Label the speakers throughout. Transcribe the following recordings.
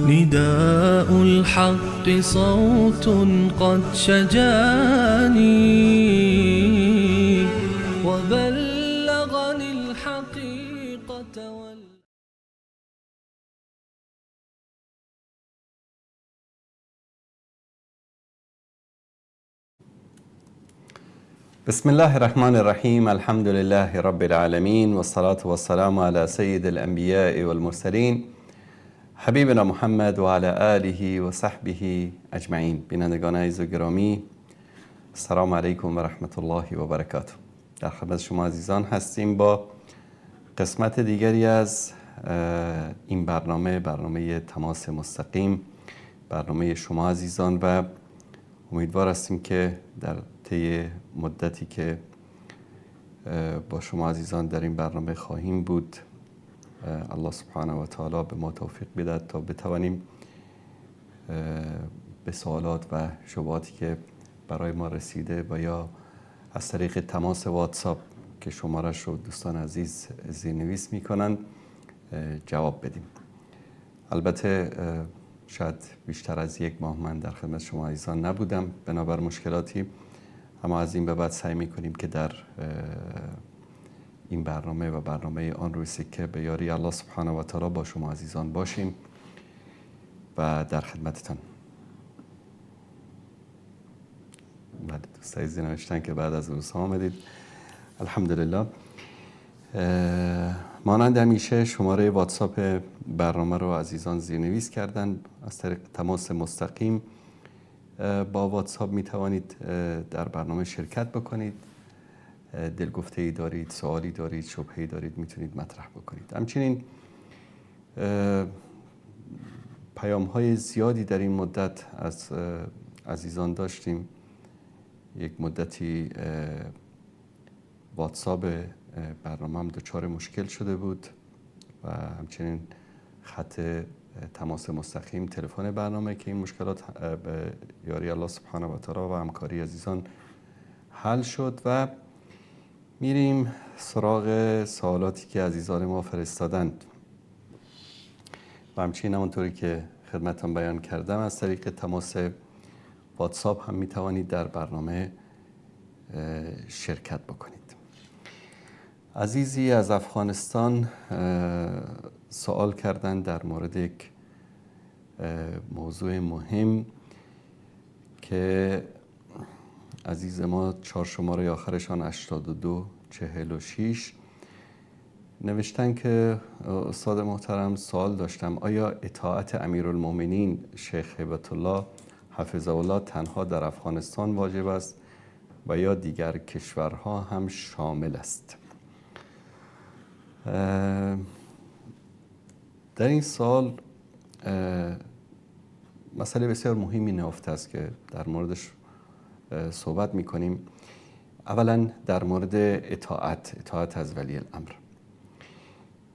Speaker 1: نداء الحق صوت قد شجاني وبلغني الحقيقة
Speaker 2: بسم الله الرحمن الرحیم. الحمد لله رب العالمین والصلاة والسلام على سید الانبیاء والمرسلین حبیبنا محمد و علی آله و صحبه اجمعین. بینندگان عزیز و گرامی، السلام علیکم و رحمت الله و برکاته. در خدمت شما عزیزان هستیم با قسمت دیگری از این برنامه تماس مستقیم، برنامه شما عزیزان، و امیدوار هستیم که در طی مدتی که با شما عزیزان در این برنامه خواهیم بود، الله سبحانه و تعالی به ما توفیق بدهد تا بتوانیم به سوالات و شبهاتی که برای ما رسیده و یا از طریق تماس واتساپ که شمارش رو دوستان عزیز زیرنویس میکنن جواب بدیم. البته شاید بیشتر از یک ماه من در خدمت شما عزیزان نبودم بنابر مشکلاتی، اما از این به بعد سعی میکنیم که در این برنامه و برنامه آن روی سکه به یاری الله سبحانه و تعالی با شما عزیزان باشیم و در خدمتتان. بله، دوست عزیزی نوشتن که بعد از روزها آمدید. الحمدلله. مانند همیشه شماره واتساپ برنامه رو عزیزان زیرنویس کردن. از طریق تماس مستقیم با واتساپ می توانید در برنامه شرکت بکنید. دلگفته ای دارید، سوالی دارید، شبهه‌ای دارید، میتونید مطرح بکنید. همچنین پیام های زیادی در این مدت از عزیزان داشتیم. یک مدتی واتساپ برنامه هم دچار مشکل شده بود و همچنین خط تماس مستقیم تلفن برنامه که این مشکلات به یاری الله سبحانه و تعالی و همکاری عزیزان حل شد و میریم سراغ سوالاتی که عزیزان ما فرستادند. و همچنین همونطوری که خدمتتان بیان کردم از طریق تماس واتساپ هم میتوانید در برنامه شرکت بکنید. عزیزی از افغانستان سوال کردن در مورد یک موضوع مهم که عزیز ما 4 شماره آخرشان 8246 نوشتن که استاد محترم سوال داشتم، آیا اطاعت امیرالمومنین شیخ هیبت الله حفظه الله تنها در افغانستان واجب است و یا دیگر کشورها هم شامل است؟ در این سال مسئله بسیار مهمی نهفته است که در موردش صحبت میکنیم. اولا در مورد اطاعت از ولی الامر.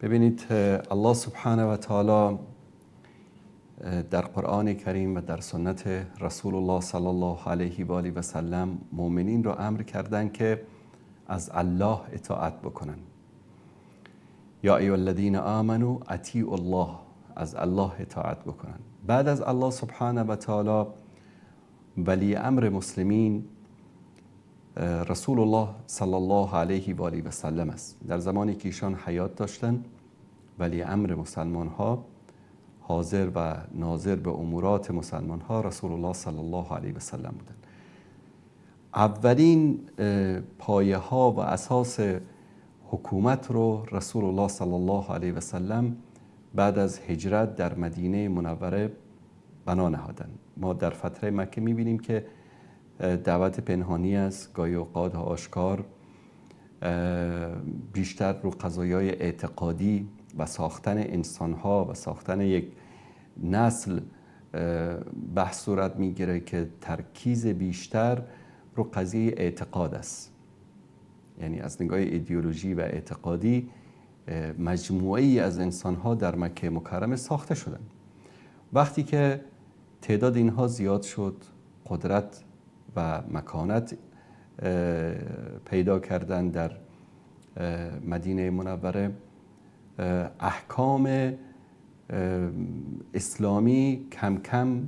Speaker 2: ببینید الله سبحانه و تعالی در قرآن کریم و در سنت رسول الله صلی الله علیه و آله و سلم مؤمنین را امر کردن که از الله اطاعت بکنن. یا ایها الذین آمنوا اطیعوا الله، از الله اطاعت بکنن. بعد از الله سبحانه و تعالی ولی امر مسلمین رسول الله صلی الله علیه و آله و سلم است. در زمانی که ایشان حیات داشتند ولی امر مسلمان ها، حاضر و ناظر به امورات مسلمان ها رسول الله صلی الله علیه و سلم بودند. اولین پایه ها و اساس حکومت رو رسول الله صلی الله علیه و سلم بعد از هجرت در مدینه منوره بنا نهادند. ما در فتره مکه می‌بینیم که دعوت پنهانی است، گاهی اوقات آشکار، بیشتر رو قضایای اعتقادی و ساختن انسان‌ها و ساختن یک نسل بحث صورت می‌گیره که ترکیز بیشتر رو قضیه اعتقاد است. یعنی از نگاه ایدئولوژی و اعتقادی مجموعه‌ای از انسان‌ها در مکه مکرمه ساخته شدند. وقتی که تعداد اینها زیاد شد، قدرت و مکانت پیدا کردن در مدینه منوره، احکام اسلامی کم کم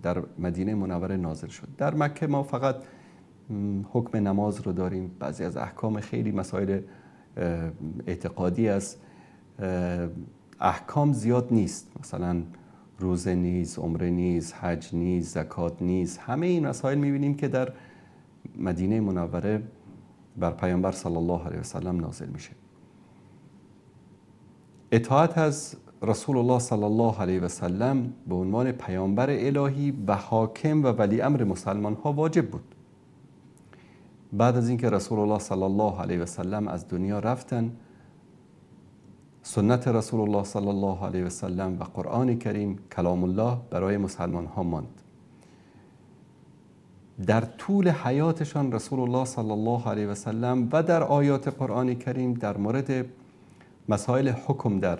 Speaker 2: در مدینه منوره نازل شد. در مکه ما فقط حکم نماز رو داریم، بعضی از احکام خیلی مسائل اعتقادی است، احکام زیاد نیست، مثلا روزه نیست، عمره نیست، حج نیست، زکات نیست. همه این مسائل میبینیم که در مدینه منوره بر پیامبر صلی الله علیه و سلم نازل میشه. اطاعت از رسول الله صلی الله علیه و سلم به عنوان پیامبر الهی و حاکم و ولی امر مسلمان ها واجب بود. بعد از اینکه رسول الله صلی الله علیه و سلم از دنیا رفتن، سنت رسول الله صلی الله علیه و سلم و قرآن کریم کلام الله برای مسلمان ها ماند. در طول حیاتشان رسول الله صلی الله علیه و سلم و در آیات قرآن کریم در مورد مسائل حکم در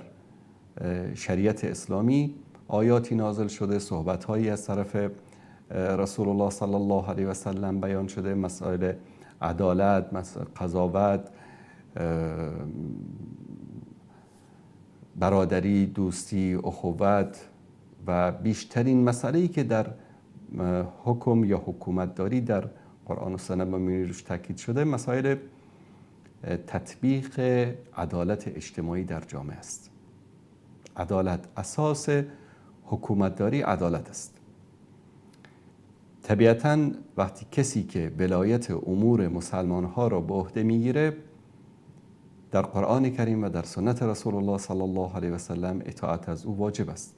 Speaker 2: شریعت اسلامی آیاتی نازل شده، صحبت‌هایی از طرف رسول الله صلی الله علیه و سلم بیان شده، مسائل عدالت، قضاوت، برادری، دوستی، اخوت و بیشترین مسئله‌ای که در حکم یا حکومت داری در قرآن و سنت ما می‌بینیم روش تاکید شده، مسائل تطبیق عدالت اجتماعی در جامعه است. عدالت، اساس حکومتداری عدالت است. طبیعتاً وقتی کسی که ولایت امور مسلمان ها را به عهده میگیره، در قرآن کریم و در سنت رسول الله صلی الله علیه و سلم اطاعت از او واجب است.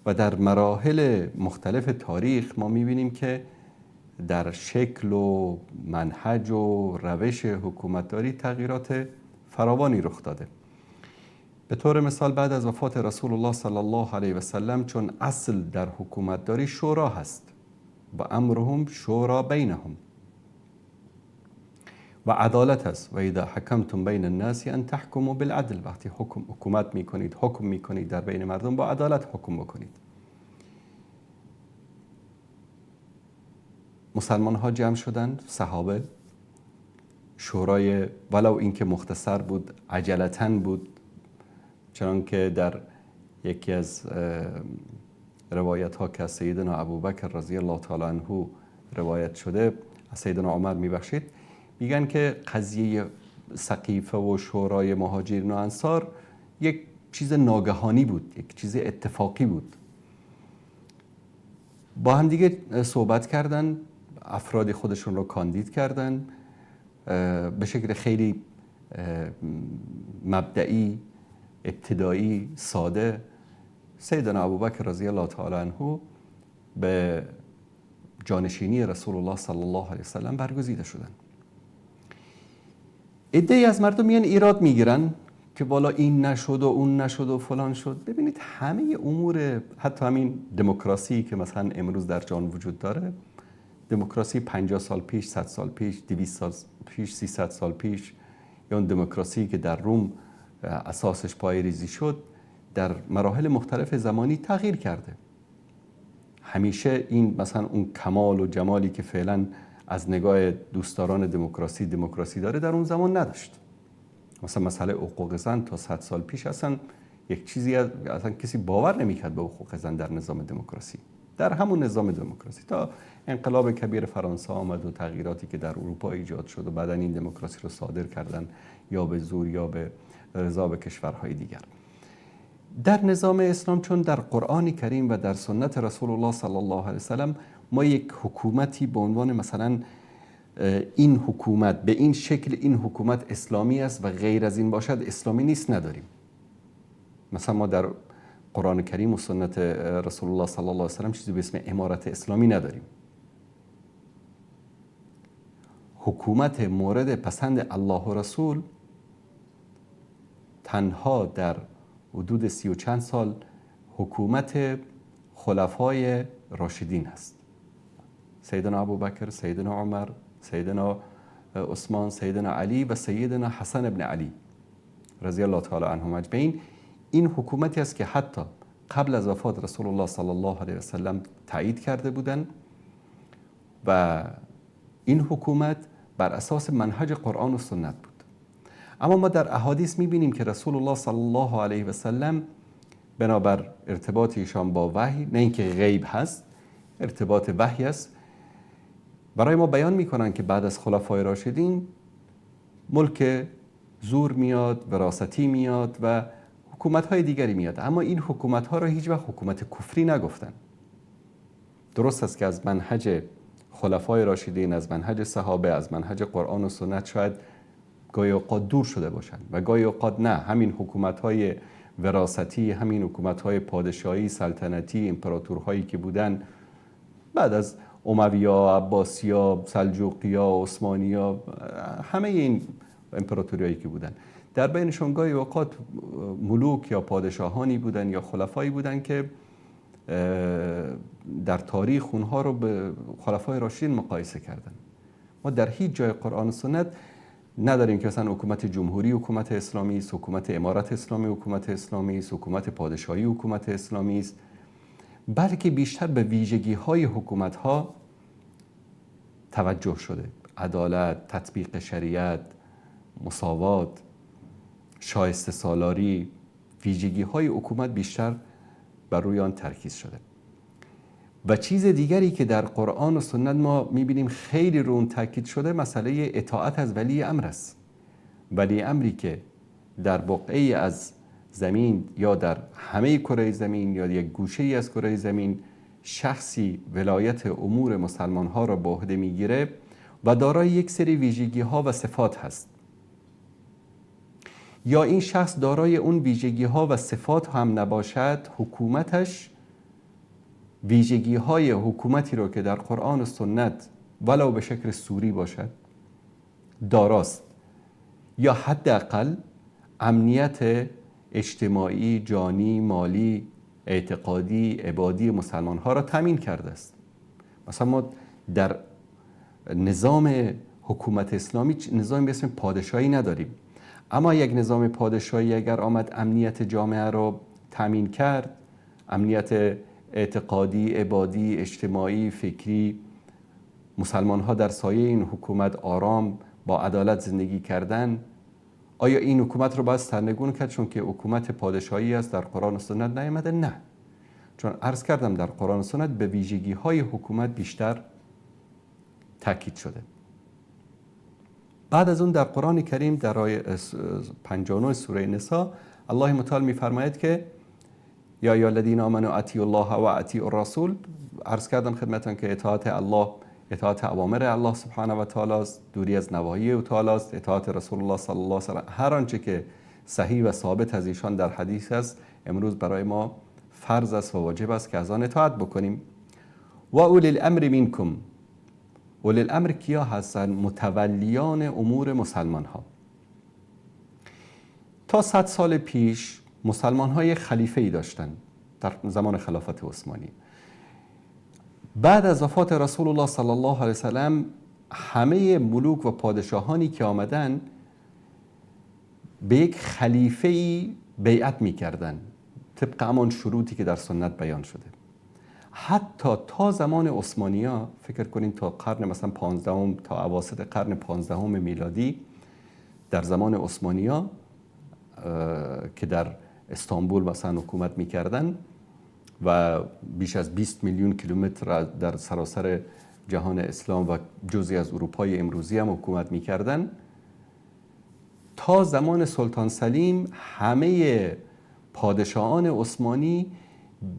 Speaker 2: و در مراحل مختلف تاریخ ما میبینیم که در شکل و منهج و روش حکومتداری تغییرات فراوانی رخ داده. به طور مثال بعد از وفات رسول الله صلی الله علیه و سلم، چون اصل در حکومتداری شورا هست و امرهم شورا بینهم و عدالت است و اذا حکمتم بین الناس ان تحکموا بالعدل، وقتی حکومت میکنید، حکم میکنید در بین مردم، با عدالت حکم بکنید. مسلمان ها جمع شدند، صحابه، شورای ولو اینکه مختصر بود، عجلتاً بود، چنانکه در یکی از روایت ها که از سیدنا ابوبکر رضی الله تعالی عنه روایت شده، از سیدنا عمر میبخشید، میگن که قضیه سقیفه و شورای مهاجرین و انصار یک چیز ناگهانی بود، یک چیز اتفاقی بود. با هم دیگه صحبت کردن، افراد خودشون رو کاندید کردن به شکل خیلی مبدئی، ابتدایی، ساده. سیدنا ابوبکر رضی الله تعالی عنه به جانشینی رسول الله صلی الله علیه وسلم برگزیده شدن. عده‌ای از مردم میان ایراد میگیرن که والا این نشد و اون نشد و فلان شد. ببینید همه امور، حتی همین دموکراسی که مثلا امروز در جهان وجود داره، دموکراسی 50 سال پیش، 100 سال پیش، 200 سال پیش، 300 سال پیش، یا اون دموکراسی که در روم اساسش پایه‌ریزی شد، در مراحل مختلف زمانی تغییر کرده. همیشه این مثلا اون کمال و جمالی که فعلا از نگاه دوستداران دموکراسی داره در اون زمان نداشت. مثلا مسئله حقوق زن تا 100 سال پیش اصلا یک چیزی اصلا کسی باور نمی‌کرد به حقوق زن در نظام دموکراسی، در همون نظام دموکراسی، تا انقلاب کبیر فرانسه آمد و تغییراتی که در اروپا ایجاد شد و بعداً این دموکراسی رو صادر کردن یا به زور یا به رضا به کشورهای دیگر. در نظام اسلام، چون در قرآن کریم و در سنت رسول الله صلی الله علیه وسلم ما یک حکومتی به عنوان مثلا این حکومت به این شکل، این حکومت اسلامی است و غیر از این باشد اسلامی نیست نداریم. مثلا ما در قرآن کریم و سنت رسول الله صلی الله علیه وسلم چیزی به اسم امارت اسلامی نداریم. حکومت مورد پسند الله و رسول تنها در حدود 30 و چند سال حکومت خلفای راشدین است. سیدنا ابوبکر، سیدنا عمر، سیدنا عثمان، سیدنا علی و سیدنا حسن ابن علی رضی الله تعالی عنهم اجمعین. این حکومتی است که حتی قبل از وفات رسول الله صلی الله علیه و سلم تایید کرده بودند و این حکومت بر اساس منهج قرآن و سنت بود. اما ما در احادیث می‌بینیم که رسول الله صلی الله علیه و سلم بنابر ارتباط ایشان با وحی، نه اینکه غیب هست، ارتباط وحی است، برای ما بیان میکنن که بعد از خلفای راشدین ملک زور میاد، وراثتی میاد و حکومت‌های دیگری میاد، اما این حکومت‌ها را هیچ وقت حکومت کفری نگفتن. درست است که از منهج خلفای راشدین، از منهج صحابه، از منهج قرآن و سنت شاید گاهی اوقات دور شده باشند و گاهی اوقات نه، همین حکومت‌های وراثتی، همین حکومت‌های پادشاهی، سلطنتی، امپراتورهایی که بودن بعد از اموی‌ها، عباسی‌ها، سلجوقی‌ها، عثمانی‌ها، همه این امپراتوریایی که بودن، در بینشون گاهی اوقات ملوک یا پادشاهانی بودن یا خلفایی بودن که در تاریخ اونها رو به خلفای راشدین مقایسه کردن. ما در هیچ جای قرآن و سنت نداریم که مثلا حکومت جمهوری حکومت اسلامی است، حکومت امارت اسلامی حکومت اسلامی است، حکومت پادشاهی حکومت اسلامی است، بلکه بیشتر به ویژگی‌های حکومت‌ها توجه شده: عدالت، تطبیق شریعت، مساوات، شایسته سالاری. ویژگی‌های حکومت بیشتر بر روی آن ترکیز شده. و چیز دیگری که در قرآن و سنت ما می‌بینیم خیلی رو اون تاکید شده، مسئله اطاعت از ولی امر است. ولی امری که در بقعه‌ای از زمین یا در همه کره زمین یا یک گوشه‌ای از کره زمین شخصی ولایت امور مسلمان‌ها را به عهده می‌گیره و دارای یک سری ویژگی‌ها و صفات هست، یا این شخص دارای اون ویژگی‌ها و صفات هم نباشد، حکومتش ویژگی‌های حکومتی رو که در قرآن و سنت ولو به شکل سوری باشد داراست، یا حداقل امنیت اجتماعی، جانی، مالی، اعتقادی، عبادی مسلمان‌ها را تامین کرده است. مثلا ما در نظام حکومت اسلامی نظامی به اسم پادشاهی نداریم، اما یک نظام پادشاهی اگر آمد امنیت جامعه را تامین کرد، امنیت اعتقادی، عبادی، اجتماعی، فکری، مسلمان‌ها در سایه این حکومت آرام با عدالت زندگی کردن، آیا این حکومت رو باید سرنگون کرد چون که حکومت پادشاهی است در قرآن و سنت نیامده؟ نه، چون عرض کردم در قرآن و سنت به ویژگی‌های حکومت بیشتر تاکید شده. بعد از اون در قرآن کریم در آیه 59 سوره نساء الله متعال می‌فرماید که یا ایها الذین آمنوا اطیعوا الله و اطیعوا الرسول. عرض کردم خدمتتون که اطاعت الله، اطاعت اوامر الله سبحانه و تعالی است، دوری از نواهی او تعالی است، اطاعت رسول الله صلی الله علیه و سلم، هر آنچه که صحیح و ثابت از ایشان در حدیث است امروز برای ما فرض است و واجب است که از آن اطاعت بکنیم. و اولی الامر منکم. اولی الامر کیا هستند؟ متولیان امور مسلمان ها. تا 100 سال پیش مسلمان های خلیفه‌ای داشتند در زمان خلافت عثمانی. بعد از وفات رسول الله صلی الله علیه و سلم همه ملوک و پادشاهانی که آمدن به یک خلیفه‌ای بیعت می‌کردند طبق همان شروطی که در سنت بیان شده. حتی تا زمان عثمانی‌ها، فکر کنین تا قرن مثلا 15 تا اواسط قرن 15 میلادی، در زمان عثمانی‌ها که در استانبول مثلا حکومت می‌کردن و بیش از 20 میلیون کیلومتر در سراسر جهان اسلام و جزئی از اروپای امروزی هم حکومت می‌کردن، تا زمان سلطان سلیم همه پادشاهان عثمانی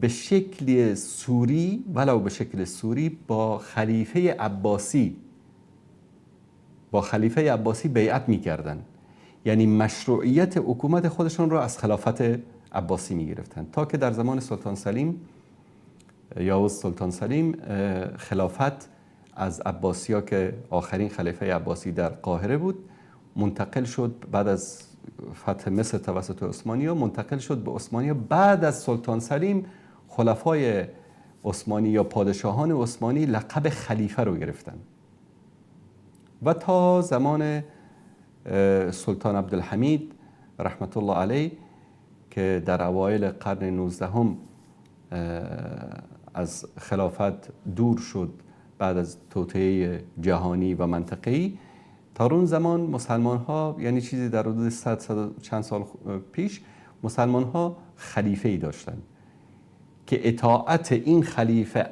Speaker 2: به شکل سوری، ولو به شکل سوری، با خلیفه عباسی بیعت می‌کردند. یعنی مشروعیت حکومت خودشون رو از خلافت عباسی می‌گرفتن، تا که در زمان سلطان سلیم یا سلطان سلیم خلافت از عباسی‌ها که آخرین خلیفه عباسی در قاهره بود منتقل شد، بعد از فتح مصر توسط عثمانی‌ها منتقل شد به عثمانی‌ها. بعد از سلطان سلیم خلفای عثمانی یا پادشاهان عثمانی لقب خلیفه رو گرفتن و تا زمان سلطان عبدالحمید رحمت الله علیه که در اوایل قرن 19 از خلافت دور شد بعد از توطئه جهانی و منطقه‌ای، تا اون زمان مسلمان ها، یعنی چیزی در حدود 100 چند سال پیش، مسلمان ها خلیفه‌ای داشتند که اطاعت این خلیفه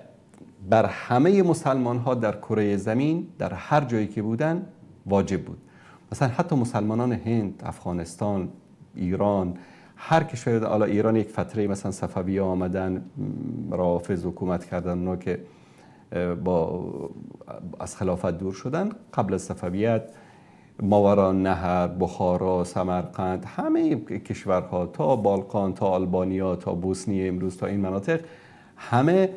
Speaker 2: بر همه مسلمان ها در کره زمین در هر جایی که بودن واجب بود. مثلا حتی مسلمانان هند، افغانستان، ایران، هر کشور، حالا ایران یک فتره مثلا صفویه آمدن روافض حکومت کردن، اونا که از خلافت دور شدن، قبل از صفویت ماورا نهر، بخارا، سمرقند، همه کشورها تا بالقان، تا آلبانیا، تا بوسنیه امروز، تا این مناطق، همه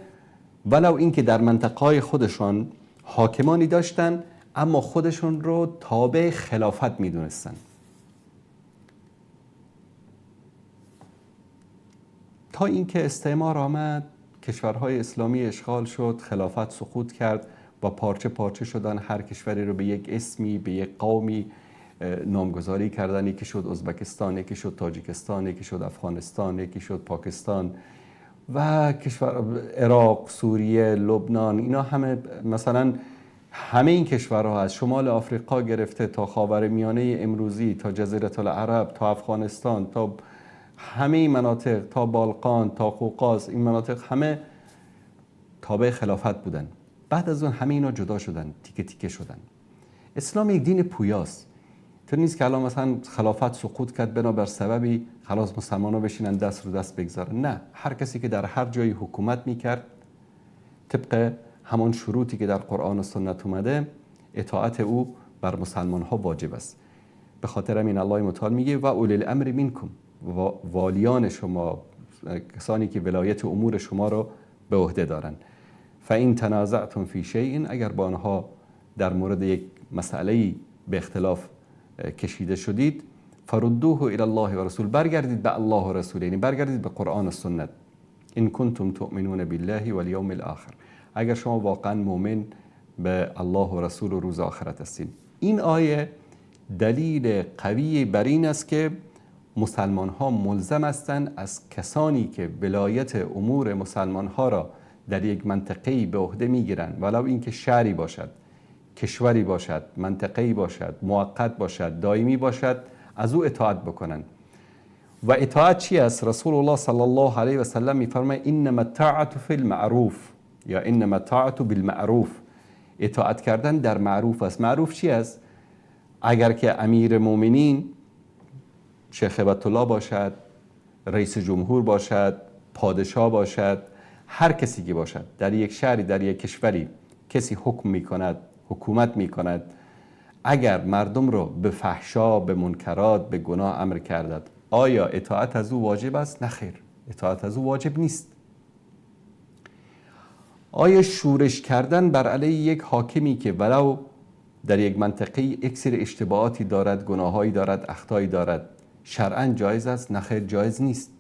Speaker 2: ولو اینکه در منطقه‌های خودشان حاکمانی داشتن اما خودشون رو تابع خلافت میدونستن. تا اینکه استعمار آمد، کشورهای اسلامی اشغال شد، خلافت سقوط کرد و پارچه پارچه شدن، هر کشوری رو به یک اسمی، به یک قومی نامگذاری کردن. یکی شد ازبکستان، یکی شد تاجیکستان، یکی شد افغانستان، یکی شد پاکستان و کشور عراق، سوریه، لبنان. اینا همه مثلا همه این کشورها از شمال آفریقا گرفته تا خاورمیانه امروزی، تا جزیره العرب، تا افغانستان، تا همه این مناطق، تا بالقان، تا قوقاز، این مناطق همه تابع خلافت بودن. بعد از اون همه اینا جدا شدن، تیکه تیکه شدن. اسلام یک دین پویاست. تو نیست که الان مثلا خلافت سقوط کرد بنابر سببی خلاص مسلمان‌ها بشینن دست رو دست بگذارن. نه، هر کسی که در هر جایی حکومت میکرد طبق همون شروطی که در قرآن و سنت اومده اطاعت او بر مسلمان‌ها واجب است. به خاطر همین الله متعال میگه و اولی الامر منکم، والیان شما، کسانی که ولایت امور شما رو به عهده دارن. فإن تنازعتم فی شیء، اگر با آنها در مورد یک مسئله به اختلاف کشیده شدید، فردوه الی الله و رسول، برگردید به الله و رسول، یعنی برگردید به قرآن و سنت. ان کنتم تؤمنون بالله والیوم الاخر، اگر شما واقعا مؤمن به الله و رسول و روز آخرت هستید. این آیه دلیل قوی بر این است که مسلمان ها ملزم هستند از کسانی که ولایت امور مسلمان ها را در یک منطقه‌ای به عهده میگیرند، ولو اینکه شهری باشد، کشوری باشد، منطقه‌ای باشد، موقت باشد، دائمی باشد، از او اطاعت بکنند. و اطاعت چی است؟ رسول الله صلی الله علیه و سلم میفرماید انما الطاعة فی المعروف، یا انما الطاعة بالمعروف، اطاعت کردن در معروف است. معروف چی است؟ اگر که امیر مومنین شیخ هبت الله باشد، رئیس جمهور باشد، پادشاه باشد، هر کسی که باشد در یک شهری، در یک کشوری کسی حکم میکند، حکومت میکند، اگر مردم رو به فحشا، به منکرات، به گناه امر کردد، آیا اطاعت از او واجب است؟ نه خیر، اطاعت از او واجب نیست. آیا شورش کردن بر علیه یک حاکمی که ولو در یک منطقه اکثر اشتباهاتی دارد، گناهایی دارد، اخطایی دارد، شرعاً جایز است؟ نه خیر، جایز نیست.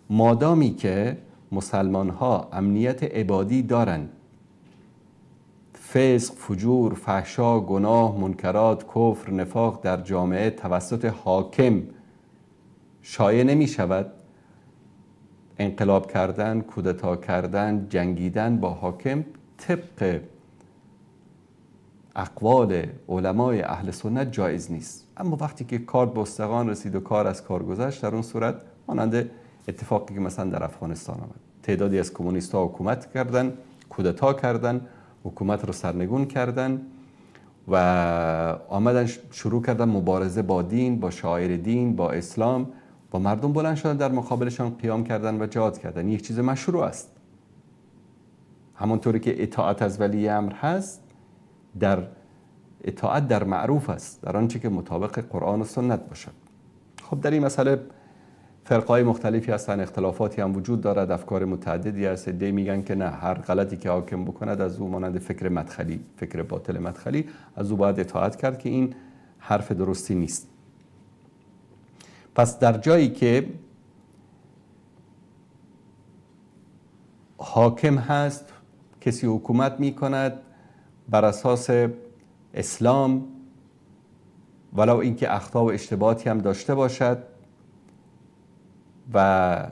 Speaker 2: مادامی که مسلمان ها امنیت عبادی دارند، فسق، فجور، فحشا، گناه، منکرات، کفر، نفاق در جامعه توسط حاکم شایع نمی شود، انقلاب کردن، کودتا کردن، جنگیدن با حاکم طبق اقوال علمای اهل سنت جایز نیست. اما وقتی که کار به استقان رسید و کار از کار گذشت، در اون صورت مانند اتفاقی که مثلا در افغانستان آمد، تعدادی از کمونیست‌ها حکومت کردن، کودتا کردن، حکومت رو سرنگون کردن و آمدن شروع کردن مبارزه با دین، با شعائر دین، با اسلام، و مردم بلند شدن در مقابلشان قیام کردن و جهاد کردن. یک چیز مشروع است. همانطوری که اطاعت از ولی امر هست، در اطاعت در معروف است، در آنچه که مطابق قرآن و سنت باشد. خب در این مسئله فرقای مختلفی هستن، اختلافاتی هم وجود دارد، افکار متعددی هست. عده‌ای میگن که نه، هر غلطی که حاکم بکند از او مانند فکر مدخلی، فکر باطل مدخلی، از او باید اطاعت کرد، که این حرف درستی نیست. پس در جایی که حاکم هست، کسی حکومت می کند بر اساس اسلام، ولو اینکه اخطا و اشتباهاتی هم داشته باشد و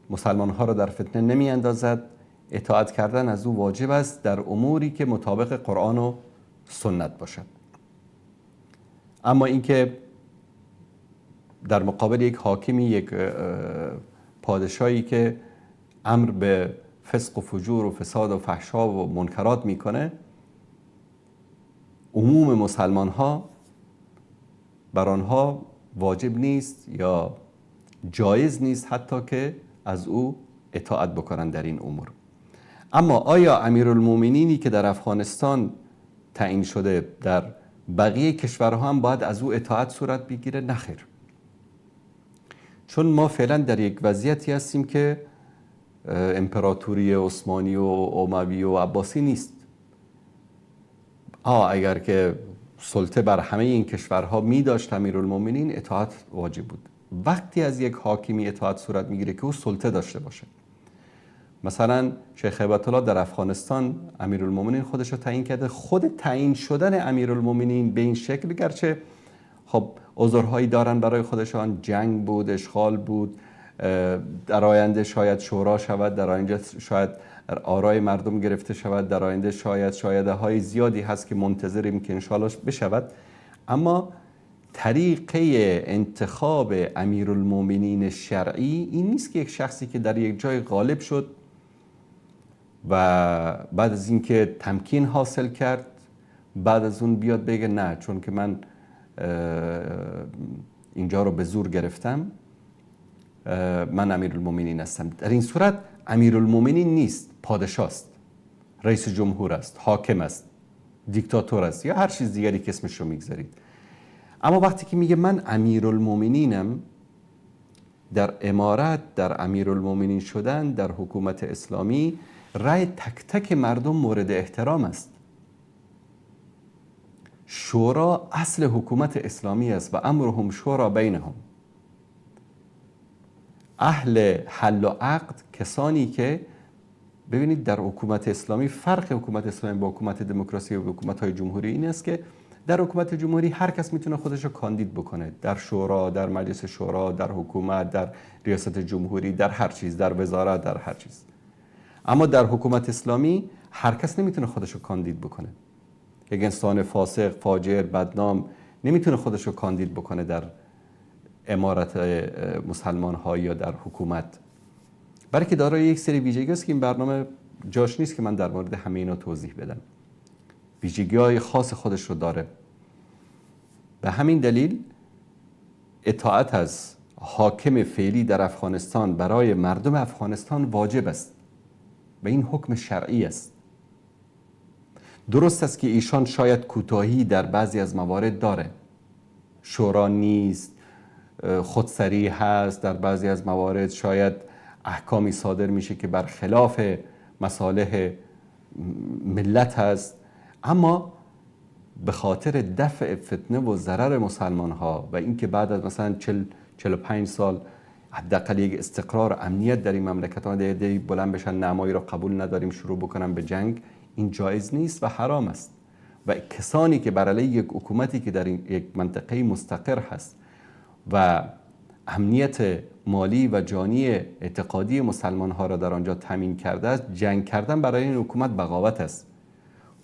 Speaker 2: مسلمان ها را در فتنه نمی اندازد، اطاعت کردن از او واجب است در اموری که مطابق قرآن و سنت باشد. اما اینکه در مقابل یک حاکمی، یک پادشاهی که امر به فسق و فجور و فساد و فحشا و منکرات میکنه، عموم مسلمان ها بر آنها واجب نیست یا جایز نیست حتی که از او اطاعت بکنن در این امور. اما آیا امیرالمومنینی که در افغانستان تعیین شده در بقیه کشورها هم باید از او اطاعت صورت بگیره؟ نخیر. چون ما فعلا در یک وضعیتی هستیم که امپراتوری عثمانی و اموی و عباسی نیست. اگر که سلطه بر همه این کشورها می داشت امیرالمومنین، اطاعت واجب بود. وقتی از یک حاکمی اطاعت صورت میگیره که او سلطه داشته باشه. مثلا شیخ هیبت الله در افغانستان امیرالمومنین خودش رو تعیین کرده. خود تعیین شدن امیرالمومنین به این شکل، گرچه خب عذرهایی دارن برای خودشان، جنگ بود، اشغال بود، در آینده شاید شورا شود، در آینده شاید آرای مردم گرفته شود، در آینده شاید های زیادی هست که منتظریم که انشاءالله بشود. اما طریقه انتخاب امیرالمومنین شرعی این نیست که یک شخصی که در یک جای غالب شد و بعد از اینکه تمکین حاصل کرد بعد از اون بیاد بگه نه، چون که من اینجا رو به زور گرفتم من امیرالمومنین هستم. در این صورت امیرالمومنین نیست، پادشاه است، رئیس جمهور است، حاکم است، دیکتاتور است یا هر چیز دیگری که اسمش رو میگذارید. اما وقتی که میگه من امیرالمومنینم، در امارت، در امیرالمومنین شدن، در حکومت اسلامی رأی تک تک مردم مورد احترام است. شورا اصل حکومت اسلامی است و امرهم شورا بینهم. اهل حل و عقد کسانی که ببینید در حکومت اسلامی، فرق حکومت اسلامی با حکومت دموکراسی و حکومت‌های جمهوری این است که در حکومت جمهوری هر کس میتونه خودش رو کاندید بکنه، در شورا، در مجلس شورا، در حکومت، در ریاست جمهوری، در هر چیز، در وزارت، در هر چیز. اما در حکومت اسلامی هر کس نمیتونه خودش رو کاندید بکنه. یک انسان فاسق، فاجر، بدنام نمیتونه خودش رو کاندید بکنه در امارت مسلمان ها یا در حکومت، برای که دارای یک سری ویژگی است که این برنامه جاش نیست که من در مورد همه اینا توضیح بدم. ویژگی های خاص خودش رو داره. به همین دلیل اطاعت از حاکم فعلی در افغانستان برای مردم افغانستان واجب است و این حکم شرعی است. درست است که ایشان شاید کوتاهی در بعضی از موارد داره، شورا نیست، خودسری هست، در بعضی از موارد شاید احکامی صادر میشه که برخلاف مصالح ملت هست، اما به خاطر دفع فتنه و ضرر مسلمان ها و اینکه بعد از مثلا 45 سال حداقل یک استقرار و امنیت در این مملکت ها دیگه بلند بشن نمایی را قبول نداریم شروع بکنن به جنگ، این جایز نیست و حرام است. و کسانی که بر علیه یک حکومتی که در این یک منطقه مستقر هست و امنیت مالی و جانی اعتقادی مسلمان ها را در آنجا تامین کرده است، جنگ کردن برای این حکومت بغاوت است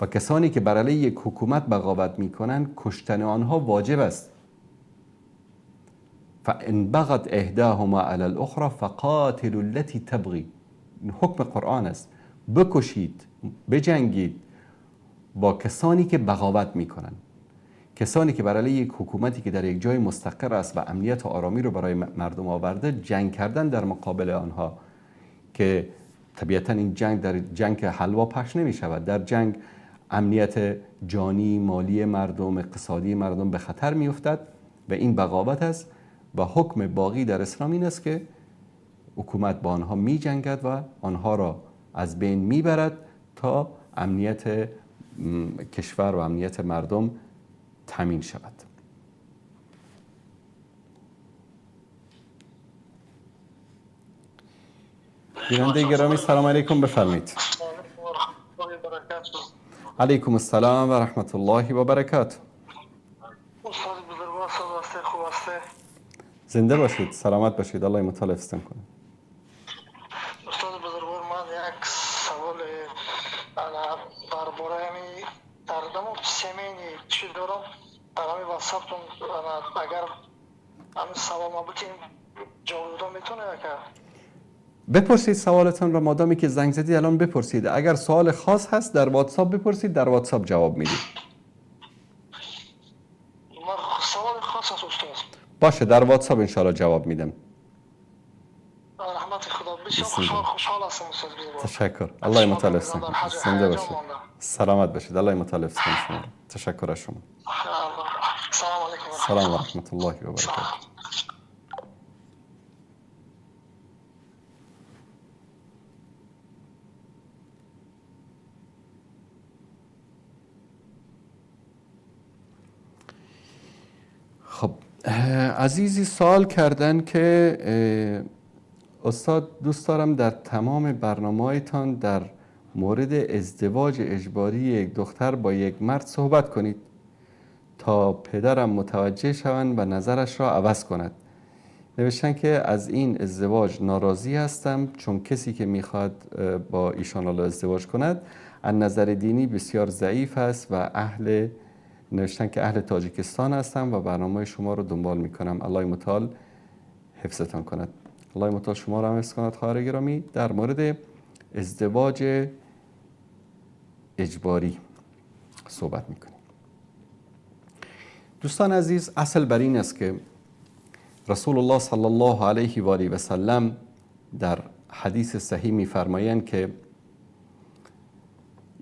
Speaker 2: و کسانی که بر علیه یک حکومت بغاوت میکنن کشتن آنها واجب است. فان بغت احداهما علی الاخرى فقاتلوا التي تبغي. این حکم قرآن است. بکشید، بجنگید با کسانی که بغاوت میکنن، کسانی که بر علیه یک حکومتی که در یک جای مستقر است و امنیت و آرامی رو برای مردم آورده، جنگ کردن در مقابل آنها، که طبیعتا این جنگ در جنگ حلوا پخش نمی شود. در جنگ امنیت جانی، مالی مردم، اقتصادی مردم به خطر می افتد و این بغاوت است و حکم باقی در اسلام این است که حکومت با آنها می جنگد و آنها را از بین می برد تا امنیت کشور و امنیت مردم تامین شود. گیرنده گرامی سلام علیکم، بفرمایید. علیکم السلام و رحمت الله و برکاته. زنده باشید، سلامت باشید، الله متعال حفظتون کنه.
Speaker 3: استاد بزرگوار، من یک سوال درباره در سیمینی چی دارم، برای واتساپتون اگر همین سوال ما بکنیم جواب دادن میتونه که
Speaker 2: بپرسید سوالتون را، مادامی که زنگ زدید الان بپرسید. اگر سوال خاص هست در واتساپ بپرسید، در واتساپ جواب میدید.
Speaker 3: ما سوال خاص است استاد.
Speaker 2: باشه، در واتساپ انشاءالله جواب میدم.
Speaker 3: رحمت خدا. بسیار خوشحال هستم استاد.
Speaker 2: تشکر. الله مطلع است. زنده باشید. سلامت باشید. الله مطلع است شما. تشکر از شما.
Speaker 3: سلام علیکم.
Speaker 2: سلام و رحمت الله و برکاته. خب عزیزی سوال کردن که استاد دوست دارم در تمام برنامه‌هایتان در مورد ازدواج اجباری یک دختر با یک مرد صحبت کنید تا پدرم متوجه شوند و نظرش را عوض کند. نوشتن که از این ازدواج ناراضی هستم چون کسی که میخواد با ایشان الله ازدواج کند از نظر دینی بسیار ضعیف است و نوشتن که اهل تاجیکستان هستم و برنامه شما رو دنبال میکنم. الله متعال حفظتان کند. الله متعال شما را هم حفظ کند. خواهر گرامی، در مورد ازدواج اجباری صحبت میکنیم. دوستان عزیز، اصل بر این است که رسول الله صلی الله علیه و آله و سلم در حدیث صحیح میفرمایند که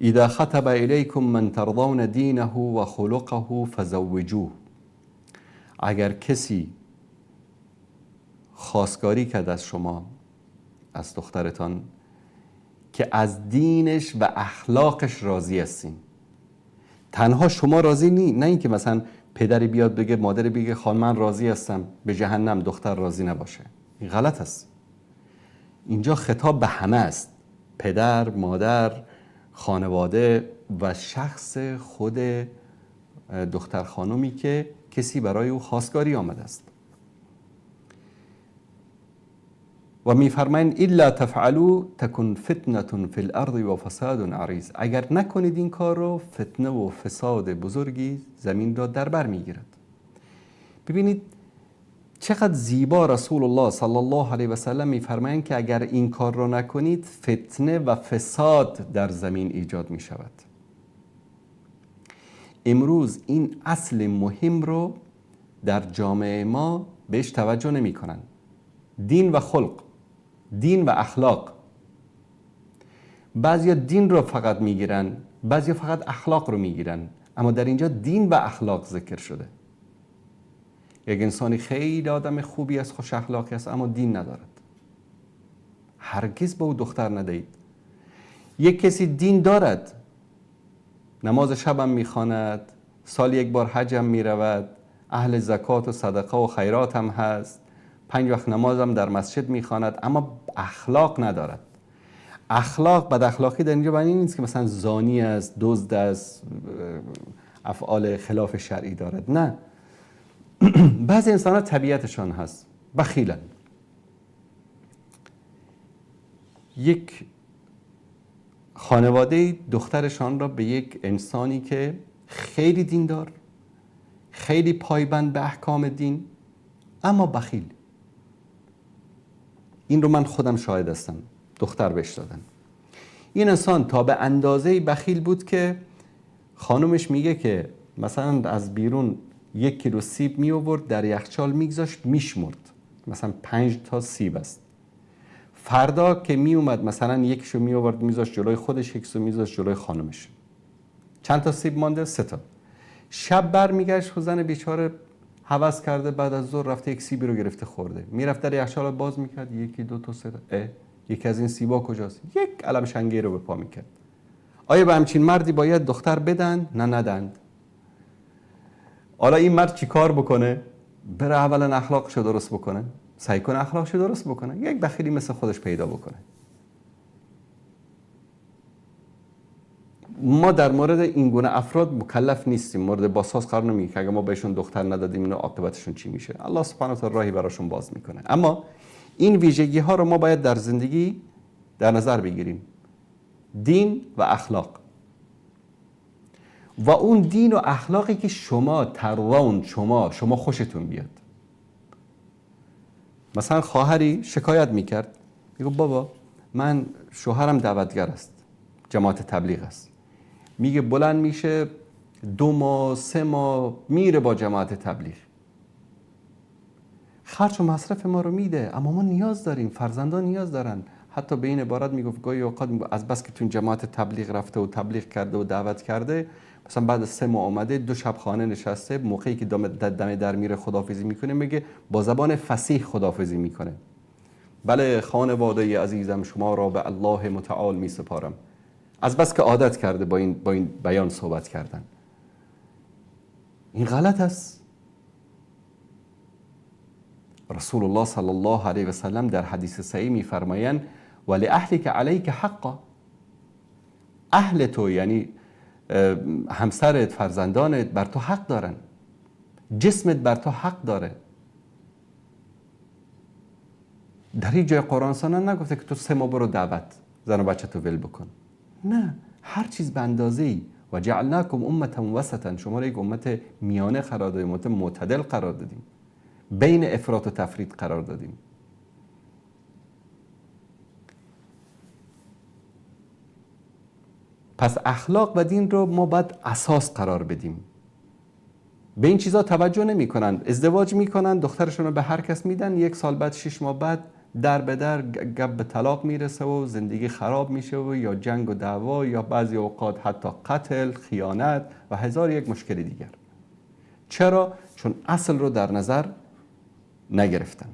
Speaker 2: اذا خطب الیکم من ترضون دینه و خلقه فزوجوه. اگر کسی خواستگاری کرد از شما، از دخترتان، که از دینش و اخلاقش راضی هستین، تنها شما راضی نه اینکه مثلا پدری بیاد بگه، مادری بگه خان من راضی هستم، به جهنم دختر راضی نباشه. این غلط است. اینجا خطاب به همه است، پدر، مادر، خانواده و شخص خود دختر خانومی که کسی برای او خواستگاری آمده است. و میفرمایند الا تفعلوا تکن فتنه فی الارض و فساد عریض. اگر نکنید این کار رو، فتنه و فساد بزرگی زمین را در بر میگیرد. ببینید چقدر زیبا رسول الله صلی الله علیه و سلم میفرمایند که اگر این کار رو نکنید فتنه و فساد در زمین ایجاد می شود. امروز این اصل مهم رو در جامعه ما بهش توجه نمی کنن. دین و خلق، دین و اخلاق. بعضیا دین رو فقط میگیرن، بعضیا فقط اخلاق رو میگیرن، اما در اینجا دین و اخلاق ذکر شده. یک انسانی خیلی آدم خوبی است، خوش اخلاقی است، اما دین ندارد، هرگز به او دختر ندهید. یک کسی دین دارد، نماز شب هم میخواند، سال یک بار حج هم میرود، اهل زکات و صدقه و خیرات هم هست، 5 وقت نماز هم در مسجد میخواند، اما اخلاق ندارد. اخلاق، بد اخلاقی در اینجا معنی نیست که مثلا زانی است، دزد است، افعال خلاف شرعی دارد. نه، بعضی انسان ها طبیعتشان هست بخیلن. یک خانواده دخترشان را به یک انسانی که خیلی دیندار، خیلی پایبند به احکام دین، اما بخیل، این رو من خودم شاهد هستم، دختر بهش دادن. این انسان تا به اندازه بخیل بود که خانومش میگه که مثلا از بیرون 1 کیلو سیب می آورد در یخچال میگذاشت، میشمرد، مثلا 5 تا سیب است. فردا که می اومد مثلا 1شو می آورد میذاشت جلوی خودش، 1شو میذاشت جلوی خانومش. چند تا سیب مانده؟ 3 تا. شب برمیگشت، زن بیچاره هوس کرده، بعد از ظهر رفته 1 سیبی رو گرفته خورده، میرفت در یخچال باز میکرد، 1 2 تا 3 تا. یکی از این سیبا کجاست؟ یک علم شنگی رو به پا میکرد. آیا به همچین مردی باید دختر بدن؟ نه، ندند. حالا این مرد چی کار بکنه؟ بره اولا اخلاقشو درست بکنه، سعی کنه اخلاقشو درست بکنه، یک بخیلی مثل خودش پیدا بکنه. ما در مورد این گونه افراد مکلف نیستیم، مورد باساس قرار نمیگیریم که اگه ما بهشون دختر ندادیم اینو عاقبتشون چی میشه. الله سبحانه و تعالی راهی براشون باز میکنه. اما این ویژگی ها رو ما باید در زندگی در نظر بگیریم، دین و اخلاق. و اون دین و اخلاقی که شما ترضون، شما خوشتون بیاد. مثلا خواهری شکایت میکرد، میگه بابا من شوهرم دعوتگر است، جماعت تبلیغ است، میگه بلند میشه 2 ماه 3 ماه میره با جماعت تبلیغ، خرج و مصرف ما رو میده، اما ما نیاز داریم، فرزندان نیاز دارن. حتی به این عبارت میگفت گاهی اوقات از بس که تو جماعت تبلیغ رفته و تبلیغ کرده و دعوت کرده، مثلا بعد از 3 ماه اومده 2 شب خانه نشسته، موقعی که دم در میره خداحافظی میکنه، میگه با زبان فصیح خداحافظی میکنه، بله خانواده عزیزم شما را به الله متعال میسپارم، از بس که عادت کرده با این بیان صحبت کردن. این غلط است. رسول الله صلی الله علیه و سلم در حدیث صحیح میفرمایند ولی اهلک علیک حقا، اهل تو یعنی همسرت، فرزندانت بر تو حق دارن، جسمت بر تو حق داره. در این جای قرآن سنن نگفته که تو 3 ماه برو دعوت زن و بچه تو ول بکن، نه، هر چیز به اندازه‌ای. و جعلناکم امة وسطا، شما را یک امت میانه قرار دادیم، امت معتدل قرار دادیم، بین افراط و تفرید قرار دادیم. پس اخلاق و دین رو ما باید اساس قرار بدیم. به این چیزا توجه نمی کنن، ازدواج میکنن، دخترشون رو به هر کس میدن، 1 سال بعد 6 ماه بعد در به در گپ به طلاق میرسه و زندگی خراب میشه و یا جنگ و دعوا یا بعضی اوقات حتی قتل، خیانت و 1001 مشکل دیگر. چرا؟ چون اصل رو در نظر نگرفتن.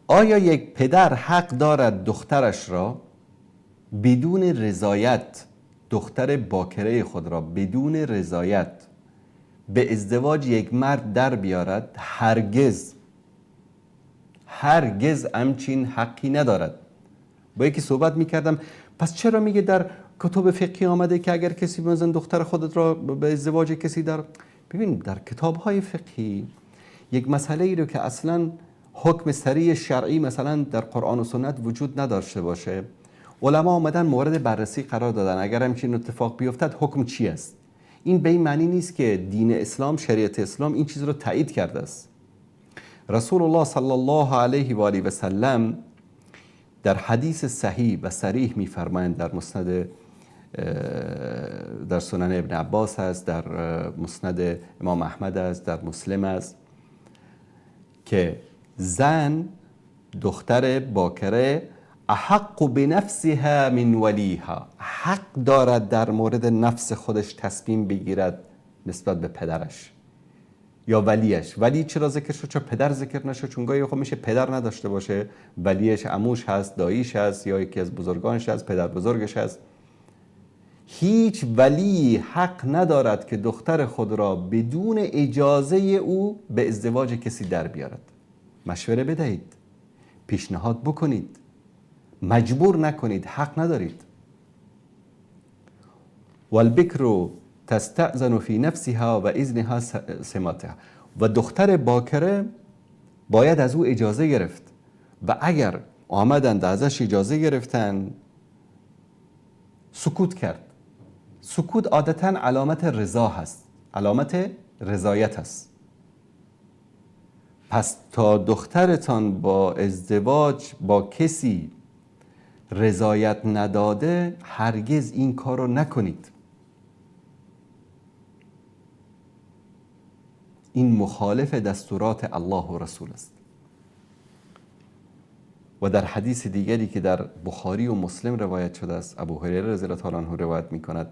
Speaker 2: آیا یک پدر حق دارد دخترش را بدون رضایت، دختر باکره خود را بدون رضایت به ازدواج یک مرد در بیارد؟ هرگز همچین حقی ندارد. با یکی صحبت میکردم، پس چرا میگه در کتب فقهی آمده که اگر کسی مثلا دختر خودت را به ازدواج کسی در... ببین در کتاب‌های فقهی یک مسئله ای رو که اصلا حکم صریح شرعی مثلا در قرآن و سنت وجود نداشته باشه، علما آمدن مورد بررسی قرار دادن، اگر همچین اتفاق بیفتد حکم چی است. این به این معنی نیست که دین اسلام، شریعت اسلام این چیز رو تایید کرده است. رسول الله صلی الله علیه و آله و سلم در حدیث صحیح و صریح میفرمایند، در مسند در سنن ابن عباس است، در مسند امام احمد است، در مسلم است، که زن، دختر باکره، احق بنفسها من ولیها، حق دارد در مورد نفس خودش تصمیم بگیرد نسبت به پدرش یا ولیش. ولی چرا ذکر شد؟ چرا پدر ذکر نشد؟ چون گاهی خب میشه پدر نداشته باشه، ولیش عموش هست، داییش هست، یا یکی از بزرگانش هست، پدر بزرگش هست. هیچ ولی حق ندارد که دختر خود را بدون اجازه او به ازدواج کسی در بیارد. مشوره بدهید، پیشنهاد بکنید، مجبور نکنید، حق ندارید. والبکر تستأذن فی نفسها و اذنها سماتها، و دختر باکره باید از او اجازه گرفت و اگر آمدند ازش اجازه گرفتن سکوت کرد. سکوت عادتاً علامت رضا هست، علامت رضایت هست. پس تا دخترتان با ازدواج با کسی رضایت نداده هرگز این کار رو نکنید. این مخالف دستورات الله و رسول است. و در حدیث دیگری که در بخاری و مسلم روایت شده است، ابو هریره رضی الله تعالی عنه روایت می‌کند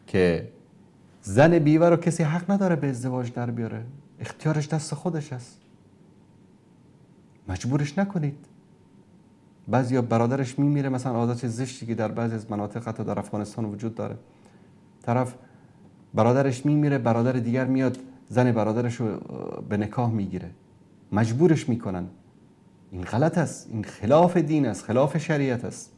Speaker 2: که زن بیوه رو کسی حق نداره به ازدواج در بیاره، اختیارش دست خودش است، مجبورش نکنید. بعضیا برادرش میمیره، مثلا عادت زشتی که در بعضی از مناطق حتی در افغانستان وجود داره، طرف برادرش میمیره، برادر دیگر میاد زن برادرش رو به نکاح میگیره، مجبورش میکنن. این غلط است، این خلاف دین است، خلاف شریعت است.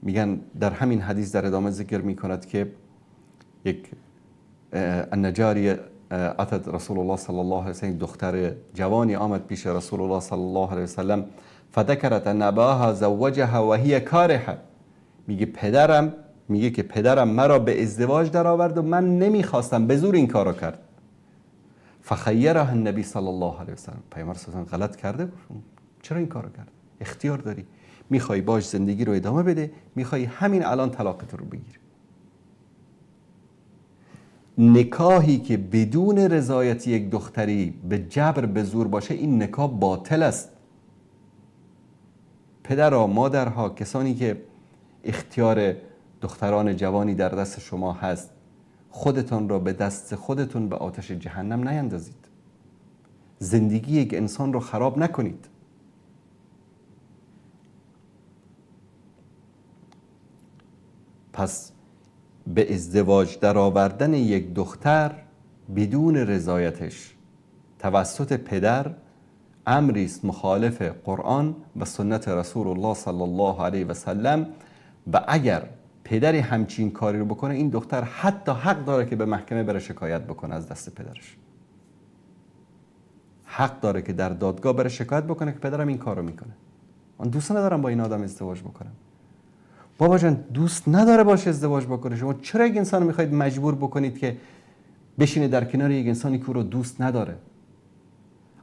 Speaker 2: میگن در همین حدیث در ادامه ذکر میکند که یک النجاری اتت رسول الله صلی الله علیه و سلم، دختر جوانی آمد پیش رسول الله صلی الله علیه و سلم، فذکرت ان اباها زوجها و هی کارهه، میگه پدرم میگه که پدرم مرا به ازدواج در آورد و من نمیخواستم، به زور این کارو کرد. فخیره النبی صلی الله علیه و سلم، پیامبر صلی الله علیه و سلم غلط کرده؟ چرا این کارو کرد؟ اختیار داری، میخوای باش زندگی رو ادامه بده، میخوای همین الان طلاقت رو بگیری. نکاحی که بدون رضایت یک دختری به جبر به زور باشه، این نکاح باطل است. پدرها، مادرها، کسانی که اختیار دختران جوانی در دست شما هست، خودتان را به دست خودتون به آتش جهنم نیندازید. زندگی یک انسان رو خراب نکنید. پس به ازدواج در آوردن یک دختر بدون رضایتش توسط پدر امری است مخالف قرآن و سنت رسول الله صلی الله علیه و سلم. و اگر پدری همچین کاری رو بکنه، این دختر حتی حق داره که به محکمه بره شکایت بکنه از دست پدرش. حق داره که در دادگاه بره شکایت بکنه که پدرم این کارو میکنه، من دوست ندارم با این آدم ازدواج بکنم. بابا جان دوست نداره باش ازدواج بکنه. شما چرا یک انسان رو میخواید مجبور بکنید که بشینه در کنار یک انسانی که او رو دوست نداره؟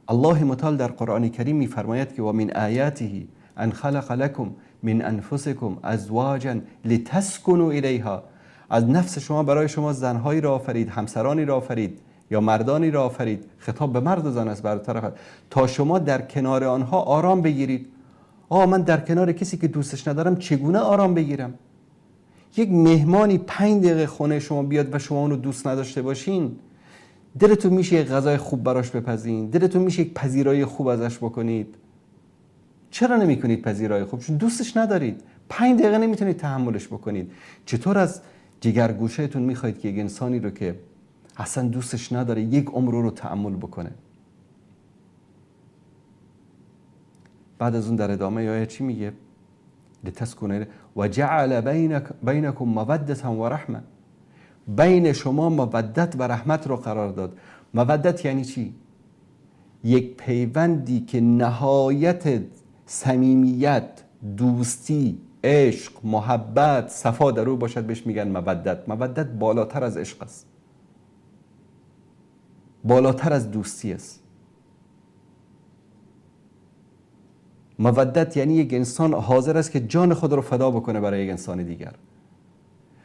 Speaker 2: الله متعال در قرآن کریم میفرماید که و من آیاته ان خلق لكم من انفسکم ازواجا لتسکنوا الیها، از نفس شما برای شما زنهایی را آفرید، همسرانی را آفرید یا مردانی را آفرید، خطاب به مرد و زن است بر طرف، تا شما در کنار آنها آرام بگیرید. من در کنار کسی که دوستش ندارم چگونه آرام بگیرم؟ یک مهمانی 5 دقیقه خونه شما بیاد و شما اون رو دوست نداشته باشین، دلتون میشه یک غذای خوب براش بپزین، دلتون میشه یک پذیرایی خوب ازش بکنید. چرا نمیکنید پذیرایی خوب؟ چون دوستش ندارید. 5 دقیقه نمیتونید تحملش بکنید. چطور از جگرگوشهتون میخواید که یک انسانی رو که اصلا دوستش نداره یک عمر رو تحمل بکنه؟ بعد از اون در ادامه آیه چی میگه؟ لتسکنوا و جعل بینکم موده و رحمه، بین شما مودت و رحمت رو قرار داد. مودت یعنی چی؟ یک پیوندی که نهایت صمیمیت، دوستی، عشق، محبت، صفا در او باشد، بهش میگن مودت. مودت بالاتر از عشق است، بالاتر از دوستی است. مودت یعنی یک انسان حاضر است که جان خود رو فدا بکنه برای یک انسان دیگر.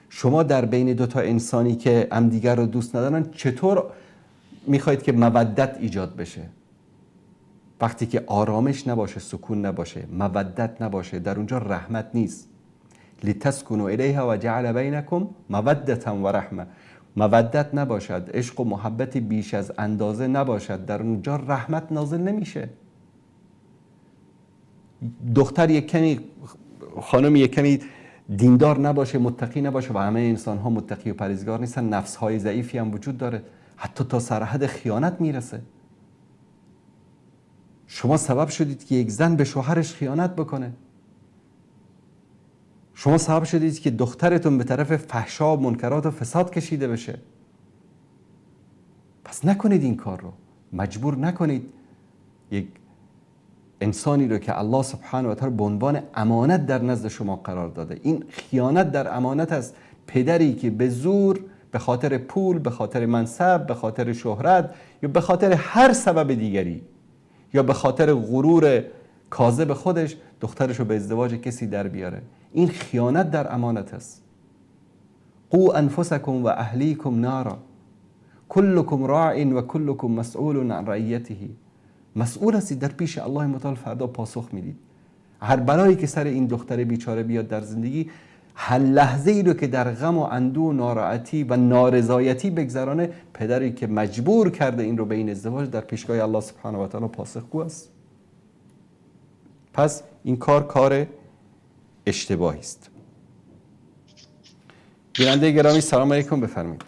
Speaker 2: شما در بین 2 تا انسانی که هم دیگر رو دوست ندارن چطور میخواید که مودت ایجاد بشه؟ وقتی که آرامش نباشه، سکون نباشه، مودت نباشه، در اونجا رحمت نیست. لتسکنوا الیها و جعل بینکم موده و رحمه، مودت نباشد، عشق و محبت بیش از اندازه نباشد، در اونجا رحمت نازل نمیشه. دختر یک کمی، خانم یک کمی دیندار نباشه، متقی نباشه، و همه انسان ها متقی و پرهیزگار نیستن، نفس های ضعیفی هم وجود داره، حتی تا سرحد خیانت میرسه. شما سبب شدید که یک زن به شوهرش خیانت بکنه. شما سبب شدید که دخترتون به طرف فحشا و منکرات و فساد کشیده بشه. پس نکنید این کار رو. مجبور نکنید یک انسانی رو که الله سبحانه و تعالی به عنوان امانت در نزد شما قرار داده. این خیانت در امانت است. پدری که به زور به خاطر پول، به خاطر منصب، به خاطر شهرت یا به خاطر هر سبب دیگری یا به خاطر غرور کاذب خودش دخترش رو به ازدواج کسی در بیاره، این خیانت در امانت است. قو انفسکم و اهلیکم نارا کلکم راع و کلکم مسئول عن رعیته. مسئول هستید در پیش الله متعال، فردا پاسخ میدید. هر بلایی که سر این دختر بیچاره بیاد در زندگی، هر لحظه ای رو که در غم و اندوه و ناراحتی و نارضایتی بگذرانه، پدری که مجبور کرده این رو به این ازدواج در پیشگاه الله سبحانه و تعالی پاسخگو است. پس این کار اشتباهی است. گیرنده گرامی سلام علیکم، بفرمایید.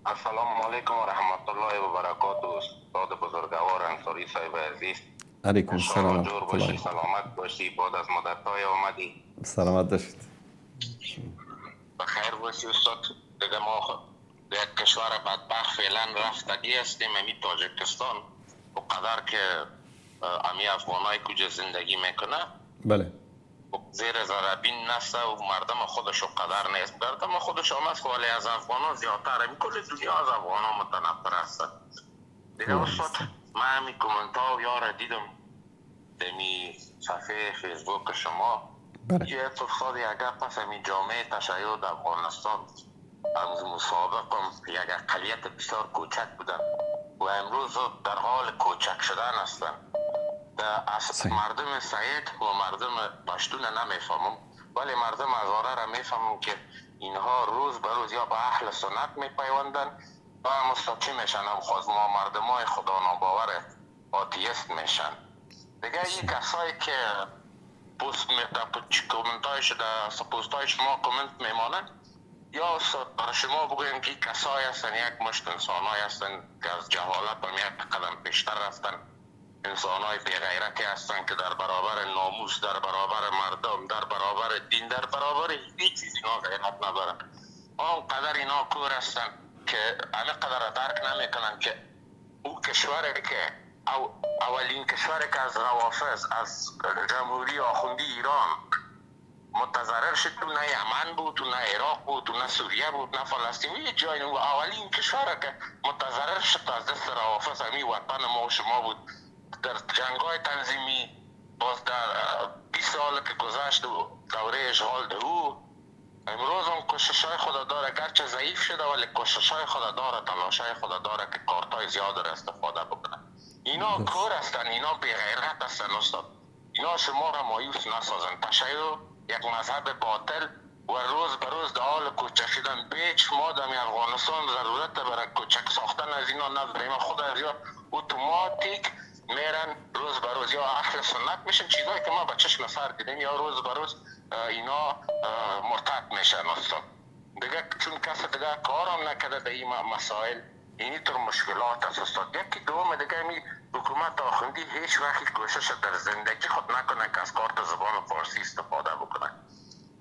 Speaker 4: السلام علیکم و رحمت الله و برکاته. استاد بزرگوار انصاری صاحب عزیز،
Speaker 2: علیکم السلام.
Speaker 4: جور باشی، سلامت باشی، بعد از مدت‌های آمدی.
Speaker 2: سلامت باشید.
Speaker 4: بخیر باشی استاد. دیگه ما یک کشور بدبخت فعلا رفتگی هستیم، امی تاجیکستان، و قدر که امی افغانای کجا زندگی میکنه.
Speaker 2: بله.
Speaker 4: زیر ضربین نفسه و مردم خودشو قدر نیست. مردم خودش هم است ولی از افغان ها زیادتر همی کل دنیا از افغان ها متنفر هست. دیگه استاد من همی کومنت ها و یاره دیدم دمی صفحه فیسبوک شما یه اتفاق اگر پس همی جامعه تشیع در افغانستان از مسابق یک اقلیت بسیار کوچک بودن و امروز در حال کوچک شدن هستن. مردم سعید و مردم پشتون نمیفهمم ولی مردم هزاره را میفهمم که اینها روز به روز یا به اهل سنت میپیوندن و مستقیم میشن. هم خود ما مردم های خدا ناباور آتیست میشن. دیگه این کسایی که پوست کومنتایش در پوستای شما کومنت میمانن یا برای شما بگویم که کسایی هستن یک مشت انسانایی هستن که از جهالت هم یک قدم پیشتر رفتن. انسانای بی‌غیرتی هستن که در برابر ناموس، در برابر مردم، در برابر دین، در برابر هیچ چیز اینا غیرت ندارن. اونقدر اینا کور هستن که همینقدر درک نمیکنن که او کشوری که اولین کشوری که از روافض از جمهوری آخوندی ایران متضرر شد تو نه یمن بود، تو نه عراق بود، تو نه سوریه بود، نه فلسطین، یه جای اولین کشوری که متضرر شد از دست روافض همین وطن ما و شما بود. در جنگ‌های تنظیمی باز در 20 سال که گذشت دوره اشغال دهو امروز هم کوشش‌های خود داره، گرچه ضعیف شده ولی کوشش‌های خود داره، تلاش‌های خود داره که کارتای زیاد را استفاده بکنه. اینا کور هستن، اینا بی‌غیرت هستن استاد. اینا شما را مایوس نسازن. تشیع یک مذهب باطل و روز به روز در حال کوچک شدن. بیچ ما در افغانستان ضرورت برای کوچک ساختن از اینا نداریم. خود از اینا اتوماتیک میرن روز به روز یا اهل سنت میشن، چیزایی که ما با چشم سر دیدیم، یا روز به روز اینا مرتد میشن استاد. دیگه چون کسی دیگه کارم نکرده در این مسائل اینطور مشکلات است استاد. یکی دوم دیگه می حکومت آخوندی هیچ وقت کوشش در زندگی خود نکنه که از کارت زبان فارسی استفاده بکنه.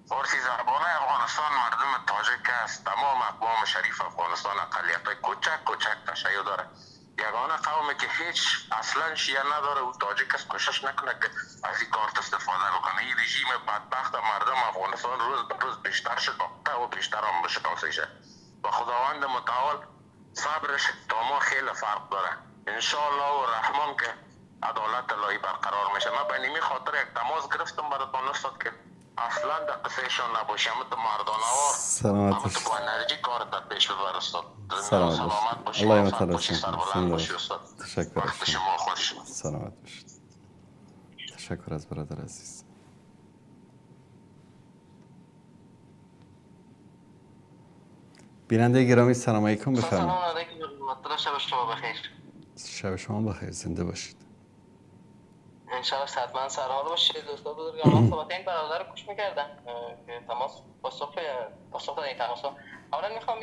Speaker 4: فارسی زبان افغانستان مردم تاجیک است. تمام اقوام شریف افغانستان اقلیت‌های کوچک تشیع داره. یگانه قومی که هیچ اصلا شیعه نداره و تاجیک است کوشش نکنه که از این کارت استفاده بکنه. این رژیم بدبخت مردم افغانستان روز به روز بیشتر شده و بیشتر هم بشکافیشه و خداوند متعال صبرش تا ما خیلی فرق داره. انشاءالله و رحمان که عدالت الهی برقرار میشه. من به نیمی خاطر یک تماس گرفتم براتون استاد که اصلا در قصهشان نباشه، همه تو مردانوار همه تو با انرژی کارت پیش ببر استاد. سلامت باشی.
Speaker 2: الله تعالی
Speaker 4: سربلند باشی استاد.
Speaker 2: تشکر.
Speaker 4: وقت شما خوش.
Speaker 2: سلامت باشید. تشکر از برادر عزیز. بیننده گرامی سلام علیکم، بفرمایید.
Speaker 3: سلام علیکم. شب شما بخیر.
Speaker 2: شب شما بخیر، زنده باشید.
Speaker 3: انشاءالله صحتمند سرحال باشید. دوستان بزرگوار صحبت این برادر رو گوش می‌کردن که تماس پاسخ دادن این تماس. اولا می‌خوام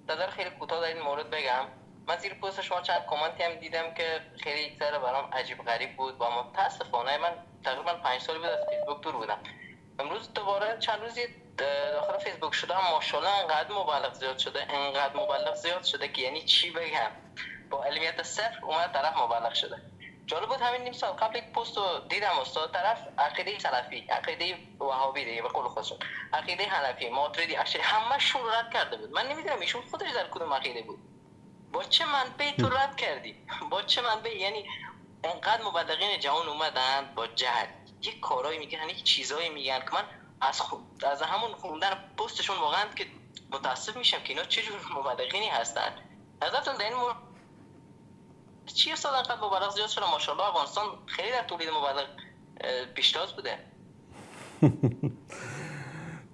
Speaker 3: نظر خیلی کوتاه در این مورد بگم. من زیر پست شما چند کامنتی هم دیدم که خیلی یک ذره برام عجیب غریب بود و متاسفانه من تقریبا 5 سال بود از فیسبوک دور بودم. امروز دوباره چند روزی داخل فیسبوک شدم، ماشاءالله انقدر مبالغ زیاد شده که یعنی چی بگم، با علمیت صفر اومد طرف مبالغ شده. جالب بود همین نیم سال قبل یک پست رو دیدم استاد، طرف عقیده سلفی، عقیده وهابی دیگه به قول خودشون، عقیده حنفی، ماتریدی، اشعری همه‌شون رو رد کرده بود. من نمیدونم ایشون خودش در کدوم عقیده بود. با چه منبعی تو رد کردی؟ با چه منبعی؟ یعنی انقدر مبلغین جهان اومدن با جهل یک کارایی میگن، یک چیزایی میگن که من از همون خوندن پستشون واقعا که متاسف میشم که اینا چه جور مبلغینی هستن. نظرتون در این مورد چی استاد؟ انقدر مبالغ زیاد شده ماشاءالله. افغانستان خیلی در تولید مبالغ پیشتاز بوده.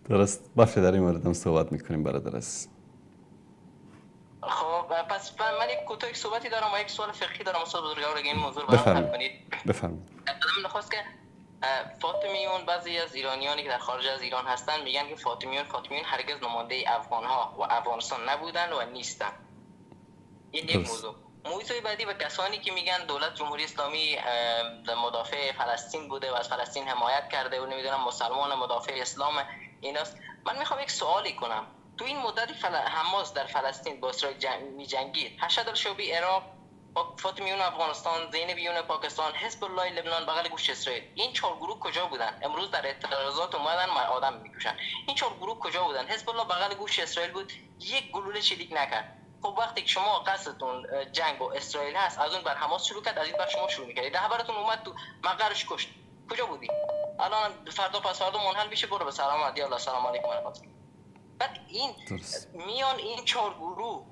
Speaker 2: درست باشه، در این مورد هم صحبت میکنیم برادر عزیز.
Speaker 3: خب پس من یک کوتاه صحبتی دارم و یک سوال فقهی دارم استاد بزرگوار، اگه این موضوع رو برام حل کنید.
Speaker 2: بفرمایید.
Speaker 3: من نخواست که فاطمیون، بعضی از ایرانیانی که در خارج از ایران هستن میگن که فاطمیون هرگز نماینده افغان‌ها و افغانستان نبودن و نیستن. این یک موضوع بعدی به کسانی که میگن دولت جمهوری اسلامی مدافع فلسطین بوده و از فلسطین حمایت کرده و نمیدونم مسلمان مدافع اسلام ایناست، من میخوام یک سوالی کنم. تو این مدتی حماس در فلسطین با اسرائیل می‌جنگید، حشد الشعبی عراق فاطمیون افغانستان، زینبیون پاکستان، حزب الله لبنان بغل گوش اسرائیل. این 4 گروه کجا بودن؟ امروز در اعتراضات اومدن آدم میکشن. این 4 گروه کجا بودن؟ حزب الله بغل گوش اسرائیل بود، یک گلوله شلیک نکرد. خب وقتی که شما قصدتون جنگ با اسرائیل هست، از اون بر حماس شروع کرد، از این بر شما شروع می‌کردید. رهبرتون اومد تو مقرش کشت. کجا بودی؟ الان فردا پس فردا منحل میشه، برو به سلامت، یا الله سلام علیکم و رحمت الله. بعد این میان این 4 گروه،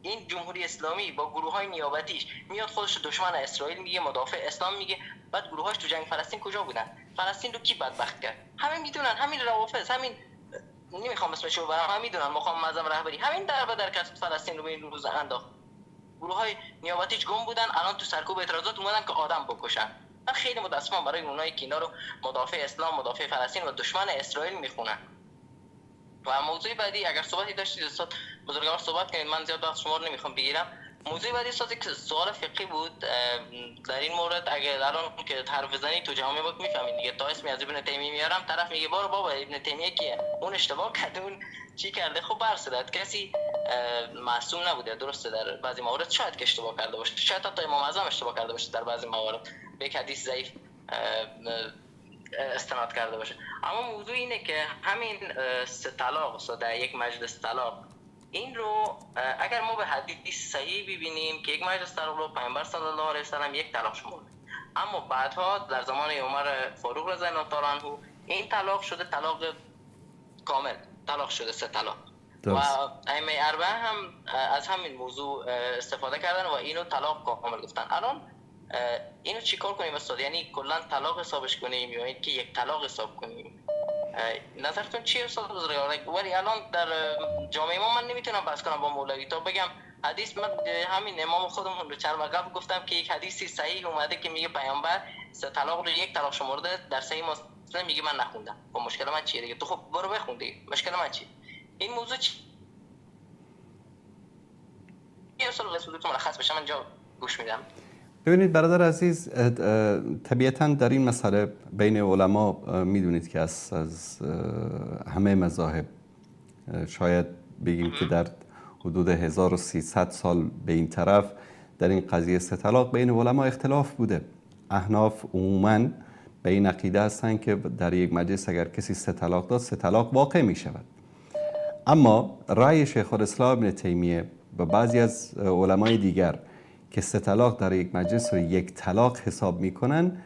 Speaker 3: این جمهوری اسلامی با گروه‌های نیابتیش میاد خودش دشمن اسرائیل میگه، مدافع اسلام میگه، بعد گروهاش تو جنگ فلسطین کجا بودن؟ فلسطین رو کی بدبخت کرد؟ همه میدونن، همین روافض، همین نمیخوام اسمش رو ببرم، همه میدونن، مقام معظم رهبری همین در کسب فلسطین رو به این روز انداخت. گروه‌های نیابتیش گم بودن، الان تو سرکوب اعتراضات اومدن که آدم بکشن. من خیلی متاسفم برای اونایی که اینا رو مدافع اسلام، مدافع فلسطین و دشمن اسرائیل میخونن. و موضوع بعدی اگر صحبتی داشتید استاد بزرگوار صحبت کنید، من زیاد وقت شما رو نمیخوام بگیرم. موضوع بعدی استاد که سوال فقهی بود در این مورد، اگر الان که حرف بزنی تو جامعه بود میفهمید دیگه. تا اسمی از ابن تیمیه میارم، طرف میگه بارو بابا ابن تیمیه کیه؟ اون اشتباه کرده، اون چی کرده؟ خب برصدت کسی معصوم نبوده، درسته در بعضی موارد شاید که اشتباه کرده باشه، شاید حتی امام اعظم اشتباه کرده باشه در بعضی موارد، به یک حدیث ضعیف استناد کرده باشه. اما موضوع اینه که همین 3 طلاق در یک مجلس طلاق، این رو اگر ما به حدیث صحیح ببینیم که یک مجلس طلاق رو پیامبر صلی الله علیه و سلم یک طلاق شمرده، اما بعدها در زمان عمر فاروق رضی الله تعالی عنه این طلاق شده طلاق کامل، طلاق شده 3 طلاق. و ائمه اربعه هم از همین موضوع استفاده کردن و اینو طلاق کامل گفتن. الان اینو چیکار کنیم استاد؟ یعنی کلا طلاق حسابش کنیم یا اینکه یک طلاق حساب کنیم؟ نظرتون چیه استاد بزرگوار؟ ولی الان در جامعه ما من نمیتونم بحث کنم با مولوی تا بگم حدیث، من همین امام خودمون رو چند وقت گفتم که یک حدیثی صحیح اومده که میگه پیامبر 3 طلاق رو یک طلاق شمرده، در صحیح مسلم میگه من نخوندم. خب مشکل من چیه دیگه؟ تو خب برو بخون دیگه، مشکل من چیه؟ این موضوع چیه استاد؟ رسولتون مرخص بشه، من جا گوش میدم.
Speaker 2: ببینید برادر عزیز، طبیعتاً در این مسئله بین علما میدونید که از همه مذاهب شاید بگیم که در حدود 1300 سال به این طرف در این قضیه 3 طلاق بین علما اختلاف بوده. احناف عموماً به این عقیده هستند که در یک مجلس اگر کسی 3 طلاق داد 3 طلاق واقع می شود. اما رأی شیخ الاسلام ابن تیمیه و بعضی از علمای دیگر که 3 طلاق در یک مجلس رو یک طلاق حساب میکنن،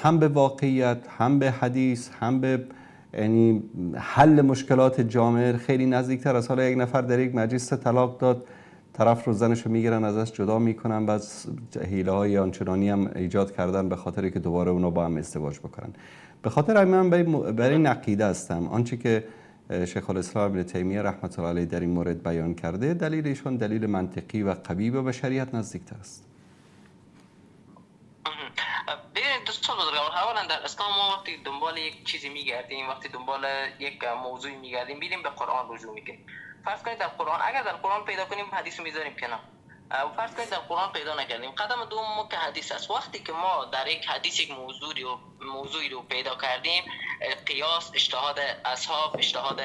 Speaker 2: هم به واقعیت، هم به حدیث، هم به یعنی حل مشکلات جامعه خیلی نزدیکتر از حالا یک نفر در یک مجلس 3 طلاق داد، طرف رو زنش رو میگیرن ازش جدا میکنن، بعد حیله های آنچنانی هم ایجاد کردن به خاطر که دوباره اونو با هم ازدواج بکنن. به خاطر من برای این عقیده هستم آنچه که شیخ الاسلام ابن تیمیه رحمت الله علیه در این مورد بیان کرده، دلیلشون دلیل منطقی و قوی و به شریعت نزدیکتر است.
Speaker 3: ببینید دوستان بزرگوار، اولا در اسلام ما وقتی دنبال یک چیزی میگردیم، وقتی دنبال یک موضوعی میگردیم، میریم به قرآن رجوع میکنیم. فرض کنید در قرآن، اگر در قرآن پیدا کنیم حدیث رو میذاریم کنار. فرض کنید در قرآن پیدا نکردیم، قدم دوم ما که حدیث است. وقتی که ما در یک حدیث یک موضوعی رو پیدا کردیم، قیاس، اجتهاد اصحاب، اجتهاد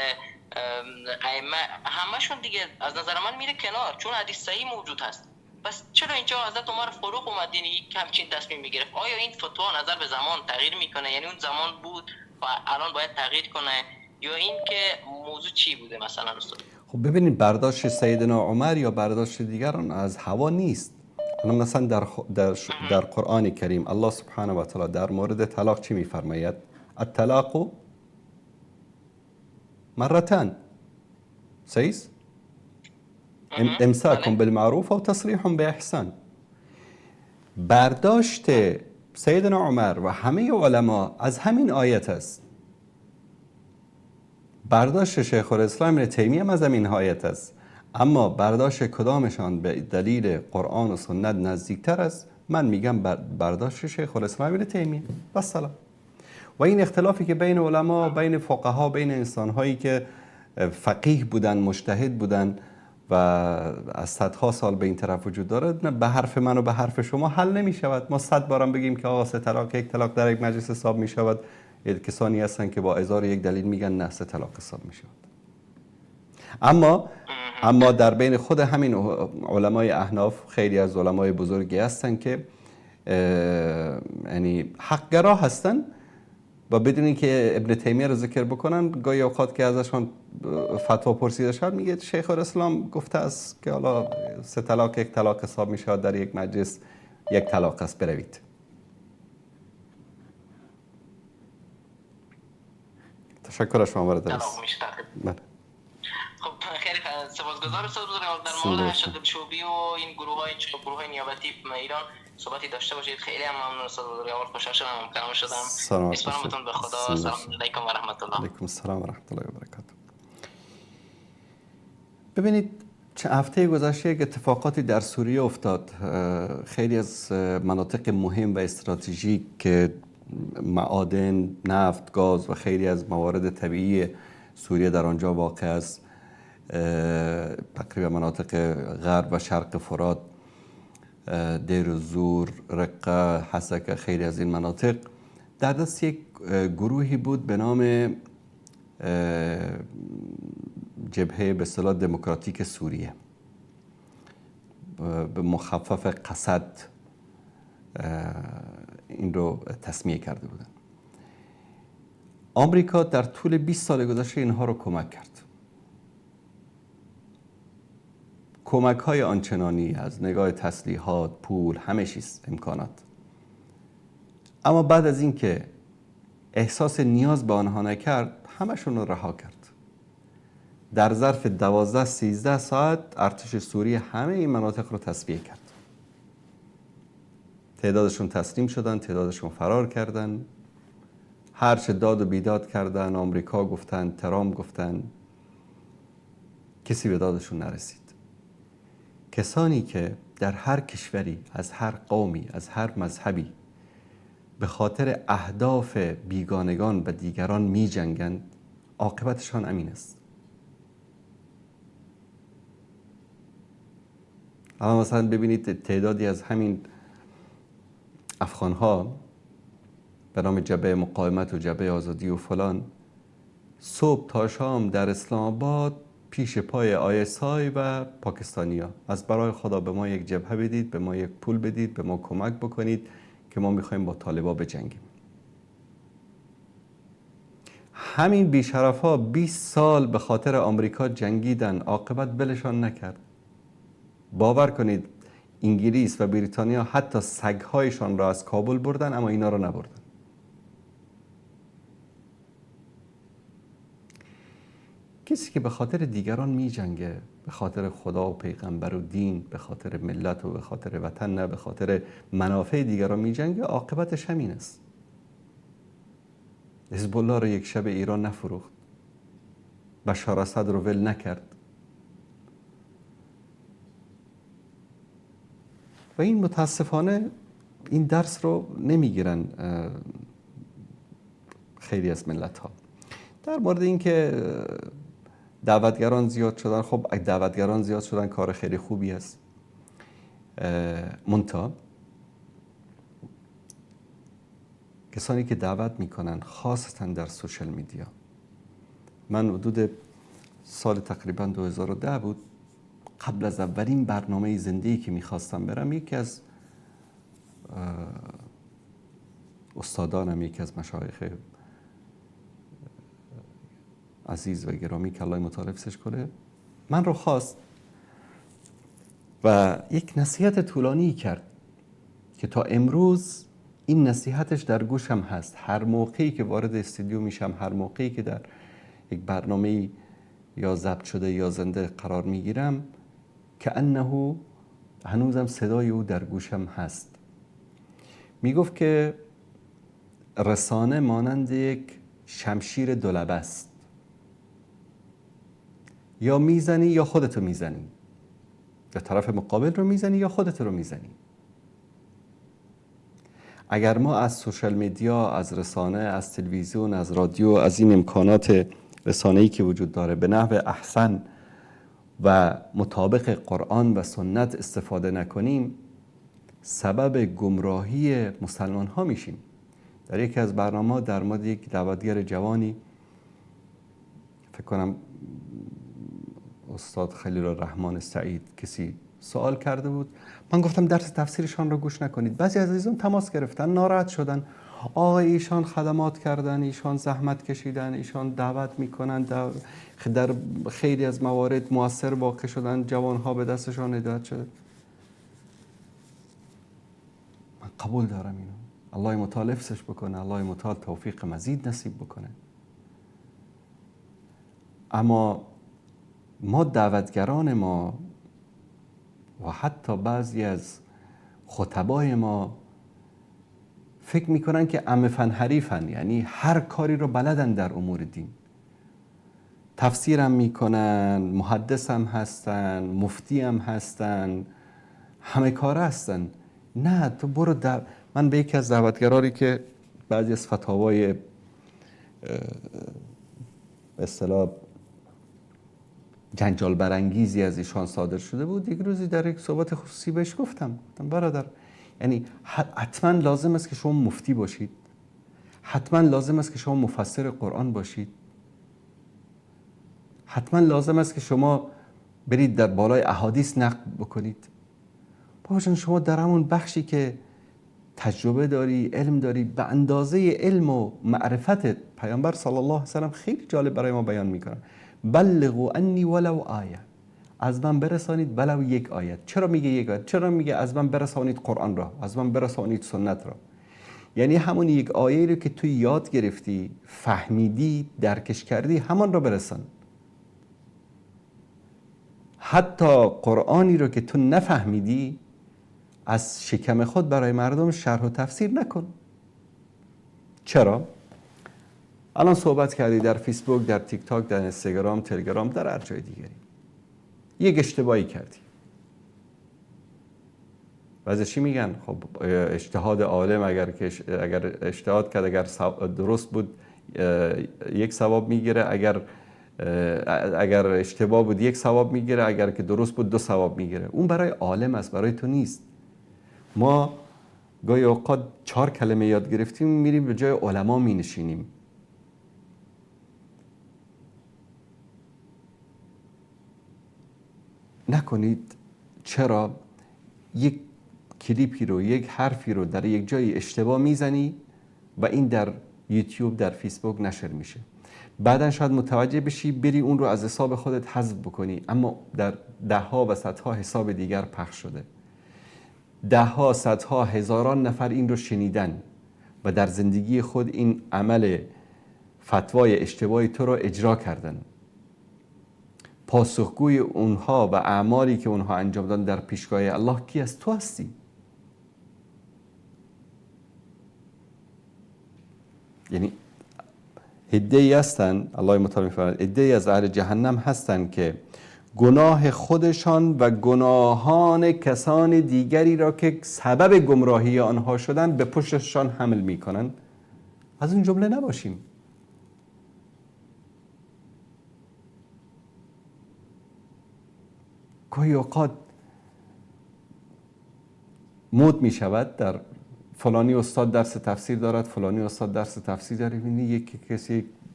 Speaker 3: ائمه، همشون دیگه از نظر من میره کنار، چون حدیث صحیح موجود هست. بس چرا اینجا حضرت عمر فاروق اومدین یک همچین تصمیم میگرفت؟ آیا این فتوا نظر به زمان تغییر میکنه؟ یعنی اون زمان بود و الان باید تغییر کنه، یا این که موضوع چی بوده مثلا استاد؟
Speaker 2: خب ببینید، برداشت سیدنا عمر یا برداشت دیگران از هوا نیست. مثلا در قرآن کریم الله سبحانه و تعالی در مورد طلاق چی میفرماید؟ الطلاق مرتان، صحیح؟ امساک بالمعروف و تصریح باحسان. برداشت سیدنا عمر و همه علما از همین آیت است. برداشت شیخ الاسلام ابن تیمیه از همین آیت است. اما برداشت کدامشان به دلیل قرآن و سنت نزدیکتر است؟ من میگم برداشت شیخ الاسلام ابن تیمیه. والسلام. و این اختلافی که بین علما، بین فقها، بین انسانهایی که فقیه بودن، مجتهد بودن و از صدها سال به این طرف وجود دارد، به حرف من و به حرف شما حل نمی شود. ما 100 بارم بگیم که آقا 3 طلاق یک طلاق در یک مجلس حساب می شود، کسانی هستن که با 1001 دلیل میگن نه 3 طلاق حساب می شود. اما اما در بین خود همین علمای احناف خیلی از علمای بزرگی هستن که یعنی حقگرا هستن و بدون اینکه ابن تیمیه رو ذکر بکنن، گاهی اوقات که ازشون فتوا پرسیده شد میگه شیخ الاسلام گفته است که حالا 3 طلاق 1 طلاق حساب میشه، در یک مجلس 1 طلاق است، بروید. تشکر از شما برادر.
Speaker 3: خب خیلی سپاسگزارم استاد بزرگ. در مورد ارشد دلشوبی و این گروه‌های نیابتی ایران صحبتی داشته باشید. خیلی هم ممنون استاد بزرگ. خوشحال شدم ممکن شدم. میسپارمتون به خدا. سلام علیکم و رحمت الله.
Speaker 2: علیکم السلام و رحمت الله و برکاته. ببینید چه هفته گذشته یک اتفاقاتی در سوریه افتاد. خیلی از مناطق مهم و استراتژیک که معادن، نفت، گاز و خیلی از موارد طبیعی سوریه در آنجا واقع است. تقریبا مناطق غرب و شرق فرات، دیر الزور، رقه، حسکه، خیلی از این مناطق در دست یک گروهی بود به نام جبهه به اصطلاح دموکراتیک سوریه، به مخفف قسد این رو تسمیه کرده بودن. آمریکا در طول 20 سال گذشته اینها رو کمک کرد. کمک های آنچنانی از نگاه تسلیحات، پول، همه چیز، امکانات. اما بعد از اینکه احساس نیاز به آنها نکرد، همشون رو رها کرد. در ظرف 12-13 ساعت ارتش سوریه همه این مناطق رو تصفیه کرد. تعدادشون تسلیم شدن، تعدادشون فرار کردن. هر چه داد و بیداد کردن، آمریکا گفتن، ترامپ گفتن، کسی به دادشون نرسید. کسانی که در هر کشوری، از هر قومی، از هر مذهبی به خاطر اهداف بیگانگان و دیگران می جنگند، عاقبتشان امین است. اما مثلا ببینید تعدادی از همین افغانها به نام جبهه مقاومت و جبهه آزادی و فلان، صبح تا شام در اسلام آباد پیش پای ISI و پاکستانیا از برای خدا به ما یک جبهه بدید، به ما یک پول بدید، به ما کمک بکنید که ما میخوایم با طالبا بجنگیم. همین بیشرف‌ها 20 سال به خاطر آمریکا جنگیدن، عاقبت بلشان نکرد. باور کنید انگلیس و بریتانیا حتی سگ‌هایشان را از کابل بردن، اما اینا را نبردن. کسی که به خاطر دیگران می جنگه، به خاطر خدا و پیغمبر و دین، به خاطر ملت و به خاطر وطن، نه به خاطر منافع دیگران می جنگه، عاقبتش همین است. حزب الله رو یک شب ایران نفروخت، بشار اسد رو ول نکرد و این متاسفانه این درس رو نمیگیرن خیلی از ملت ها. در مورد این که دعوتگران زیاد شدن، خب اگه دعوتگران زیاد شدن کار خیلی خوبی است. منتها کسانی که دعوت میکنن خاصتا در سوشل میدیا، من حدود سال تقریبا 2010 بود، قبل از اولین برنامه زنده‌ای که میخواستم برم، یکی از استادانم، یکی از مشایخ عزیز و گرامی که الله متعالفش کنه، من رو خواست و یک نصیحت طولانی کرد که تا امروز این نصیحتش در گوشم هست. هر موقعی که وارد استودیو میشم، هر موقعی که در یک برنامه یا ضبط شده یا زنده قرار میگیرم، که انه هنوزم صدای او در گوشم هست. میگفت که رسانه مانند یک شمشیر دولبه است، یا میزنی یا خودتو میزنی، یا طرف مقابل رو میزنی یا خودت رو میزنی. اگر ما از سوشال میدیا، از رسانه، از تلویزیون، از رادیو، از این امکانات رسانه‌ای که وجود داره به نحو احسن و مطابق قرآن و سنت استفاده نکنیم، سبب گمراهی مسلمان ها میشیم. در یکی از برنامه در مورد یک دعوتگر جوانی، فکر کنم استاد خلیل الرحمن سعید کسی سوال کرده بود، من گفتم درس تفسیرشان رو گوش نکنید. بعضی از عزیزان تماس گرفتن، ناراحت شدن، آقا ایشان خدمات کردن، ایشان زحمت کشیدن، ایشان دعوت میکنن، در خیلی از موارد مؤثر واقع شدن، جوانها به دستشان هدایت شده. من قبول دارم اینو، الله متعال حفظش بکنه، الله متعال توفیق مزید نصیب بکنه. اما ما دعوتگران ما و حتی بعضی از خطبای ما فکر میکنن که عمه فن حریفن، یعنی هر کاری رو بلدن در امور دین، تفسیرم میکنن، محدث هم هستن، مفتی هم هستن، همه کاره هستن. نه، تو برو من به یکی از دعوتگرانی که بعضی از فتاوای به اصطلاح جنجال برانگیزی از ایشان صادر شده بود، یک روزی در یک صحبت خصوصی بهش گفتم برادر، یعنی حتما لازم است که شما مفتی باشید، حتما لازم است که شما مفسر قرآن باشید، حتما لازم است که شما برید در بالای احادیث نقد بکنید. باشن شما در همون بخشی که تجربه داری، علم داری، به اندازه علم و معرفتت، پیامبر صلی الله علیه و سلم خیلی جالب برای ما بیان میکنن، بلغوا انی ولو آیه، از من برسانید ولو یک آیت. چرا میگه یک آیت؟ چرا میگه از من برسانید قرآن را، از من برسانید سنت را؟ یعنی همون یک آیه رو که توی یاد گرفتی، فهمیدی، درکش کردی، همان را برسان. حتی قرآنی رو که تو نفهمیدی از شکم خود برای مردم شرح و تفسیر نکن. چرا؟ الان صحبت کردی در فیسبوک، در تیک تاک، در اینستاگرام، تلگرام، در هر جای دیگری یک اشتباهی کردی. بعضی چی میگن؟ خب اجتهاد عالم اگر اجتهاد کرد، اگر درست بود یک ثواب میگیره، اگر اشتباه بود یک ثواب میگیره، اگر که درست بود 2 ثواب میگیره. اون برای عالم است، برای تو نیست. ما گاهی اوقات 4 کلمه یاد گرفتیم میریم به جای علما مینشینیم. نکنید. چرا؟ یک کلیپی رو، یک حرفی رو در یک جایی اشتباه میزنی و این در یوتیوب، در فیسبوک نشر میشه. بعدن شاید متوجه بشی بری اون رو از حساب خودت حذف بکنی، اما در 10 ها و 100 ها حساب دیگر پخش شده. 10 ها، 100 ها، هزاران نفر این رو شنیدن و در زندگی خود این عمل فتوای اشتباهی تو رو اجرا کردن. پاسخگوی اونها و اعمالی که اونها انجام دادن در پیشگاه الله کی است؟ تو هستی. یعنی عده‌ای هستن، الله متعال می‌فرماید، عده‌ای از اهل جهنم هستن که گناه خودشان و گناهان کسان دیگری را که سبب گمراهی آنها شدن به پشتشان حمل میکنن. از اون جمله نباشیم. گاهی اوقات مود می شود در فلانی استاد درس تفسیر دارد، فلانی استاد درس تفسیر داره، ببینی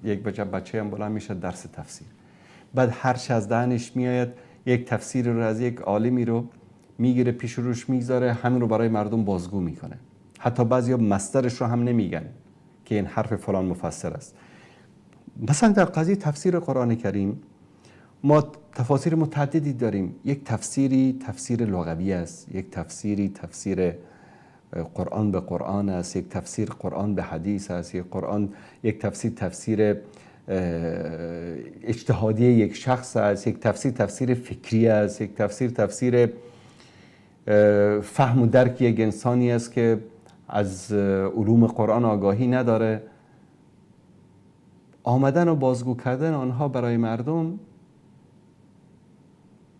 Speaker 2: یک بچه هم بلند میشه درس تفسیر، بعد هر چه از دهنش میآید یک تفسیر رو از یک عالمی رو میگیره پیش روش میگذاره، همین رو برای مردم بازگو میکنه. حتی بعضیا مصدرش رو هم نمیگن که این حرف فلان مفسر است. مثلا در قضیه تفسیر قرآن کریم ما تفاسیر متعددی داریم. یک تفسیری تفسیر لغوی است، یک تفسیری تفسیر قرآن به قرآن است، یک تفسیر قرآن به حدیث است، یک تفسیر تفسیر اجتهادی یک شخص است، یک تفسیر تفسیر فکری است، یک تفسیر تفسیر فهم و درک یک انسانی است که از علوم قرآن آگاهی نداره. آمدن و بازگو کردن آنها برای مردم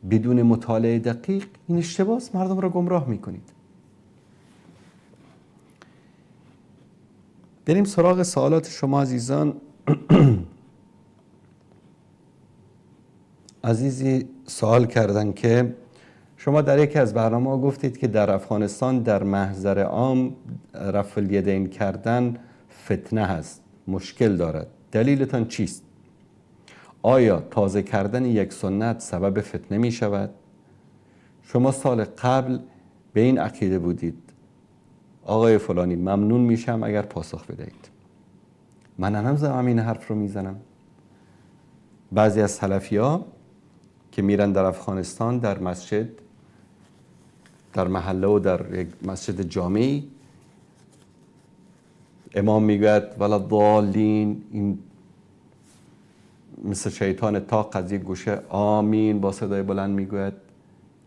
Speaker 2: بدون مطالعه دقیق، این اشتباه است، مردم را گمراه میکنید. بریم سراغ سوالات شما عزیزان. عزیزی سوال کردن که شما در یکی از برنامه گفتید که در افغانستان در محضر عام رفع الیدین کردن فتنه هست، مشکل دارد. دلیلتان چیست؟ آیا تازه کردن یک سنت سبب فتنه می شود؟ شما سال قبل به این عقیده بودید آقای فلانی ممنون میشم اگر پاسخ بدهید. من هنوز همین حرف رو میزنم. بعضی از سلفی ها که میرن در افغانستان در مسجد، در محله و در یک مسجد جامعی، امام میگوید ولا ضالین، این مثل شیطان تاق از یک گوشه آمین با صدای بلند میگوید،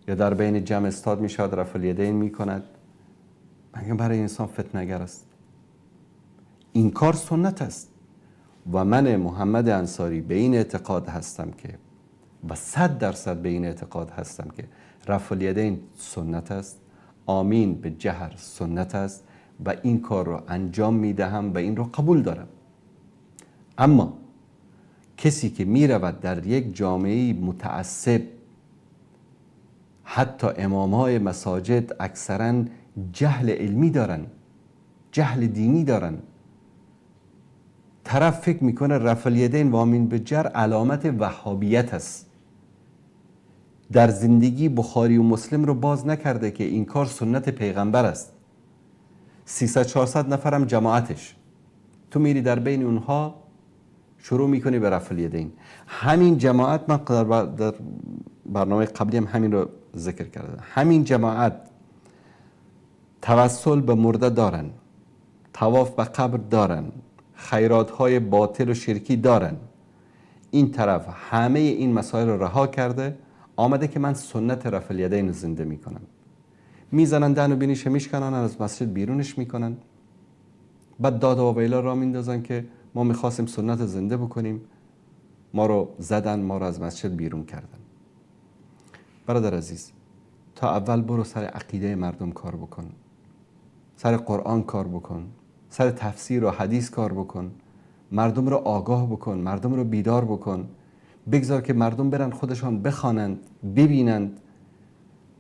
Speaker 2: یا در بین جمع استاد میشود رفع الیدین میکند. مگه برای انسان فتنه‌گر است؟ این کار سنت است و من محمد انصاری به این اعتقاد هستم که و 100% به این اعتقاد هستم که رفع الیدین سنت است، آمین به جهر سنت است و این کار رو انجام میدهم و این رو قبول دارم. اما کسی که میرود در یک جامعه متعصب، حتی امامای مساجد اکثرا جهل علمی دارن، جهل دینی دارن، طرف فکر میکنه رفع الیدین و آمین به جهر علامت وهابیت است. در زندگی بخاری و مسلم رو باز نکرده که این کار سنت پیغمبر است. 300-400 نفرم جماعتش، تو میری در بین اونها شروع میکنی به رفع الیدین. همین جماعت، من در برنامه قبلی هم همین رو ذکر کردم، همین جماعت توسل به مرده دارن، طواف به قبر دارن، خیرات های باطل و شرکی دارن. این طرف همه این مسائل رو رها کرده، آمده که من سنت رفع الیدین رو زنده میکنم. میزنن دهن و بینیش میشکنن، از مسجد بیرونش میکنن، بعد داد و ویلا را میندازن که ما میخواستیم سنت زنده بکنیم، ما رو زدن، ما رو از مسجد بیرون کردن. برادر عزیز، تا اول برو سر عقیده مردم کار بکن، سر قرآن کار بکن، سر تفسیر و حدیث کار بکن، مردم رو آگاه بکن، مردم رو بیدار بکن. بگذار که مردم برن خودشان بخوانند، ببینند.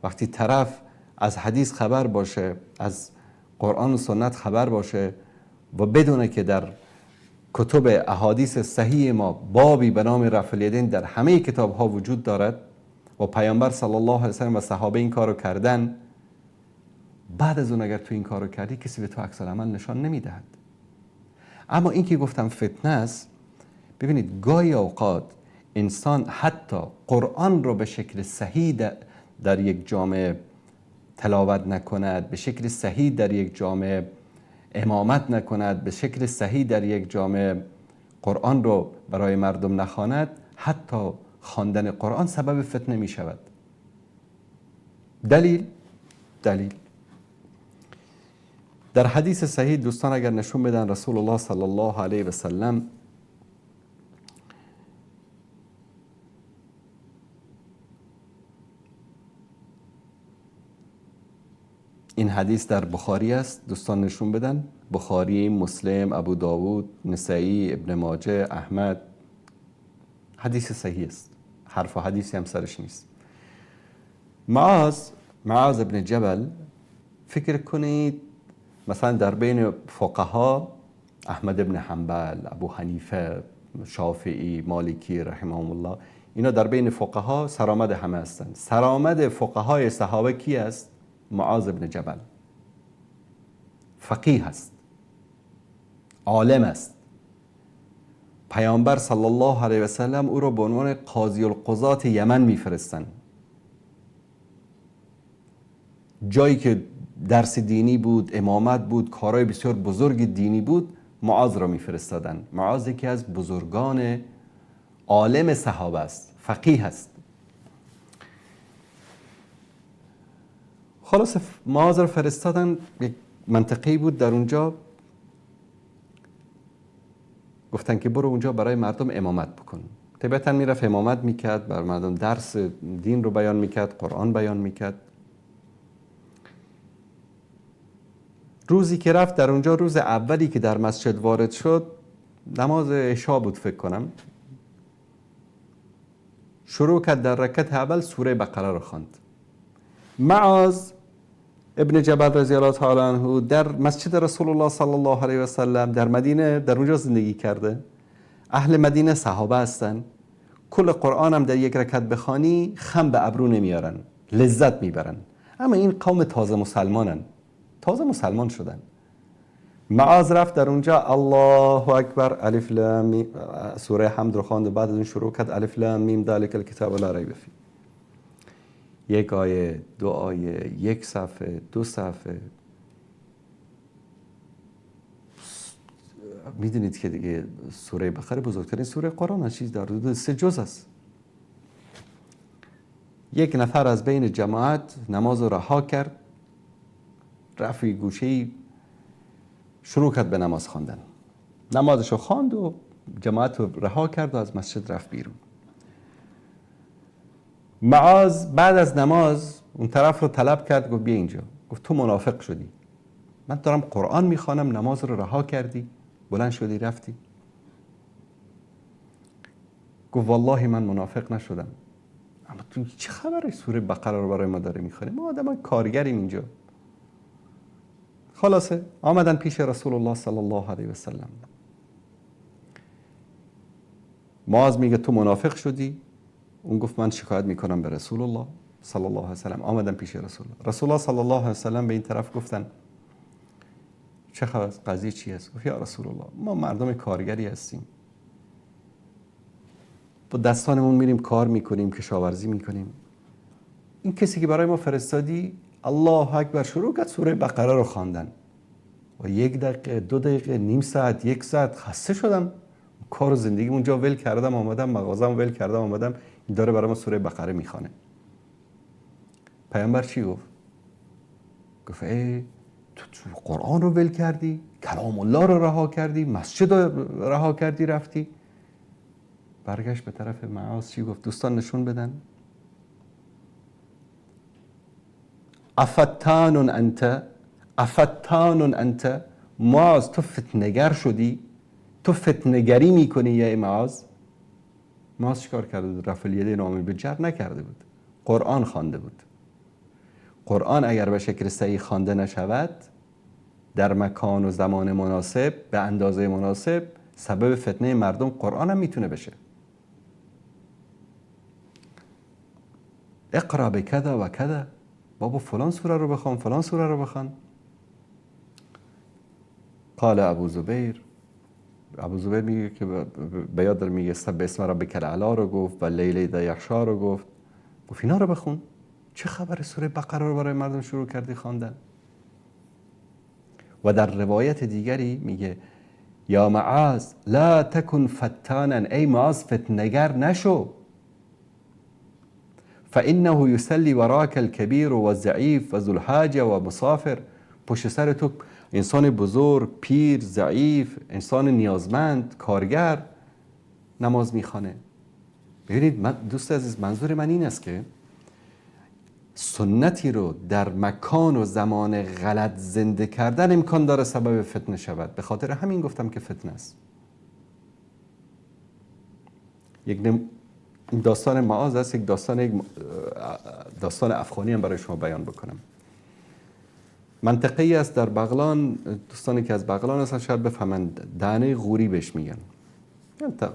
Speaker 2: وقتی طرف از حدیث خبر باشه، از قرآن و سنت خبر باشه و بدونه که در کتب احادیث صحیح ما بابی به نام رفع الیدین در همه کتاب ها وجود دارد و پیامبر صلی الله علیه و سلم و صحابه این کارو کردن، بعد از اون اگر تو این کارو کردی کسی به تو عکس العمل نشان نمیدهد. اما این که گفتم فتنه است، ببینید گاهی اوقات انسان حتی قرآن رو به شکل صحیح در یک جامعه تلاوت نکند، به شکل صحیح در یک جامعه امامت نکند، به شکل صحیح در یک جامعه قرآن رو برای مردم نخواند، حتی خواندن قرآن سبب فتنه می شود. دلیل در حدیث صحیح دوستان اگر نشون بدن، رسول الله صلی الله علیه و سلم این حدیث در بخاری است، دوستان نشون بدن، بخاری، مسلم، ابو داود، نسائی، ابن ماجه، احمد، حدیث صحیح است، حرف و حدیثی هم سرش نیست. معاذ ابن جبل، فکر کنید مثلا در بین فقها احمد ابن حنبل، ابو حنیفه، شافعی، مالکی رحمهم الله، اینا در بین فقها سرآمد همه هستند. سرآمد فقهای صحابه کی است؟ معاذ ابن جبل. فقیه است، عالم است. پیامبر صلی الله علیه و سلم او را به عنوان قاضی القضات یمن میفرستند. جایی که درس دینی بود، امامت بود، کارهای بسیار بزرگ دینی بود، معاذ را میفرستادن. معاذ یکی از بزرگان عالم صحابه است، فقیه است. خلاص معاذ را فرستادن، یک منطقه‌ای بود در اونجا، گفتن که برو اونجا برای مردم امامت بکن. طبیعتا میرفت امامت میکرد، بر مردم درس دین رو بیان میکرد، قرآن بیان میکرد. روزی که رفت در اونجا، روز اولی که در مسجد وارد شد، نماز عشا بود فکر کنم، شروع کرد در رکعت اول سوره بقره رو خواند. معاذ ابن جبل رضی الله تعالی عنه در مسجد رسول الله صلی الله علیه و سلم در مدینه در اونجا زندگی کرده. اهل مدینه صحابه هستن، کل قرآن هم در یک رکعت بخوانی خم به ابرو نمیارن، لذت میبرن. اما این قوم تازه مسلمانن، تازه مسلمان شدن. معاذ رفت در اونجا الله اکبر الف لام میم، سوره حمد رو خواند، بعد از اون شروع کرد الف لام میم ذالک الکتاب لا ریب فیه. یک آیه، دو آیه، یک صفحه، دو صفحه. میدونید که دیگه سوره بقره بزرگترین سوره قرآن است، چیز در حدود 3 جز است. یک نفر از بین جماعت نماز رو رها کرد، رفت گوشه‌ای شروع کرد به نماز خواندن. نمازشو خواند و جماعت رو رها کرد و از مسجد رفت بیرون. معاذ بعد از نماز اون طرف رو طلب کرد، گفت بیا اینجا. گفت تو منافق شدی، من دارم قرآن میخوانم، نماز رو رها کردی، بلند شدی رفتی. گفت والله من منافق نشدم. اما تو چه خبره سوره بقره رو برای ما داره میخوانی؟ ما آدم کارگریم اینجا. خلاصه آمدن پیش رسول الله صلی الله علیه و سلم. معاذ میگه تو منافق شدی. اون گفت من شکایت میکنم به رسول الله صلی الله علیه و سلم. آمدن پیش رسول الله. رسول الله صلی الله علیه و سلم به این طرف گفتن چه خبر، قضیه چی است؟ گفت یا رسول الله ما مردم کارگری هستیم، با دستانمون میریم کار میکنیم، کشاورزی میکنیم. این کسی که برای ما فرستادی الله اکبر شروع کرد سوره بقره رو خواندن و 1 دقیقه، 2 دقیقه، نیم ساعت، 1 ساعت خسته شدم. کار و زندگی اونجا ول کردم آمدم، مغازم ول کردم آمدم، این داره برای ما سوره بقره میخوانه. پیامبر چی گفت؟ گفت ای تو قرآن رو ول کردی، کلام الله رو رها کردی، مسجد رو رها کردی رفتی. برگشت به طرف معاذ چی گفت؟ دوستان نشون بدن. افتان انت، افتان انت. معاذ تو فتنگر شدی، تو فتنگری میکنی یا معاذ؟ معاذ چیکار کرده بود؟ رفع الیدین عامل به جر نکرده بود، قرآن خوانده بود. قرآن اگر به شکل صحیح خوانده نشود در مکان و زمان مناسب به اندازه مناسب سبب فتنه مردم قرآن هم میتونه بشه. اقرا بکذا و کذا، بابا فلان سوره رو بخوان، فلان سوره رو بخوان. قال ابو زبیر، ابو زبیر میگه که به یاد داره میگه سبح اسم ربک الاعلی رو گفت و لیل اذا یغشی رو گفت اینا رو بخون. چه خبر سوره بقره رو برای مردم شروع کردی خواندن؟ و در روایت دیگری میگه یا معاذ لا تکن فتانا، ای معاذ فتنگر نشو، فانه یصلی وراک الکبیر و الضعیف و ذو الحاجه و مسافر. پشت سر تو انسان بزرگ، پیر، ضعیف، انسان نیازمند، کارگر نماز میخوانه. ببینید دوست عزیز، منظور من این است که سنتی رو در مکان و زمان غلط زنده کردن امکان داره سبب فتنه شود. به خاطر همین گفتم که فتنه است. یک داستان معاذ است، یک داستان افغانی هم برای شما بیان بکنم. منطقه‌ای است در بغلان، دوستانی که از بغلان هستن شاید بفهمند، دهنه غوری بهش میگن.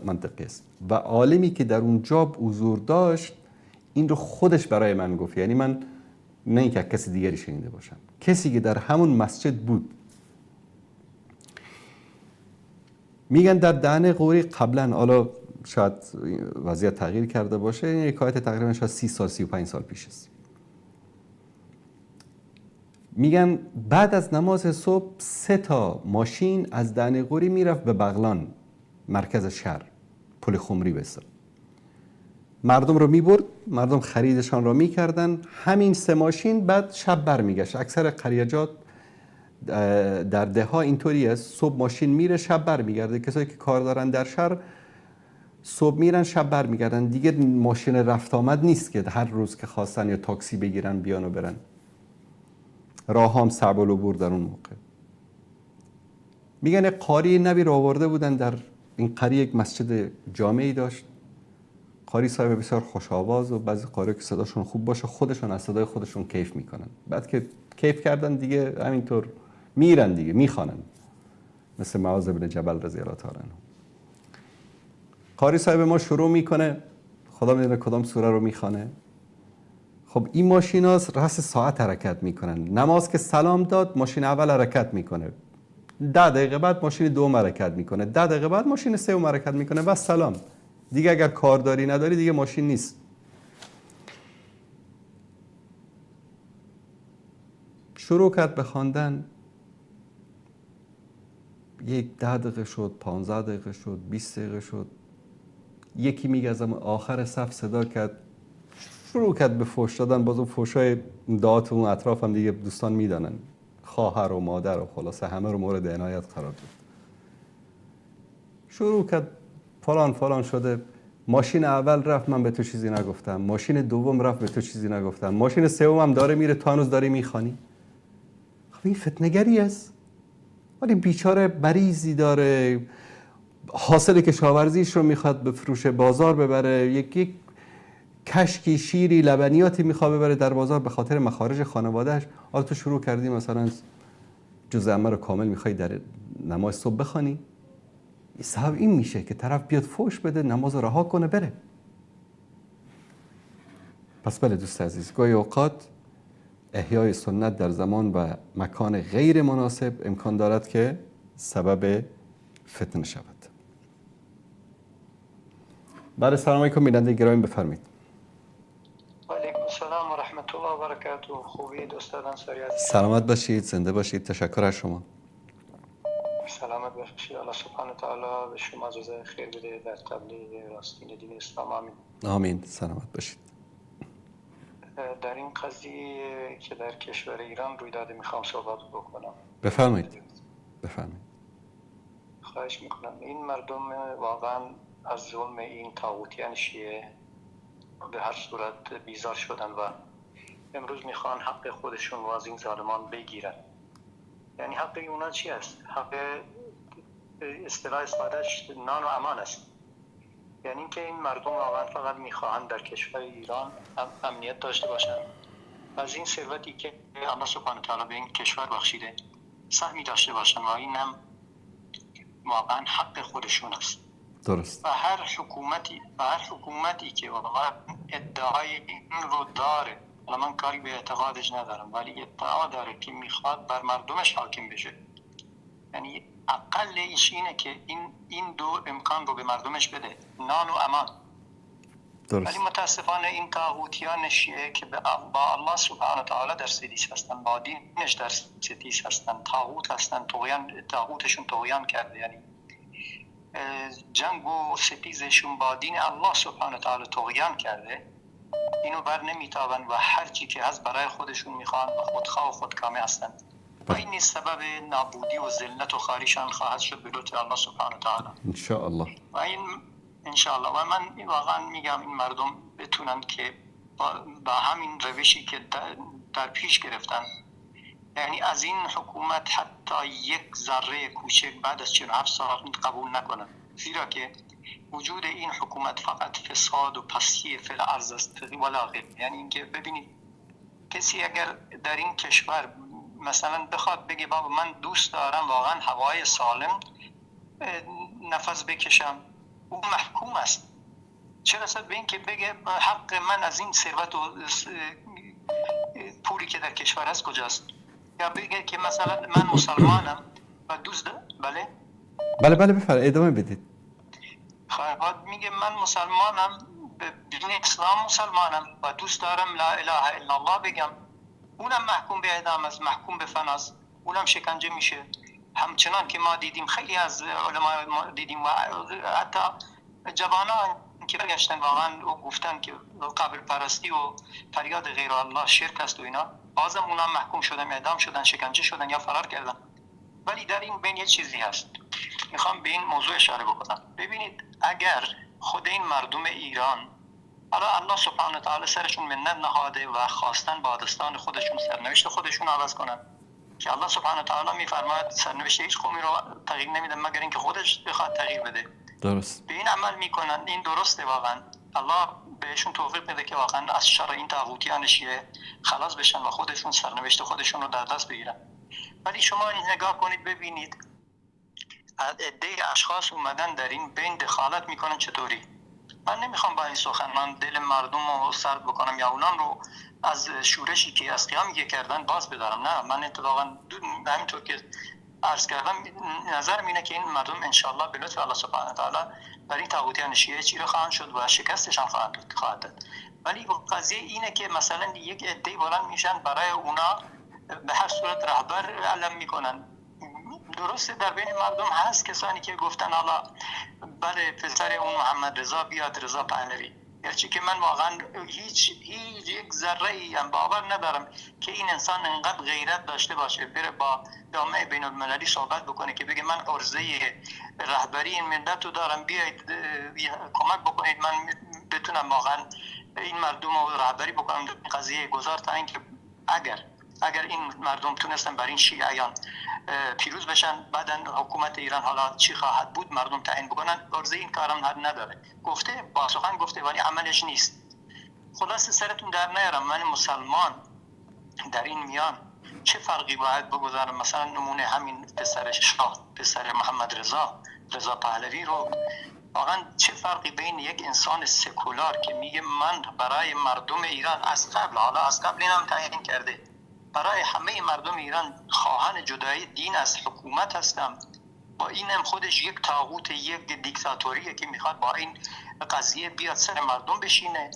Speaker 2: منطقه است و عالمی که در اونجا حضور داشت این رو خودش برای من گفت، یعنی من نه اینکه کسی دیگری شنیده باشم، کسی که در همون مسجد بود. میگن در دهنه غوری قبلا، حالا شاید وضعیت تغییر کرده باشه، این حکایت تقریبا شاید 30 سال 35 سال پیش است. میگن بعد از نماز صبح 3 تا ماشین از دهنه غوری میرفت به بغلان، مرکز شهر، پل خمری بسر. مردم رو میبرد، مردم خریدشان رو میکردن، همین 3 ماشین بعد شب برمیگشت. اکثر قریجات در ده ها اینطوری است، صبح ماشین میره شب برمیگرده. کسایی که کار دارن در شهر صبح میرن شب برمیگردن، دیگه ماشین رفت آمد نیست که هر روز که خواستن یا تاکسی بگیرن بیان و برن. راه هم صعب العبور در اون موقع. میگن قاری نبی رو آورده بودن در این قریه، یک مسجد جامعی داشت. قاری صاحب بسیار خوش آواز و بعضی قاری که صداشون خوب باشه خودشون از صدای خودشون کیف میکنن. بعد که کیف کردن دیگه همینطور میرن دیگه میخوانن، مثل معاذ بن جبل رضی الله تعالی عنه. قاری صاحب ما شروع میکنه خدا میدونه کدام سوره رو میخوانه. خب این ماشینا رأس ساعت حرکت میکنن. نماز که سلام داد ماشین اول حرکت میکنه، 10 دقیقه بعد ماشین دوم حرکت میکنه، 10 دقیقه بعد ماشین سوم حرکت میکنه و سلام. دیگه اگر کارداری نداری دیگه ماشین نیست. شروع کرد به خواندن، یک 10 دقیقه شد، 15 دقیقه شد، 20 دقیقه شد. یکی میگه از آخر صف صدا کرد، شروع کرد به فحش دادن. باز اون فحشای دعات اون اطراف هم دیگه دوستان میدانن، خواهر و مادر و خلاصه همه رو مورد عنایت قرار داد. شروع کرد فلان شده. ماشین اول رفت من به تو چیزی نگفتم، ماشین دوم رفت به تو چیزی نگفتم، ماشین سوم هم داره میره، تو هنوز داری میخوانی. خب این فتنه‌گری است. ولی بیچاره مریضی داره، حاصل کشاورزیش رو میخواد بفروشه، بازار ببره، یک کشکی، شیری، لبنیاتی میخواد ببره در بازار به خاطر مخارج خانوادهش. حالا تو شروع کردی مثلا جزء عمه رو کامل میخوای در نماز صبح بخوانی. سبب این میشه که طرف بیاد فحش بده، نماز رها کنه بره. پس بله دوست عزیز، گاهی اوقات احیای سنت در زمان و مکان غیر مناسب امکان دارد که سبب فتنه شود. بله سلام علیکم بیننده گرامی، بفرمایید.
Speaker 5: و علیکم السلام و رحمت الله و برکاته. خوبی دوستان انصاریت؟
Speaker 2: سلامت باشید، زنده باشید. تشکر از شما.
Speaker 5: سلامت باشید. الله سبحانه و تعالی به شما جزای خیر بده در تبلیغ راستین دین اسلام. آمین.
Speaker 2: آمین. سلامت باشید.
Speaker 5: در این قضیه که در کشور ایران روی داده میخوام صحبت بکنم.
Speaker 2: بفرمایید.
Speaker 5: خواهش میکنم. این مردم واقعا از ظلم این طاغوتیان شیعه به هر صورت بیزار شدن و امروز میخوان حق خودشون رو از این ظالمان بگیرن. یعنی حق اونا چی است؟ حق اصطلاح استفادهش نان و امان است. یعنی اینکه این مردم واقعا فقط میخواهند در کشور ایران امنیت داشته باشند، از این ثروتی که الله سبحانه و تعالی به این کشور بخشیده سهمی داشته باشند و این هم واقعا حق خودشون است.
Speaker 2: درست.
Speaker 5: و هر حکومتی که واقعا ادعای این رو داره، من کاری به اعتقادش ندارم، ولی ادعا داره که میخواد بر مردمش حاکم بشه، یعنی اقل ایش اینه که این دو امکان رو به مردمش بده، نان و امان.
Speaker 2: درست.
Speaker 5: ولی متاسفانه این طاغوتیان شیعه که با الله سبحانه و تعالی در ستیز هستن، با دینش در ستیز هستن، طاغوت هستن، طاغوتشون طغیان کرده، یعنی جنگ و ستیزشون با دین الله سبحانه و تعالی طغیان کرده، اینو بر نمیتابن و هر چی که از برای خودشون میخوان و خودخواه و خودکامه هستند و این سبب نابودی و ذلت و خاریشان خواهد شد به لطف الله سبحانه و تعالی
Speaker 2: ان شاء الله.
Speaker 5: و این ان شاء الله. و من واقعا میگم این مردم بتونن که با همین روشی که در پیش گرفتن، یعنی از این حکومت حتی یک ذره کوچک بعد از 47 سال قبول نکنن، زیرا که وجود این حکومت فقط فساد و پستی فی الارض است ولا غیر. یعنی اینکه ببینید کسی اگر در این کشور مثلا بخواد بگه بابا من دوست دارم واقعا هوای سالم نفس بکشم، او محکوم است. چه رسد به این که بگه حق من از این ثروت و پولی که در کشور هست کجاست، یا بگه که مثلا من مسلمانم و دوست بله
Speaker 2: بفرمایید ادامه بدید.
Speaker 5: خواهد میگه من مسلمانم، به دین اسلام مسلمانم و دوست دارم لا اله الا الله بگم، اونم محکوم به اعدام است، محکوم به فناست، اونم شکنجه میشه. همچنان که ما دیدیم خیلی از علما ما دیدیم و حتی جوانان که برگشتن واقعا و گفتن که قبر پرستی و فریاد غیر الله شرک است و اینا، بازم اونم محکوم شدن، اعدام شدن، شکنجه شدن یا فرار کردن. ولی در این بین یه چیزی هست، میخوام به این موضوع اشاره بکنم. ببینید اگر خود این مردم ایران، حالا الله سبحانه و تعالی سرشون منت نهاده و خواستن با دستان خودشون سرنوشت خودشون عوض کنن، که الله سبحانه و تعالی میفرماید سرنوشت هیچ قومی رو تغییر نمیده مگر اینکه خودش بخواد تغییر بده.
Speaker 2: درست.
Speaker 5: به این عمل میکنن، این درسته، واقعا الله بهشون توفیق بده که واقعا از شر این طاغوتیان شیعه خلاص بشن و خودشون سرنوشت خودشون رو در دست بگیرن. ولی شما نگاه کنید ببینید عده اشخاص اومدن در این بین دخالت میکنن. چطوری؟ من نمیخوام با این سخن من دل مردم رو سرد بکنم یا اونان رو از شورشی که از قیامی که کردن باز بدارم. نه، من اتفاقا همینطور که عرض کردم نظرم اینه که این مردم انشالله به لطف الله سبحانه و تعالی برای این طاغوتیان شیعه چیره خواهند شد و شکستشان خواهد داد. ولی قضیه اینه که مثلا یک عده بلند میشن برای اونا به هر صورت رهبر علم میکنن. درسته در بین مردم هست کسانی که گفتن حالا بله پسر اون محمد رضا بیاد، رضا پهلوی، گرچه که من واقعا هیچ یک ذره ای هم باور ندارم که این انسان انقدر غیرت داشته باشه بره با جامعه بین المللی صحبت بکنه که بگه من عرضه رهبری این ملت رو دارم، بیایید کمک بکنید من بتونم واقعا این مردم رو رهبری بکنم در قضیه گذار، تا اینکه اگر این مردم تونستن بر این شیعیان پیروز بشن، بعدن حکومت ایران حالا چی خواهد بود مردم تعیین بکنن. عرضه این کارم نداره، گفته با سخن گفته ولی عملش نیست. خلاص سرتون در نیارم، من مسلمان در این میان چه فرقی باید بگذارم؟ مثلا نمونه همین پسر شاه، پسر محمد رضا پهلوی رو، واقعا چه فرقی بین یک انسان سکولار که میگه من برای مردم ایران از قبل اینم تعیین کرده برای همه مردم ایران خواهان جدایی دین از حکومت هستم، با اینم خودش یک طاغوت، یک دیکتاتوریه که میخواد با این قضیه بیاد سر مردم بشینه.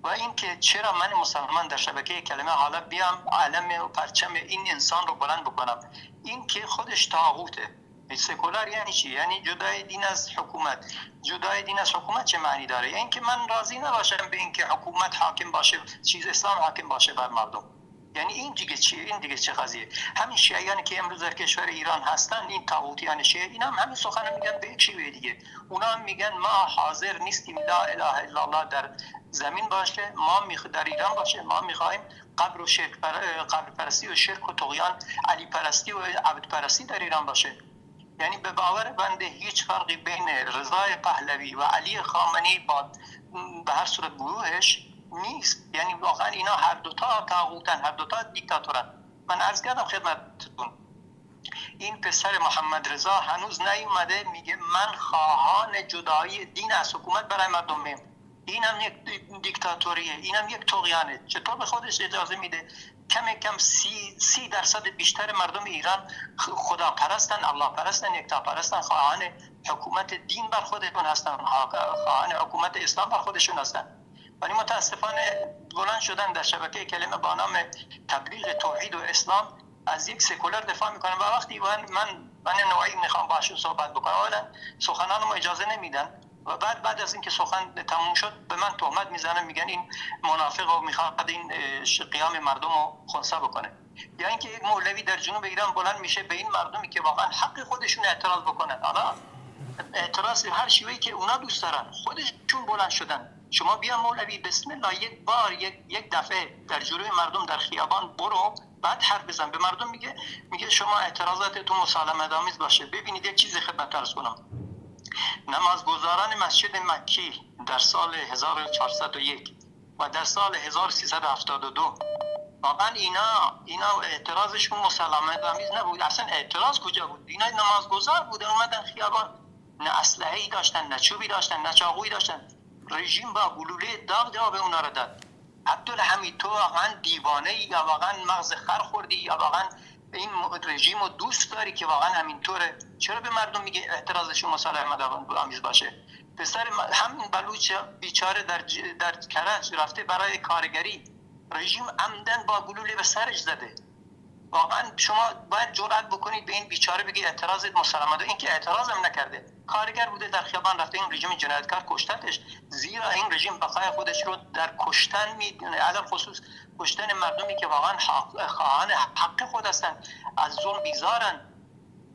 Speaker 5: و این که چرا من مسلمان در شبکه کلمه حالا بیام علم و پرچم این انسان رو بلند بکنم، این که خودش طاغوته. سکولار یعنی چی؟ یعنی جدای دین از حکومت. جدای دین از حکومت چه معنی داره؟ یعنی که من راضی نباشم به این که حکومت حاکم باشه، اسلام حاکم باشه بر مردم. یعنی این دیگه چیه؟ این دیگه چه قضیه؟ همین شیعیانی که امروز در کشور ایران هستن، این طاغوتیان شیعه، اینا هم همین سخن میگن به یک شیوه دیگه. اونا هم میگن ما حاضر نیستیم لا اله الا الله در زمین باشه، ما در ایران باشه، ما میخوایم قبر پرستی و شرک و طغیان، علی پرستی و عبد پرستی در ایران باشه. یعنی به باور بنده هیچ فرقی بین رضا پهلوی و علی خامنه‌ای با به هر صورت گروهش نیست. یعنی واقعا اینا هر دوتا طاغوتن، هر دوتا دیکتاتورن. من عرض کردم خدمتتون این پسر محمد رضا هنوز نیومده میگه من خواهان جدایی دین از حکومت برای مردمم. این هم یک دیکتاتوریه، این هم یک طغیانه. چطور به خودش اجازه میده؟ کم 30% بیشتر مردم ایران خدا پرستن، الله پرستن، یکتا پرستن، خواهان حکومت دین بر خودشون هستن، خواهان حکومت اسلام بر خودشون هستن. ولی متاسفانه بلند شدن در شبکه کلمه با نام تبلیغ توحید و اسلام از یک سکولار دفاع میکنن. و وقتی من نوعی میخوام باهاشون صحبت بکنم، اولا سخنانم اجازه نمیدن و بعد از اینکه سخن تموم شد به من تهمت میزنن، میگن این منافق و میخواد این قیام مردم رو خنثی بکنه. یا اینکه یک مولوی در جنوب ایران بلند میشه به این مردمی که واقعا حق خودشون اعتراض بکنن، حالا اعتراض هر شیوهی که اونا دوست دارن، خودشون بلند شدن. شما بیا مولوی بسم الله یک بار یک دفعه در جلوی مردم در خیابان برو، بعد حرف بزن. به مردم میگه شما اعتراضاتتون مسالمت آمیز باشه. ببینید یک چیز خدمت عرض کنم، نمازگزاران مسجد مکی در سال 1401 و در سال 1372 واقعا اینا اعتراضشون مسالمت آمیز نبود. اصلا اعتراض کجا بود؟ اینا نمازگزار بودن، اومدن خیابان، نه اسلحه‌ای داشتن، نه چوبی داشتن، نه چاقویی داشتن. رژیم با گلوله داغ به اونا را داد. عبدالحمید تو واقعا دیوانه یا واقعا مغز خر خوردی یا واقعا این رژیم رو دوست داری که واقعا همینطوره؟ چرا به مردم میگه اعتراضشون مسالمت آمیز باشه؟ پسر همین بلوچ بیچاره در کرج رفته برای کارگری، رژیم عمدن با گلوله به سرش زده. واقعا شما باید جرأت بکنید به این بیچاره بگید اعتراضت مسالمت. این که اعتراض هم نکرده، کارگر بوده در خیابان رفته، این رژیم جنایتکار کشتتش، زیرا این رژیم بقای خودش رو در کشتن میدونه، علاوه خصوص کشتن مردمی که واقعا خواهان حق خود هستن، از ظلم بیزارن.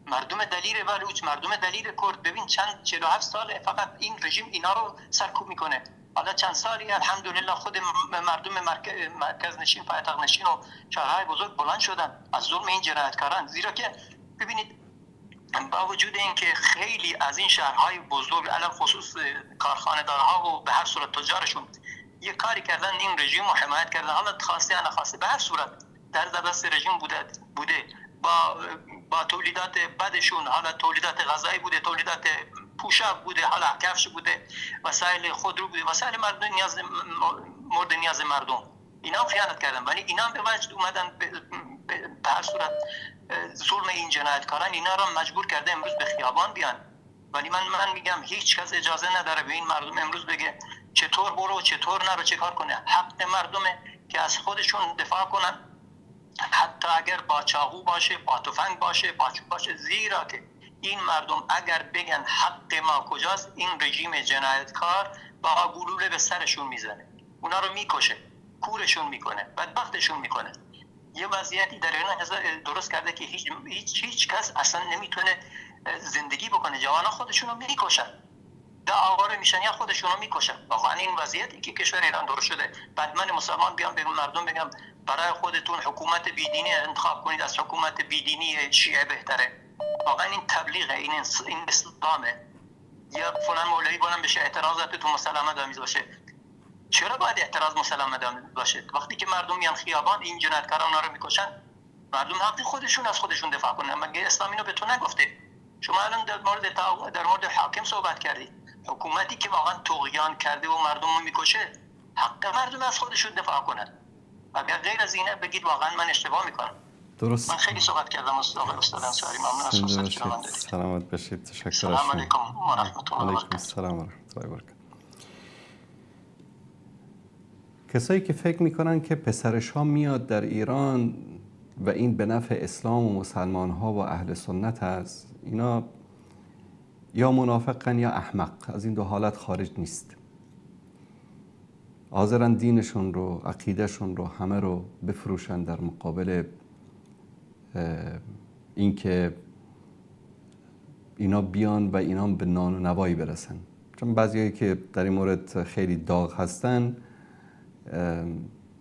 Speaker 5: مردم دلیر بلوچ، مردم دلیر کرد، ببین 47 سال فقط این رژیم اینا رو سرکوب میکنه. حالا چند سالی الحمدلله خود مردم مرکز نشین، پایتخت نشین و شهرهای بزرگ بلند شدن از ظلم این جنایتکاران. زیرا که ببینید با وجود اینکه خیلی از این شهرهای بزرگ علاوه خصوص کارخانه‌دارها و به هر صورت تجارشون یه کاری کردن، این رژیم رو حمایت کردن، حالا خواسته یا نخواسته به هر صورت در دست رژیم بوده با تولیدات بدشون، حالا تولیدات غذایی بوده، تولیدات پوشاک بوده، حالا کفش بوده، وسایل خودرو بوده، وسایل مردم مورد نیاز مردم، اینا هم خیانت کردن. ولی اینا هم به وجد اومدن به هر صورت ظلم این جنایتکاران اینا را مجبور کرده امروز به خیابان بیان. ولی من میگم هیچ کس اجازه نداره به این مردم امروز بگه چطور برو چطور نرو چه کار کنه. حق مردمه که از خودشون دفاع کنن، حتی اگر با چاقو باشه، با تفنگ باشه، با چوب باشه، زیرا که این مردم اگر بگن حق ما کجاست، این رژیم جنایتکار با گلوله به سرشون میزنه، اونا رو میکشه، کورشون میکنه، بدبختشون میکنه. یه وضعیتی در ایران درست کرده که هیچ کس اصلا نمیتونه زندگی بکنه. جوانا خودشون رو میکشن، آواره میشن یا خودشون رو میکشن. واقعا این وضعیتی که کشور ایران درست شده، بعد من مسلمان بیام به مردم بگم برای خودتون حکومت بیدینی انتخاب کنید، از حکومت بیدینی شیعه بهتره. واقعا این تبلیغه، این اسلامه. یا فلان مولوی بلند بشه اعتراضاتتون مسلمه آمیز باشه. چرا باید اعتراض مسلمه آمیز باشه؟ وقتی که مردم میان خیابان این جنایتکاران رو میکشن، مردم حق خودشون از خودشون دفاع کنن. مگه اسلام اینو به تو نگفته؟ شما الان در مورد حاکم صحبت کردید، حکومتی که واقعا طغیان کرده و مردم رو میکشه، حق مردم از خودشون دفاع کنن. اگر غیر از اینه بگید واقعا من اشتباه میکنم.
Speaker 2: درست.
Speaker 5: من خیلی صحبت کردم استاد انصاری، ممنون از فرصتی که من دادید.
Speaker 2: سلامت باشید. تشکر.
Speaker 5: سلام علیکم و رحمت الله و برکاته.
Speaker 2: السلام و رحمت الله و برکاته. کسایی که فکر میکنن که پسر شاه میاد در ایران و این به نفع اسلام و مسلمان ها و اهل سنت است، اینا یا منافقن یا احمق. از این دو حالت خارج نیست. حاضرن دینشون رو، عقیدهشون رو، همه رو بفروشن در مقابل اینکه اینا بیان و اینا به نان و نوایی برسن. چون بعضیایی که در این مورد خیلی داغ هستن،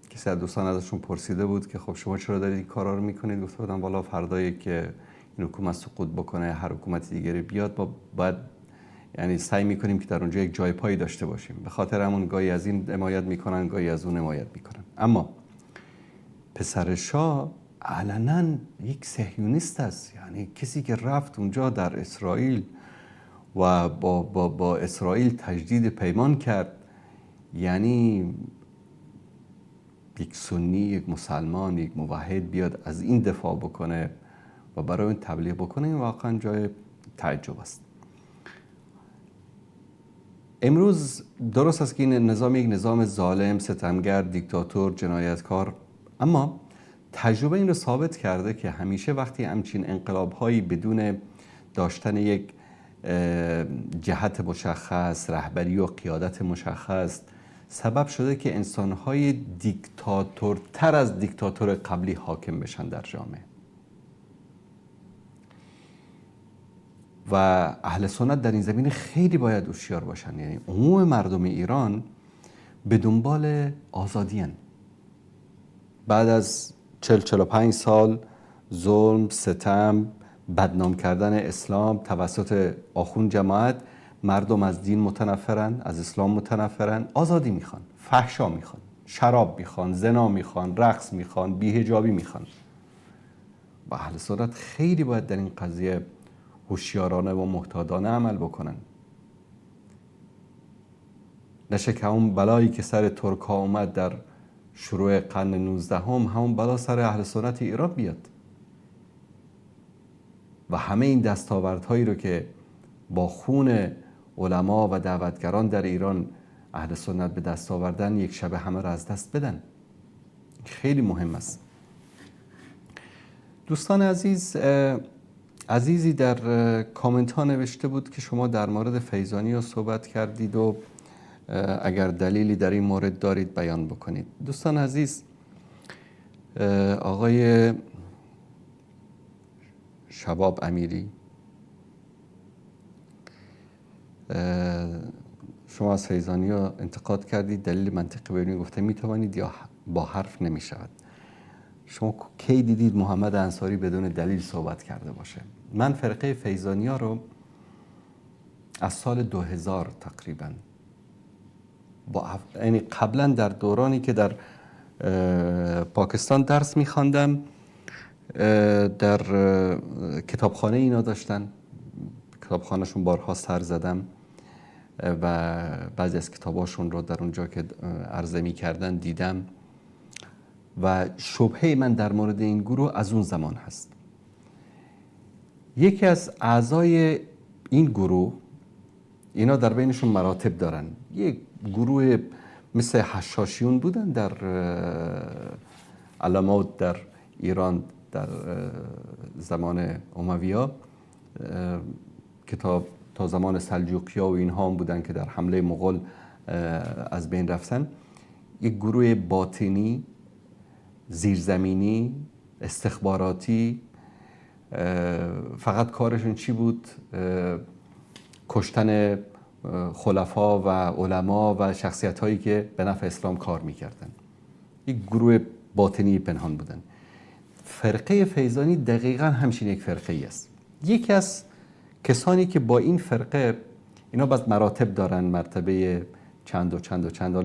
Speaker 2: کسی از دوستان ازشون پرسیده بود که خب شما چرا دارید این کارا رو میکنید؟ گفته بودن والا فردایی که این حکومت سقوط بکنه، هر حکومت دیگری بیاد، ما باید یعنی سعی میکنیم که در اونجا یک جای پایی داشته باشیم. به خاطر همون گاهی از این حمایت میکنن، گاهی از اون حمایت میکنن. اما پسر شاه علنا یک صهیونیست است، یعنی کسی که رفت اونجا در اسرائیل و با اسرائیل تجدید پیمان کرد. یعنی یک سنی، یک مسلمان، یک موحد بیاد از این دفاع بکنه و برای این تبلیغ بکنه، این واقعا جای تعجب است. امروز درست است که این نظام یک نظام ظالم، ستمگر، دیکتاتور، جنایتکار، اما تجربه این رو ثابت کرده که همیشه وقتی همچین انقلاب‌هایی بدون داشتن یک جهت مشخص، رهبری و قیادت مشخص، سبب شده که انسان‌های دیکتاتورتر از دیکتاتور قبلی حاکم بشن در جامعه. و اهل سنت در این زمینه خیلی باید هوشیار باشن. یعنی عموم مردم ایران به دنبال آزادی هن. بعد از 40-45 سال ظلم، ستم، بدنام کردن اسلام توسط آخوند جماعت، مردم از دین متنفرن، از اسلام متنفرن، آزادی میخوان، فحشا میخوان، شراب میخوان، زنا میخوان، رقص میخوان، بی‌حجابی میخوان. و اهل سنت خیلی باید در این قضیه هوشیارانه و محتاطانه عمل بکنن. نشه که همون بلایی که سر ترک ها اومد در شروع قرن 19 همون بلا سر اهل سنت ایران بیاد و همه این دستاوردهایی رو که با خون علما و دعوتگران در ایران اهل سنت به دست آوردن، یک شب همه را از دست بدن. خیلی مهم است. دوستان عزیز، عزیزی در کامنت ها نوشته بود که شما در مورد فیضانی رو صحبت کردید و اگر دلیلی در این مورد دارید بیان بکنید. دوستان عزیز، آقای شباب امیری، شما از فیضانی رو انتقاد کردید، دلیل منطقی بیرونی گفته میتوانید یا با حرف نمیشود. شما کی دیدید محمد انصاری بدون دلیل صحبت کرده باشه؟ من فرقه فیضانی ها رو از سال 2000 تقریبا یعنی قبلا در دورانی که در پاکستان درس میخواندم، در کتابخانه اینا داشتن، کتابخانهشون بارها سر زدم و بعضی از کتاباشون رو در اونجا که عرضه می کردن دیدم و شبهه من در مورد این گروه از اون زمان هست. یکی از اعضای این گروه، اینا در بینشون مراتب دارن، یک گروه مثل حشاشیون بودن در علامات در ایران در زمان امویا که تا زمان سلجوقیا و اینها هم بودن که در حمله مغول از بین رفتن. یک گروه باطنی، زیرزمینی، استخباراتی، فقط کارشون چی بود؟ کشتن خلفا و علما و شخصیت هایی که به نفع اسلام کار میکردن. یک گروه باطنی پنهان بودن. فرقه فیضانی دقیقا همچین یک فرقه ای است. یکی از کسانی که با این فرقه، اینا باز مراتب دارن، مرتبه چند و چند و چند.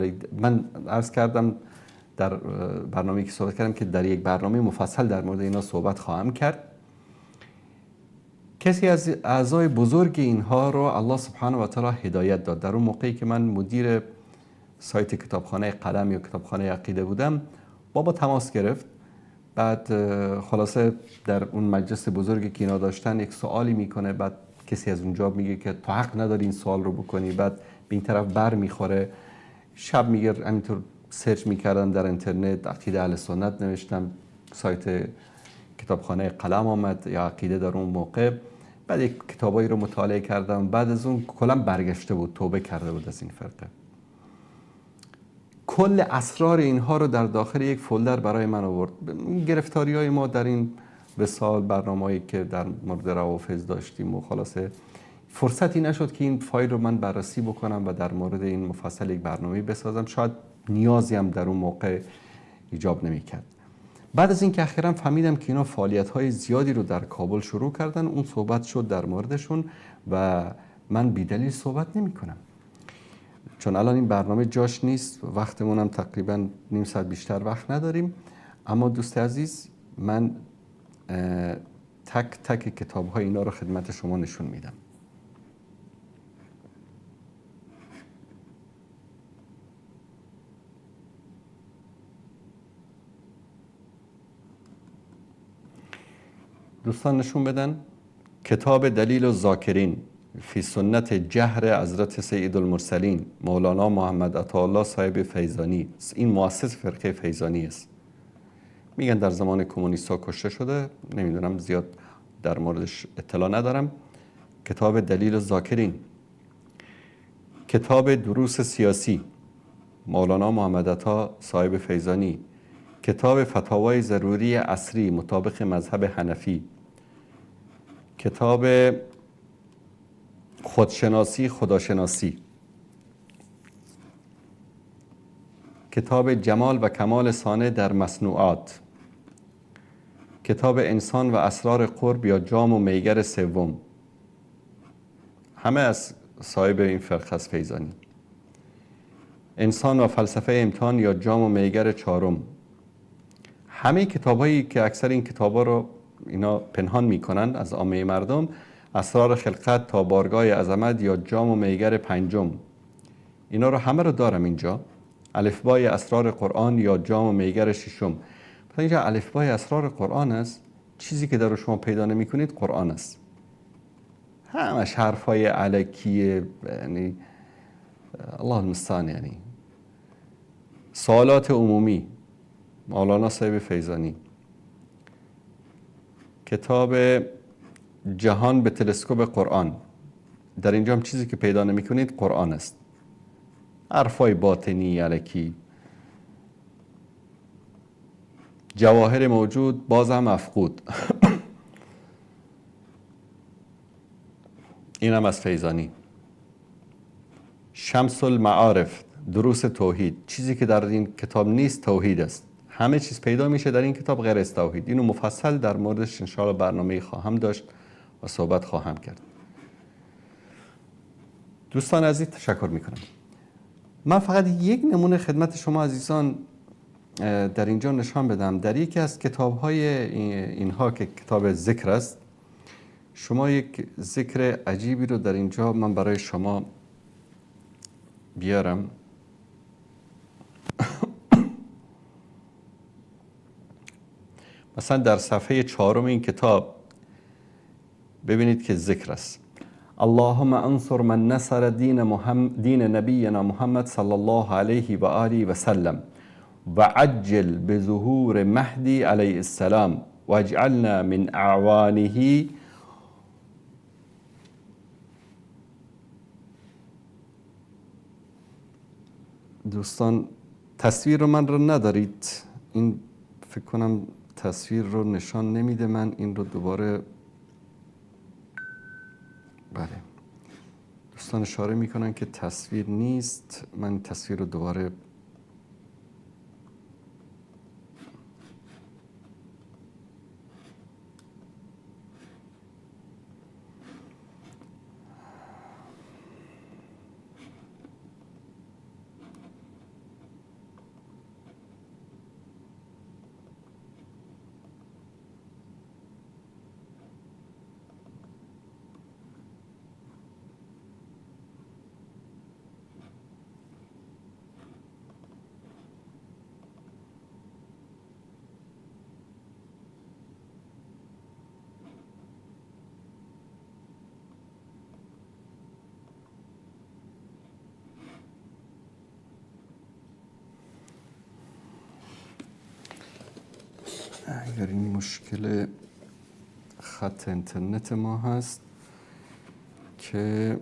Speaker 2: من عرض کردم در برنامه‌ای که صحبت کردم که در یک برنامه مفصل در مورد اینا صحبت خواهم کرد. کسی از اعضای بزرگ اینها رو الله سبحانه و تعالی هدایت داد. در اون موقعی که من مدیر سایت کتابخانه قلم یا کتابخانه عقیده بودم، با تماس گرفت. بعد خلاصه در اون مجلس بزرگی که اینا داشتن یک سوالی میکنه، بعد کسی از اونجا میگه که تو حق نداری این سوال رو بکنی، بعد به این طرف بر میخوره. شب میگه همینطور سرچ میکردم در اینترنت، عقیده اهل سنت نوشتم، سایت کتابخانه قلم آمد یا عقیده در اون موقع. بعد یک کتابایی رو مطالعه کردم، بعد از اون کلا برگشته بود، توبه کرده بود از این فرقه. کل اسرار اینها رو در داخل یک فولدر برای من آورد. گرفتاری های ما در این وصال، برنامه‌ای که در مورد روافض داشتیم و خلاصه فرصتی نشد که این فایل رو من بررسی بکنم و در مورد این مفصل یک برنامه بسازم. شاید نیازی هم در اون موقع ایجاب نمی‌کرد. بعد از اینکه اخیراً فهمیدم که اینا فعالیت‌های زیادی رو در کابل شروع کردن، اون صحبت شد در موردشون و من بی‌دلیل صحبت نمی‌کنم. چون الان این برنامه جاش نیست، وقتمون هم تقریباً نیم ساعت بیشتر وقت نداریم. اما دوست عزیز، من تک تک کتاب‌های اینا رو خدمت شما نشون میدم. دوستان نشون بدن کتاب دلیل الذاکرین فی سنت جهر حضرت سید المرسلین مولانا محمد عطاالله صاحب فیضانی. این مؤسس فرقه فیضانی است. میگن در زمان کمونیست‌ها کشته شده، نمیدونم، زیاد در موردش اطلاع ندارم. کتاب دلیل الذاکرین. کتاب دروس سیاسی مولانا محمد عطا صاحب فیضانی. کتاب فتاوای ضروری عصری مطابق مذهب حنفی. کتاب خودشناسی خداشناسی. کتاب جمال و کمال صانع در مصنوعات. کتاب انسان و اسرار قرب یا جام و میگر سوم، همه از صاحب این فرقه از فیضانی. انسان و فلسفه امتحان یا جام و میگر چهارم. همه کتابایی که اکثر این کتابا رو اینا پنهان میکنن از عامه مردم، اسرار خلقت تا بارگاه عظمت یا جام و میگر پنجم، اینا رو همه رو دارم اینجا. الفبای اسرار قرآن یا جام و میگر ششم. مثلا اینجا الفبای اسرار قرآن است، چیزی که در شما پیدا نمیکنید قرآن است. همش حرفای الکیه، یعنی الله المستعان. یعنی سوالات عمومی مولانا صاحب فیضانی. کتاب جهان به تلسکوپ قرآن، در اینجا هم چیزی که پیدا نمی کنید قرآن است. حرفای باطنی الکی. جواهر موجود باز هم مفقود. این هم از فیضانی. شمس المعارف دروس توحید، چیزی که در این کتاب نیست توحید است. همه چیز پیدا میشه در این کتاب غیر از توحید. اینو مفصل در موردش انشاءالله برنامه خواهم داشت و صحبت خواهم کرد. دوستان عزیز تشکر میکنم. من فقط یک نمونه خدمت شما عزیزان در اینجا نشان بدم. در یکی از کتاب‌های اینها که کتاب ذکر است، شما یک ذکر عجیبی رو در اینجا من برای شما بیارم. مثلا در صفحه 4 این کتاب ببینید که ذکر است: اللهم انصر من نصر دین نبینا محمد صلی الله علیه و آله و سلم و عجل بظهور مهدی علیه السلام و اجعلنا من اعوانه. دوستان تصویر رو من رو ندارید، این فکر کنم تصویر رو نشان نمیده. من این رو دوباره، بله دوستان اشاره میکنن که تصویر نیست. من تصویر رو دوباره اگر این مشکل خط اینترنت ما هست که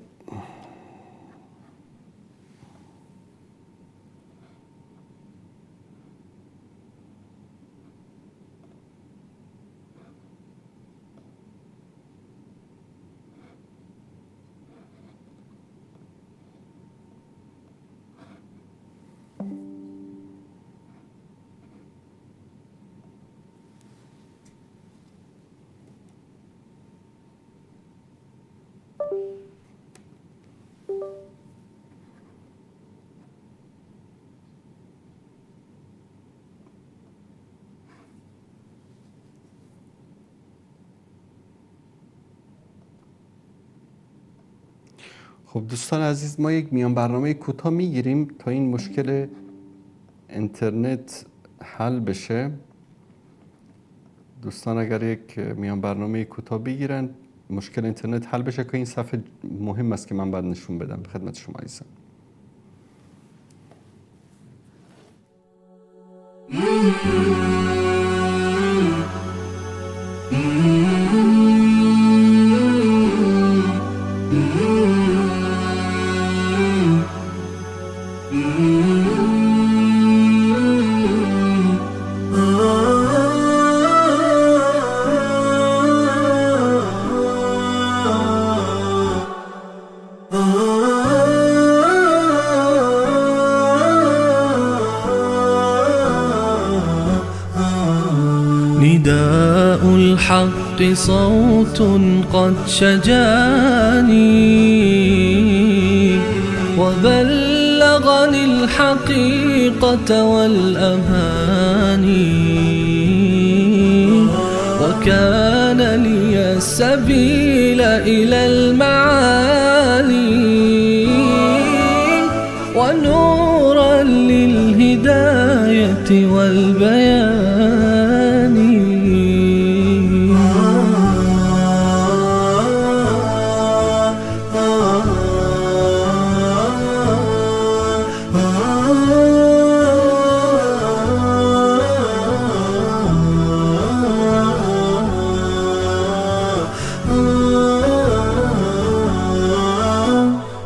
Speaker 2: خب دوستان عزیز، ما یک میان برنامه کوتاه میگیریم تا این مشکل اینترنت حل بشه. دوستان اگر یک میان برنامه کوتاه بگیرن مشکل اینترنت حل بشه، که این صفحه مهم است که من بعد نشون بدم خدمت شما عزیزان.
Speaker 1: نداء الحق صوت قد شجاني وبلغني الحقيقة والأماني وكان لي السبيل إلى المعالي ونورا للهداية والبيان.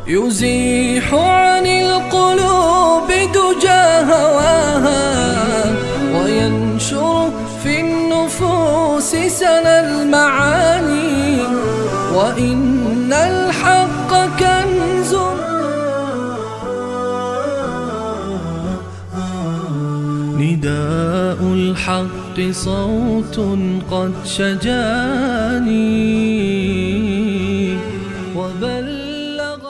Speaker 1: يزيح عن القلوب دجى هواها وينشر في النفوس سنا المعاني وإن الحق كنز. نداء الحق صوت قد شجاني وبلغ.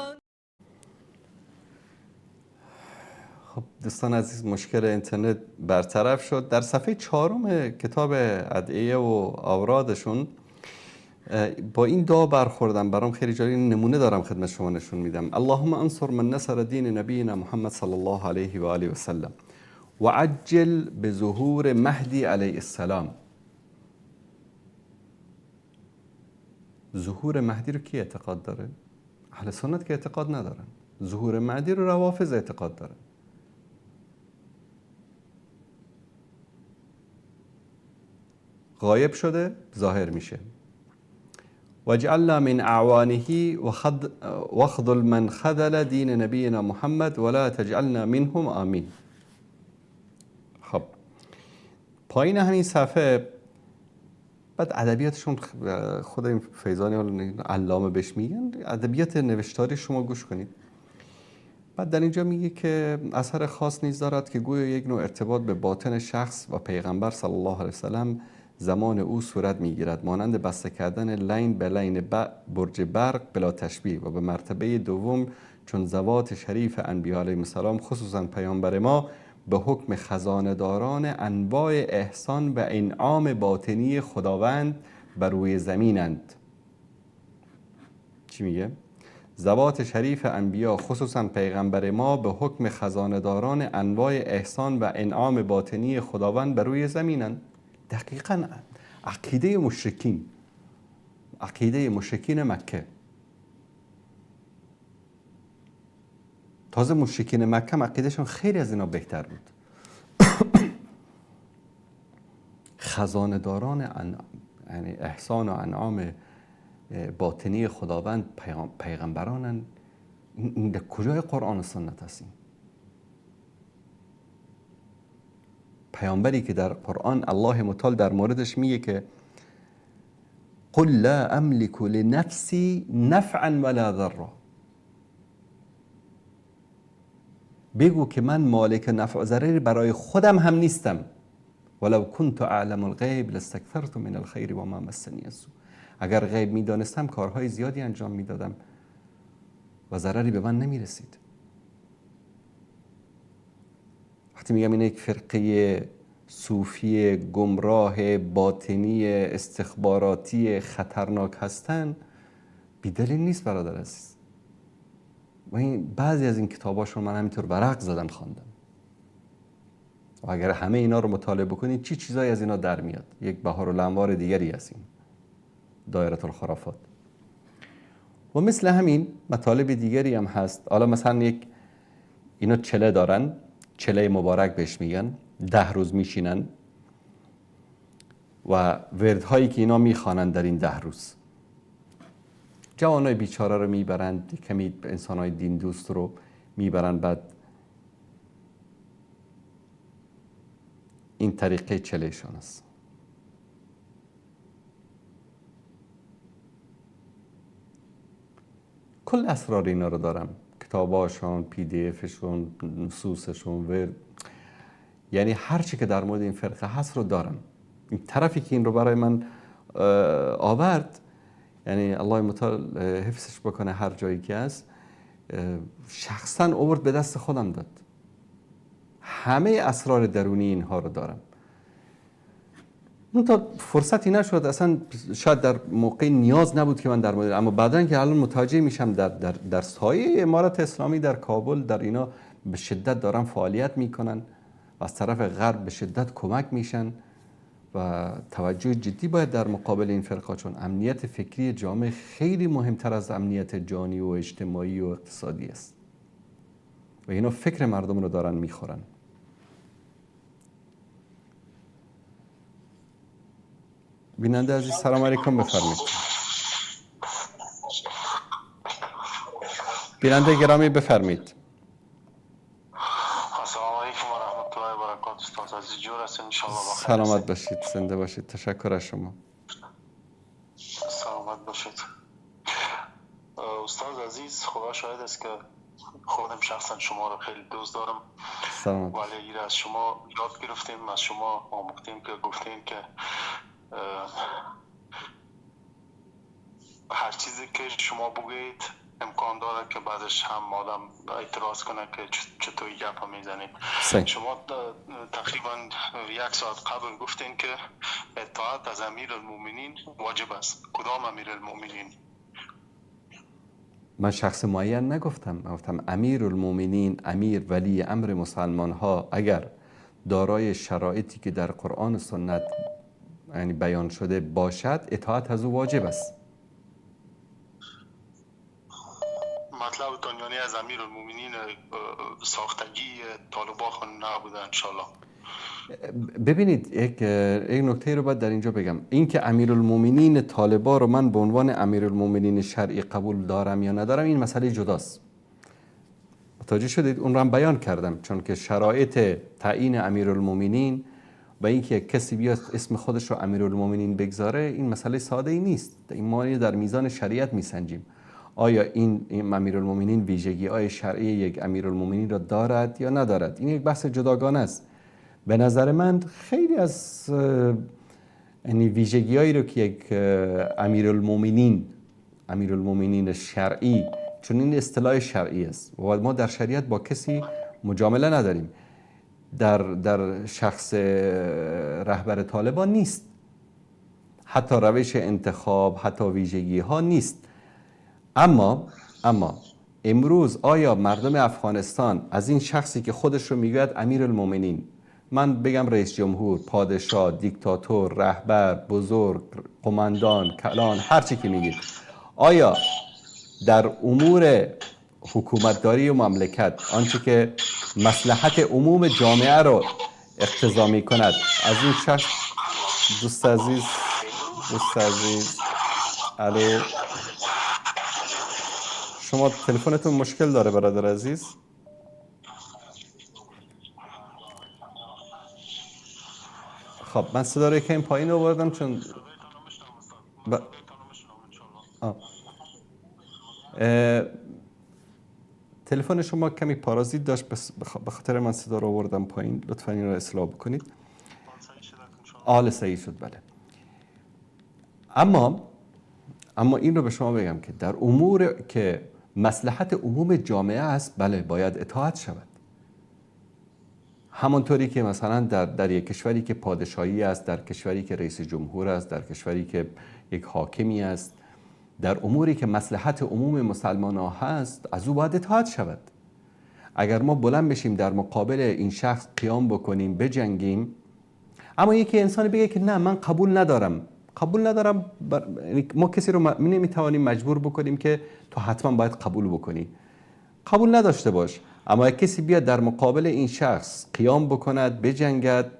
Speaker 2: خب دوستان عزیز، مشکل اینترنت برطرف شد. در صفحه 4 کتاب ادعیه و اورادشون با این دعا برخوردم، برام خیلی جالب، نمونه دارم خدمت شما نشون میدم. اللهم انصر من نصر دین نبینا محمد صلی الله علیه و آله و سلم و عجل به ظهور مهدی علیه السلام. ظهور مهدی رو کی اعتقاد داره؟ اهل سنت که اعتقاد ندارن. ظهور مهدی رو روافض اعتقاد دارن. غایب شده، ظاهر میشه. وجعلنا من اعوانه وخذل من خذل دین نبینا محمد ولا تجعلنا منهم آمین. خب پایین همین صفحه بعد ادبیاتشون خود این فیضانی علامه بهش میگن، ادبیات نوشتاری شما گوش کنید. بعد در اینجا میگه که اثر خاص نیز دارد که گویا یک نوع ارتباط به باطن شخص و پیغمبر صلی الله علیه وسلم زمان او صورت میگیرد، مانند بسته کردن لین به لین برج برق بلا تشبیه. و به مرتبه دوم چون ذوات شریف انبیاء علیهم السلام خصوصا پیامبر ما به حکم خزانه‌داران انواع احسان و انعام باطنی خداوند بر روی زمینند. چی میگه؟ ذوات شریف انبیاء خصوصا پیغمبر ما به حکم خزانه‌داران انواع احسان و انعام باطنی خداوند بر روی زمینند. دقیقاً عقیده مشرکین مکه. تازه مشرکین مکه عقیدهشون خیلی از اینا بهتر بود. خزانه‌داران یعنی احسان و انعام باطنی خداوند پیغمبرانن. این در کجای قرآن و سنت هستیم؟ پیامبری که در قرآن الله متعال در موردش میگه که قل لا املك لنفسی نفعا ولا ضرا، بگو که من مالک نفع و ضرری برای خودم هم نیستم. ولو كنت اعلم الغیب لاستكثرت من الخیر و ما مسنی السوء. اگر غیب میدانستم کارهای زیادی انجام میدادم و ضرری به من نمیرسید. وقتی میگم این یک فرقه صوفی گمراه باطنی استخباراتی خطرناک هستن، بی‌دلیل نیست برادر عزیز. و این بعضی از این کتاباشون من همینطور ورق زدم خواندم. و اگر همه اینا رو مطالعه بکنید چی چیزایی از اینا در میاد. یک بهارالانوار دیگری هست این دایره الخرافات. و مثل همین مطالب دیگری هم هست. حالا مثلا اینا چله دارن، چله مبارک بهش میگن، 10 روز میشینن و وردهایی که اینا میخوانن در این 10 روز جوانای بیچاره رو میبرند، کمی انسانای دین دوست رو میبرند. بعد این طریقه چلهشان است. کل اسرار اینا رو دارم، کتاباشون، پی دی افشون، نصوصشون، ورد، یعنی هر چی که در مورد این فرقه هست رو دارم. این طرفی که این رو برای من آورد، یعنی الله متعال حفظش بکنه هر جایی که هست، شخصا آورد به دست خودم داد. همه اسرار درونی اینها رو دارم. اون تا فرصتی نشد، اصلا شاید در موقع نیاز نبود که من در مورد، اما بعدن که الان متوجه میشم در سایه امارت اسلامی در کابل در اینا به شدت دارن فعالیت میکنن و از طرف غرب به شدت کمک میشن و توجه جدی باید در مقابل این فرقه، چون امنیت فکری جامعه خیلی مهمتر از امنیت جانی و اجتماعی و اقتصادی است و اینا فکر مردم رو دارن میخورن. بیننده عزیز سلام علیکم، بفرمایید. بیننده گرامی بفرمایید.
Speaker 6: السلام علیکم و رحمت الله و برکاته. استاد عزیز جور هستین ان شاء الله بخیر.
Speaker 2: سلامت باشید، زنده باشید. تشکر از شما.
Speaker 6: سلامت باشید. استاد عزیز خدا شاهد است که خودم شخصا شما رو خیلی دوست دارم.
Speaker 2: سلامت.
Speaker 6: ولی اگر از شما یاد گرفتیم، از شما آموختیم که گفتیم که هر چیزی که شما بگید امکان داره که بعدش هم آدم اعتراض کنه که چطور گپ میزنید. شما تقریبا 1 ساعت قبل گفتین که اطاعت از امیرالمومنین واجب است. کدام امیرالمومنین؟
Speaker 2: من شخص معین نگفتم، من گفتم امیرالمومنین، امیر ولی امر مسلمان ها اگر دارای شرایطی که در قرآن و سنت یعنی بیان شده باشد اطاعت از او واجب است.
Speaker 6: مطلبتون یعنی از امیرالمومنین ساختگی طالبان خود نبوده انشالله.
Speaker 2: ببینید یک نکته رو باید در اینجا بگم، این که امیرالمومنین طالبان رو من به عنوان امیرالمومنین شرعی قبول دارم یا ندارم این مسئله جداست. متوجه شدید؟ اون رو هم بیان کردم، چون که شرایط تعیین امیرالمومنین و اینکه کسی بیاد اسم خودش رو امیرالمومنین بگذاره این مسئله ساده ای نیست. این ما در میزان شریعت میسنجیم آیا این امیرالمومنین ویژگی های شرعی یک امیرالمومنین را دارد یا ندارد. این یک بحث جداگانه است. به نظر من خیلی از یعنی ویژگی هایی رو که یک امیرالمومنین شرعی، چون این اصطلاح شرعی است و ما در شریعت با کسی مجامله نداریم، در شخص رهبر طالبان نیست، حتی روش انتخاب، حتی ویژگی ها نیست. اما امروز آیا مردم افغانستان از این شخصی که خودش رو میگوید امیرالمومنین، من بگم رئیس جمهور، پادشاه، دیکتاتور، رهبر، بزرگ، قماندان، کلان، هر چی که میگید، آیا در امور حکومتداری و مملکت آنچه که مصلحت عموم جامعه رو اقتضا میکند از این شخص؟ دوست عزیز الو، شما تلفنتون مشکل داره برادر عزیز؟ خب من صدا رو یکم پایین آوردم چون تلفن شما کمی پارازیت داشت، به خاطر من صدا رو آوردم پایین. لطفا این رو اصلاح بکنید. حال صحیح شد. بله. اما این رو به شما بگم که در امور که مصلحت عموم جامعه است، بله باید اطاعت شود. همانطوری که مثلا در یک کشوری که پادشاهی است، در کشوری که رئیس جمهور است، در کشوری که یک حاکمی است، در اموری که مصلحت عموم مسلمان ها هست از او باید اطاعت شود. اگر ما بلند بشیم در مقابل این شخص قیام بکنیم، بجنگیم، اما یکی انسانی بگه که نه من قبول ندارم، ما کسی رو نمیتوانیم مجبور بکنیم که تو حتما باید قبول بکنی. قبول نداشته باش. اما کسی بیاد در مقابل این شخص قیام بکند، بجنگد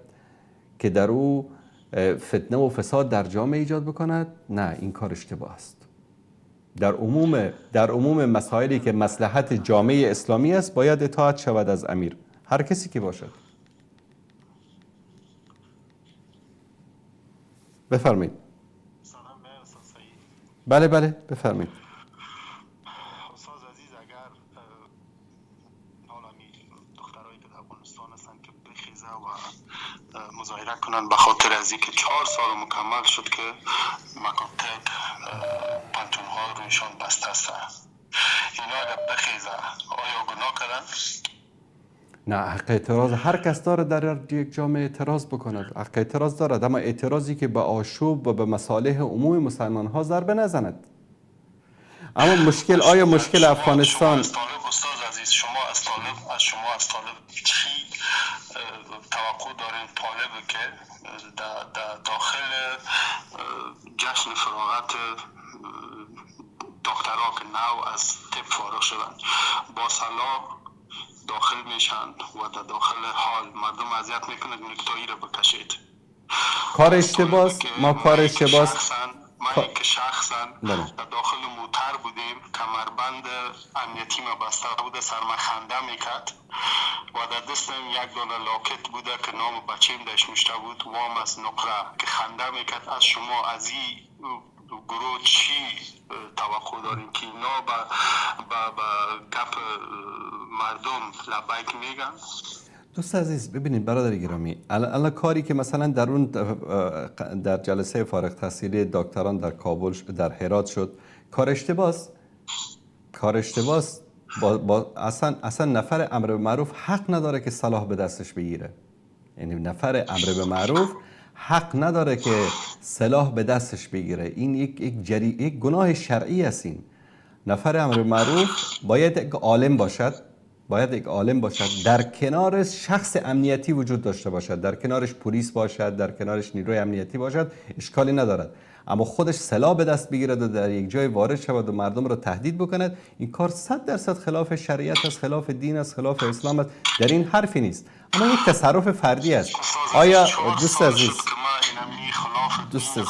Speaker 2: که در او فتنه و فساد در جامعه ایجاد بکند، نه، این کار اشتباه است. در عموم مسائلی که مصلحت جامعه اسلامی است باید اطاعت شود از امیر، هر کسی که باشد. بفرمایید. بله بفرمایید.
Speaker 6: استاد عزیز، اگر حالا دخترایی که در افغانستان هستن که بخیزه و مظاهره کنن به خاطر از اینکه 4 سال مکمل شد که مکاتب پنتون ها رویشان بسته است، اینا اگر بخیزه آیا گناه کردن؟
Speaker 2: نه، حق اعتراض هر کس داره در یک جامعه اعتراض بکند، حق اعتراض دارد، اما اعتراضی که به آشوب و به مصالح عموم مسلمان ها ضربه نزند. اما مشکل، آیا مشکل افغانستان،
Speaker 6: استاد عزیز، شما از طالب چی توقع دارین؟ طالب که در داخل جشن فراغت دخترها که نو از طب فارغ شدن با سلاح داخل میشن و در داخل حال مردم اذیت میکنند، نکتایی رو بکشید.
Speaker 2: کار اشتباس، ما کار اشتباس.
Speaker 6: من که شخصا در داخل موتر بودیم، کمربند امنیتی ما بسته بوده، سرما خنده میکرد و در دستم یک دونه لاکت بوده که نام بچیم داشت نوشته بود وام از نقره که خنده میکرد. از شما از این گروه چی توقع داریم که اینا با گپ مردم لبیک میگن؟
Speaker 2: دوست عزیز، ببینید برادر گرامی، الان کاری که مثلا در جلسه فارغ التحصیلی دکتران در کابل در هرات شد، کار اشتباس. اصلا نفر امر به معروف حق نداره که سلاح به دستش بگیره. یعنی نفر امر به معروف حق نداره که سلاح به دستش بگیره. این یک گناه شرعی است. این نفر امر معروف باید یک عالم باشد، در کنارش شخص امنیتی وجود داشته باشد، در کنارش پلیس باشد، در کنارش نیروی امنیتی باشد، اشکالی ندارد. اما خودش سلاح به دست بگیرد و در یک جای وارد شود و مردم را تهدید بکند، این کار 100% خلاف شریعت است، خلاف دین است، خلاف اسلام است. در این حرفی نیست، اما یک تصرف فردی است. آیا دوست عزیز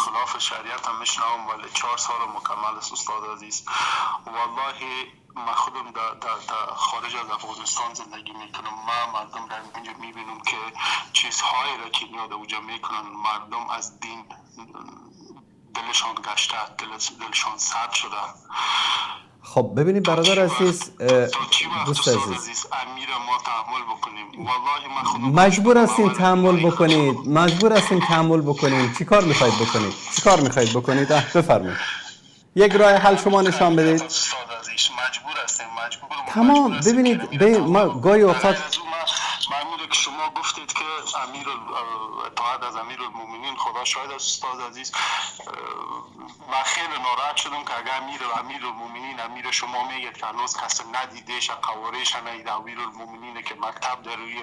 Speaker 6: خلاف شریعت هم میشنم، ولی 4 سال مکمل است استاد عزیز. والله من خودم در خارج از افغانستان زندگی میکنم. من مردم در اینجا میبینم که چیزهایی را که اینا در اونجا میکنن، مردم از دین دلشان گشته، دلشان سرد شده.
Speaker 2: خب ببینید برادر عزیز، دوست عزیز،
Speaker 6: امیر ما تحمل بکنیم. والله من خودم
Speaker 2: مجبور هستیم تحمل بکنید. چی کار میخواید بکنید؟ بفرمایید یک راه حل شما نشان بدید.
Speaker 6: مجبور هستیم.
Speaker 2: تمام. ببینید ما گاهی اوقات
Speaker 6: ممنونه که شما گفتید که اطاعت از امیرالمومنین، خدا شاهد است استاد عزیز. من خیلی ناراحت شدم که اگر امیرالمومنین امیر شما میگید که هنوز کسی ندیدهش، قوارش ندید. امیرالمومنینی که مکتب در روی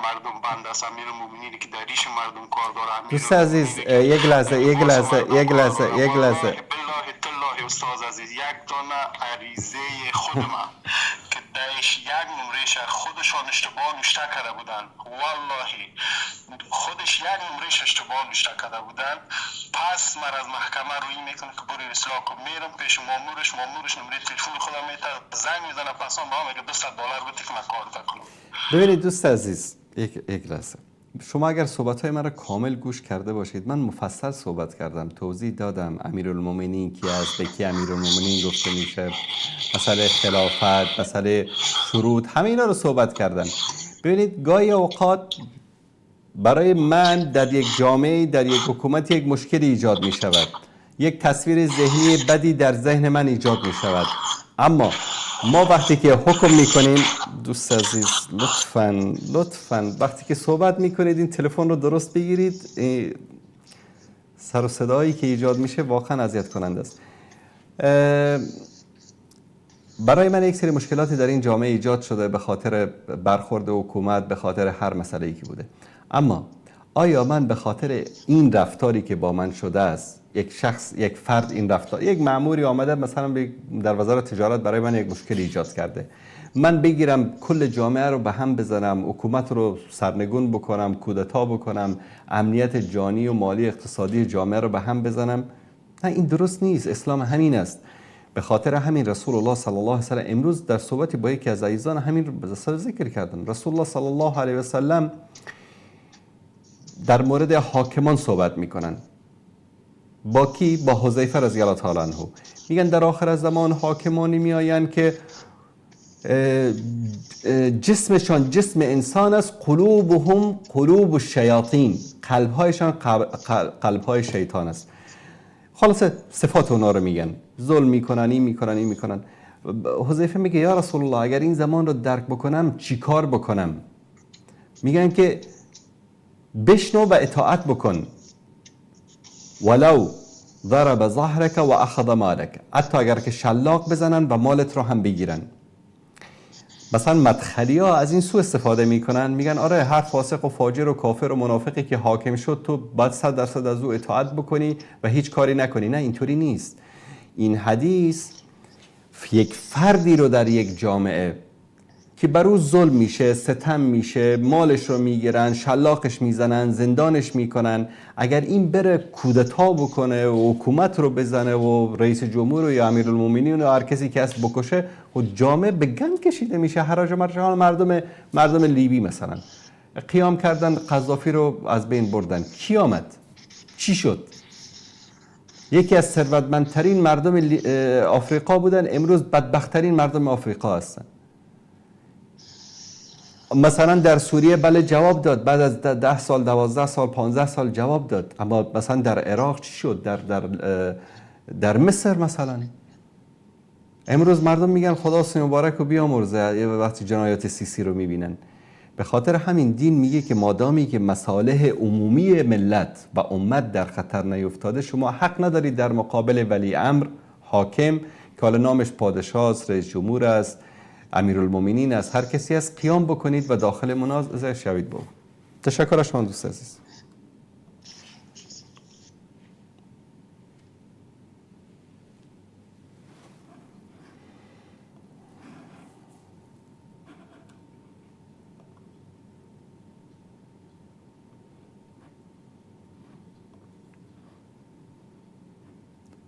Speaker 6: مردم بند است، امیرالمومنینی که در ریش مردم کار داره.
Speaker 2: دوست عزیز یک لحظه
Speaker 6: بالله استاد عزیز، یک دانه عریضه خودم که داعش یک نمرهش خودشان اشتباه نوشته کرده بودن، والله خودش یک نمرهش اشتباه نوشته کرده بودن. پس من از محکمه روی میکنه که بری اصلاح کن. میرم پیش مامورش نمره تلفن خودم میته، زنگ میزنه، پس من میگه $200 بده که من کار کنم.
Speaker 2: ببینید دوست عزیز، یک لحظه، شما اگر صحبت‌های من را کامل گوش کرده باشید، من مفصل صحبت کردم، توضیح دادم امیرالمومنین کی است، به کی امیرالمومنین گفته میشه، مسئله خلافت، مسئله شروط، همه اینا رو صحبت کردم. ببینید گاهی اوقات برای من در یک جامعه، در یک حکومت یک مشکلی ایجاد می شود، یک تصویر ذهنی بدی در ذهن من ایجاد می شود. اما ما وقتی که حکم میکنیم، دوست عزیز لطفاً وقتی که صحبت میکنید این تلفن رو درست بگیرید. سر و صدایی که ایجاد میشه واقعا اذیت کننده است. برای من یک سری مشکلاتی در این جامعه ایجاد شده به خاطر برخورد حکومت، به خاطر هر مسئله‌ای که بوده. اما آیا من به خاطر این رفتاری که با من شده است، یک شخص، یک فرد، این رفتار، یک مأموری آمده مثلا در وزارت تجارت برای من یک مشکل ایجاد کرده، من بگیرم کل جامعه رو به هم بزنم، حکومت رو سرنگون بکنم، کودتا بکنم، امنیت جانی و مالی اقتصادی جامعه رو به هم بزنم؟ نه، این درست نیست. اسلام همین است. به خاطر همین رسول الله صلی الله علیه و سلم امروز در صحبتی با یکی از عزیزان همین رو ذکر کردن. رسول الله صلی الله علیه و سلم در مورد حاکمان صحبت میکنن. با کی؟ با حذیفه رضی الله تعالی عنه. میگن در آخر زمان حاکمانی میآیند که جسمشان جسم انسان است، قلوبهم قلوب الشیاطین، قلبهایشان قلبهای شیطان است. خلاصه صفات اونا رو میگن، ظلم میکنن، این میکنن. حذیفه میگه یا رسول الله اگر این زمان رو درک بکنم چی کار بکنم؟ میگن که بشنو و اطاعت بکن. ولو ضرب ظهرك و اخذ مالك، حتی اگر که شلاق بزنن و مالت رو هم بگیرن. مثلا مدخلی ها از این سو استفاده میکنن، میگن آره هر فاسق و فاجر و کافر و منافقی که حاکم شد تو باید 100% از او اطاعت بکنی و هیچ کاری نکنی. نه، اینطوری نیست. این حدیث یک فردی رو در یک جامعه که بر او ظلم میشه، ستم میشه، مالش رو میگیرن، شلاقش میزنن، زندانش میکنن، اگر این بره کودتا بکنه و حکومت رو بزنه و رئیس جمهور یا امیرالمومنین و هر کسی که هست بکشه و جامعه به گند کشیده میشه. حراج و مرجان مردم لیبی مثلا قیام کردن، قذافی رو از بین بردن. کی آمد؟ چی شد؟ یکی از ثروتمندترین مردم آفریقا بودن، امروز بدبختترین مردم آفریقا هستن. مثلا در سوریه بله جواب داد، بعد از 10 سال 12 سال 15 سال جواب داد. اما مثلا در عراق چی شد؟ در مصر مثلا امروز مردم میگن خدا حسنی مبارک رو بیامرزه وقتی جنایات سیسی رو میبینن. به خاطر همین دین میگه که مادامی که مصالح عمومی ملت و امت در خطر نیفتاده، شما حق ندارید در مقابل ولی امر، حاکم که حالا نامش پادشاه است، رئیس جمهور است، امیرالمومنین است، هر کسی است، قیام بکنید و داخل منازعه شوید با او. تشکر از شما دوست عزیز.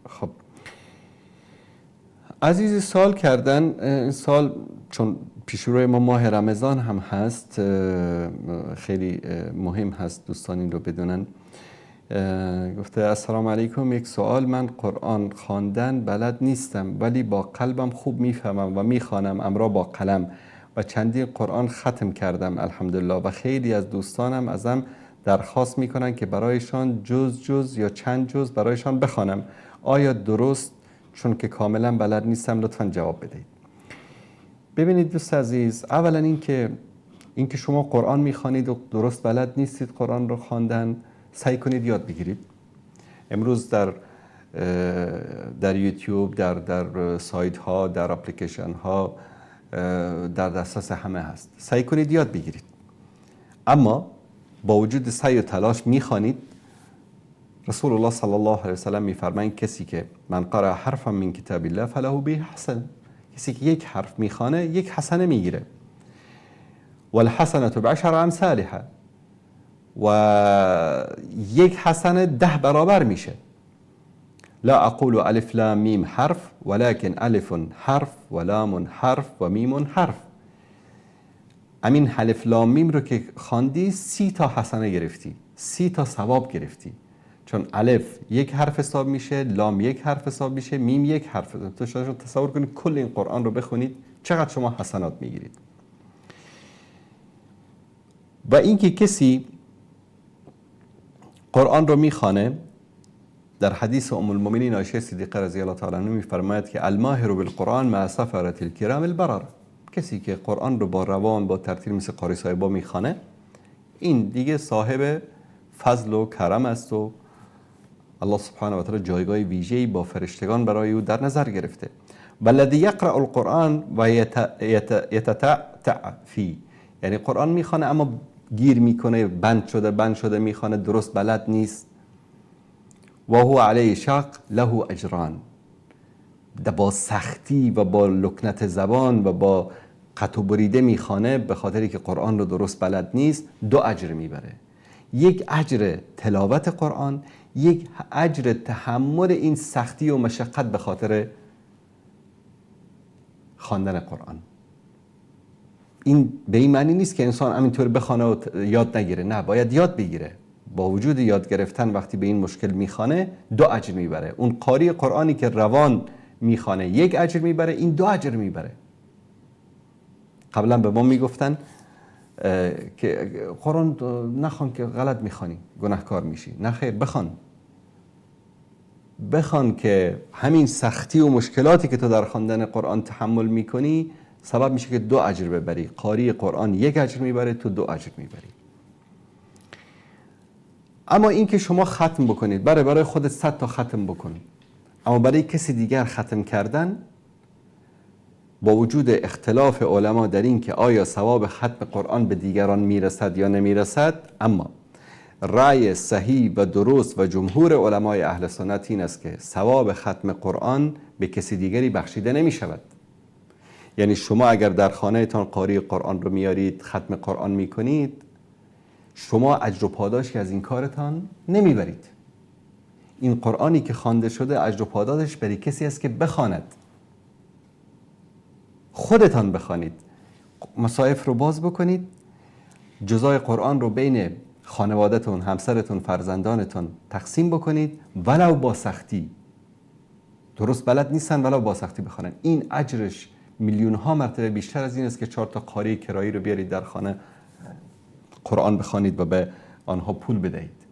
Speaker 2: خب عزیزی سوال کردن، این سال چون پیشروی ما ماه رمضان هم هست، خیلی مهم هست دوستان این رو بدونن. گفته السلام علیکم، یک سوال، من قرآن خواندن بلد نیستم ولی با قلبم خوب میفهمم و میخوانم امرا با قلم و چندین قرآن ختم کردم الحمدلله و خیلی از دوستانم ازم درخواست میکنن که برایشان جز یا چند جز برایشان بخوانم. آیا درست؟ چون که کاملا بلد نیستم، لطفا جواب بدهید. ببینید دوست عزیز، اولا اینکه شما قرآن میخوانید و درست بلد نیستید قرآن رو خواندن، سعی کنید یاد بگیرید. امروز در یوتیوب، در سایت ها، در اپلیکیشن ها، در دسترس همه هست. سعی کنید یاد بگیرید. اما با وجود سعی و تلاش میخوانید. رسول الله صلی الله علیه و سلم میفرمایند کسی که من قرأ حرفا من کتاب الله فله به حسن، کسی که یک حرف میخوانه یک حسنه میگیره. والحسنة بعشر امثالها، و یک حسنه 10 برابر میشه. لا اقول الف لام میم حرف ولكن الف حرف و لام حرف و میم حرف. همین الف لام میم رو که خواندی 30 تا حسنه گرفتی، 30 تا ثواب گرفتی. چون الف یک حرف حساب میشه، لام یک حرف حساب میشه، میم یک حرف. تو شاید تصور کنید کل این قرآن رو بخونید چقدر شما حسنات میگیرید. و اینکه کسی قرآن رو میخوانه، در حدیث ام المؤمنین عایشه صدیقه رضی الله تعالی عنها میفرماید که الماهر بالقرآن مع سفرة الکرام البرر، کسی که قرآن رو با روان با ترتیل مثل قاری صاحبا میخوانه، این دیگه صاحب فضل و کرم است و الله سبحانه و تعالی جایگاه ویژه‌ای با فرشتگان برای او در نظر گرفته. والذی یقرأ القرآن و یتتعتع فی، یعنی قرآن میخوانه اما گیر میکنه، بند شده میخوانه، درست بلد نیست. و هو علیه شق له اجران، با سختی و با لکنت زبان و با قطع و بریده میخوانه به خاطری که قرآن رو درست بلد نیست، 2 اجر میبره. یک اجر تلاوت قرآن، یک اجر تحمل این سختی و مشقت به خاطر خواندن قرآن. این به این معنی نیست که انسان همینطور بخوانه و یاد نگیره، نه، باید یاد بگیره. با وجود یاد گرفتن وقتی به این مشکل میخوانه 2 اجر میبره. اون قاری قرآنی که روان میخوانه 1 اجر میبره، این 2 اجر میبره. قبلا به ما میگفتن که قرآن نخوان که غلط میخوانی، گناهکار میشی. نه خیر، بخوان که همین سختی و مشکلاتی که تو در خواندن قرآن تحمل میکنی سبب میشه که 2 اجر ببری. قاری قرآن 1 اجر میبره، تو 2 اجر میبری. اما این که شما ختم بکنید، برای خودت 100 تا ختم بکن، اما برای کسی دیگر ختم کردن، با وجود اختلاف علما در این که آیا ثواب ختم قرآن به دیگران میرسد یا نمیرسد، اما رأی صحیح و درست و جمهور علمای اهل سنت این است که ثواب ختم قرآن به کسی دیگری بخشیده نمی شود. یعنی شما اگر در خانه تان قاری قرآن رو میارید، ختم قرآن میکنید، شما اجر و پاداشی از این کارتان نمیبرید. این قرآنی که خوانده شده اجر و پاداشش برای کسی است که بخواند. خودتان بخوانید، مصاحف رو باز بکنید، جزای قرآن رو بین خانواده‌تون، همسرتون، فرزندانتون تقسیم بکنید، ولو با سختی. درست بلد نیستن ولو با سختی بخوانن. این اجرش میلیون ها مرتبه بیشتر از این است که 4 تا قاری کرایی رو بیارید در خانه قرآن بخوانید و به آنها پول بدهید.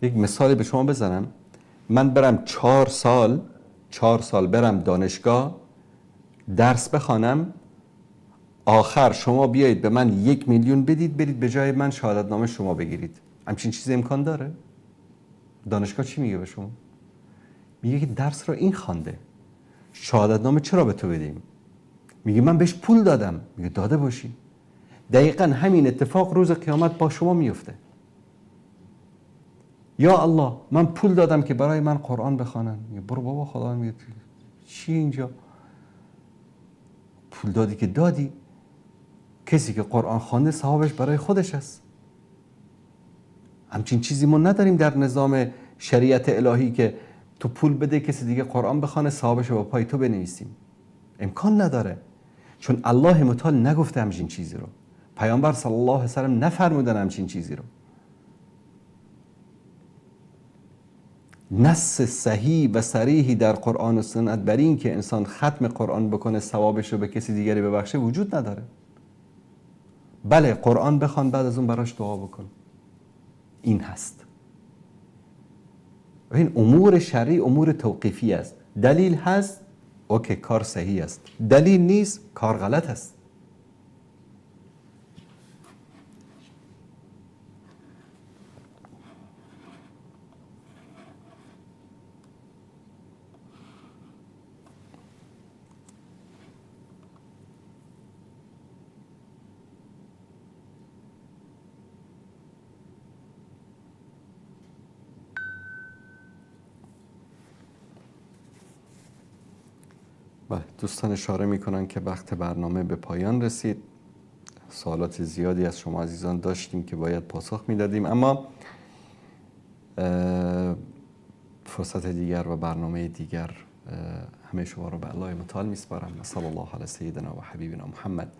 Speaker 2: یک مثال به شما بزنم. من برم 4 سال برم دانشگاه درس بخوانم، آخر شما بیایید به من 1 میلیون بدید، برید به جای من شهادت نامه شما بگیرید. همچین چیزی امکان داره؟ دانشگاه چی میگه به شما؟ میگه که درس رو این خوانده، شهادت نامه چرا به تو بدیم؟ میگه من بهش پول دادم. میگه داده باشی. دقیقا همین اتفاق روز قیامت با شما میفته. یا الله من پول دادم که برای من قرآن بخوانن. میگه برو بابا، خدا میگه چی اینجا؟ پول دادی که دادی. کسی که قرآن خوانده ثوابش برای خودش است. همچین چیزی ما نداریم در نظام شریعت الهی که تو پول بده کسی دیگه قرآن بخوانه ثوابش رو با پای تو بنویسیم. امکان نداره، چون الله متعال نگفته همچین چیزی رو، پیامبر صلی الله علیه و سلم نفرمودن همچین چیزی رو. نص صحیح و صریحی در قرآن و سنت بر این که انسان ختم قرآن بکنه ثوابش رو به کسی دیگری ببخشه وجود نداره. بله قرآن بخوان، بعد از اون براش دعا بکن. این هست. این امور شرعی امور توقیفی است. دلیل هست اوکی، کار صحیح است. دلیل نیست، کار غلط است. بله دوستان اشاره میکنن که وقت برنامه به پایان رسید. سوالات زیادی از شما عزیزان داشتیم که باید پاسخ میدادیم، اما فرصت دیگر و برنامه دیگر همه شما رو به الله متعال میسپارم. صلی الله علی سیدنا و حبیبنا محمد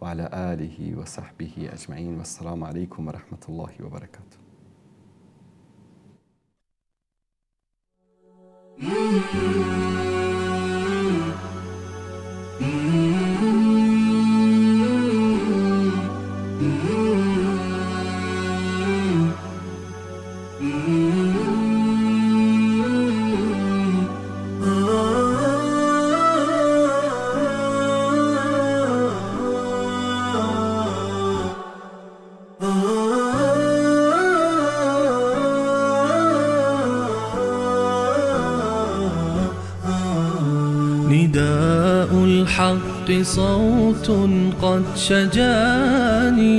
Speaker 2: و علی آله و صحبه اجمعین و السلام علیکم و رحمت الله و برکاته.
Speaker 1: نداء الحق صوت قد شجاني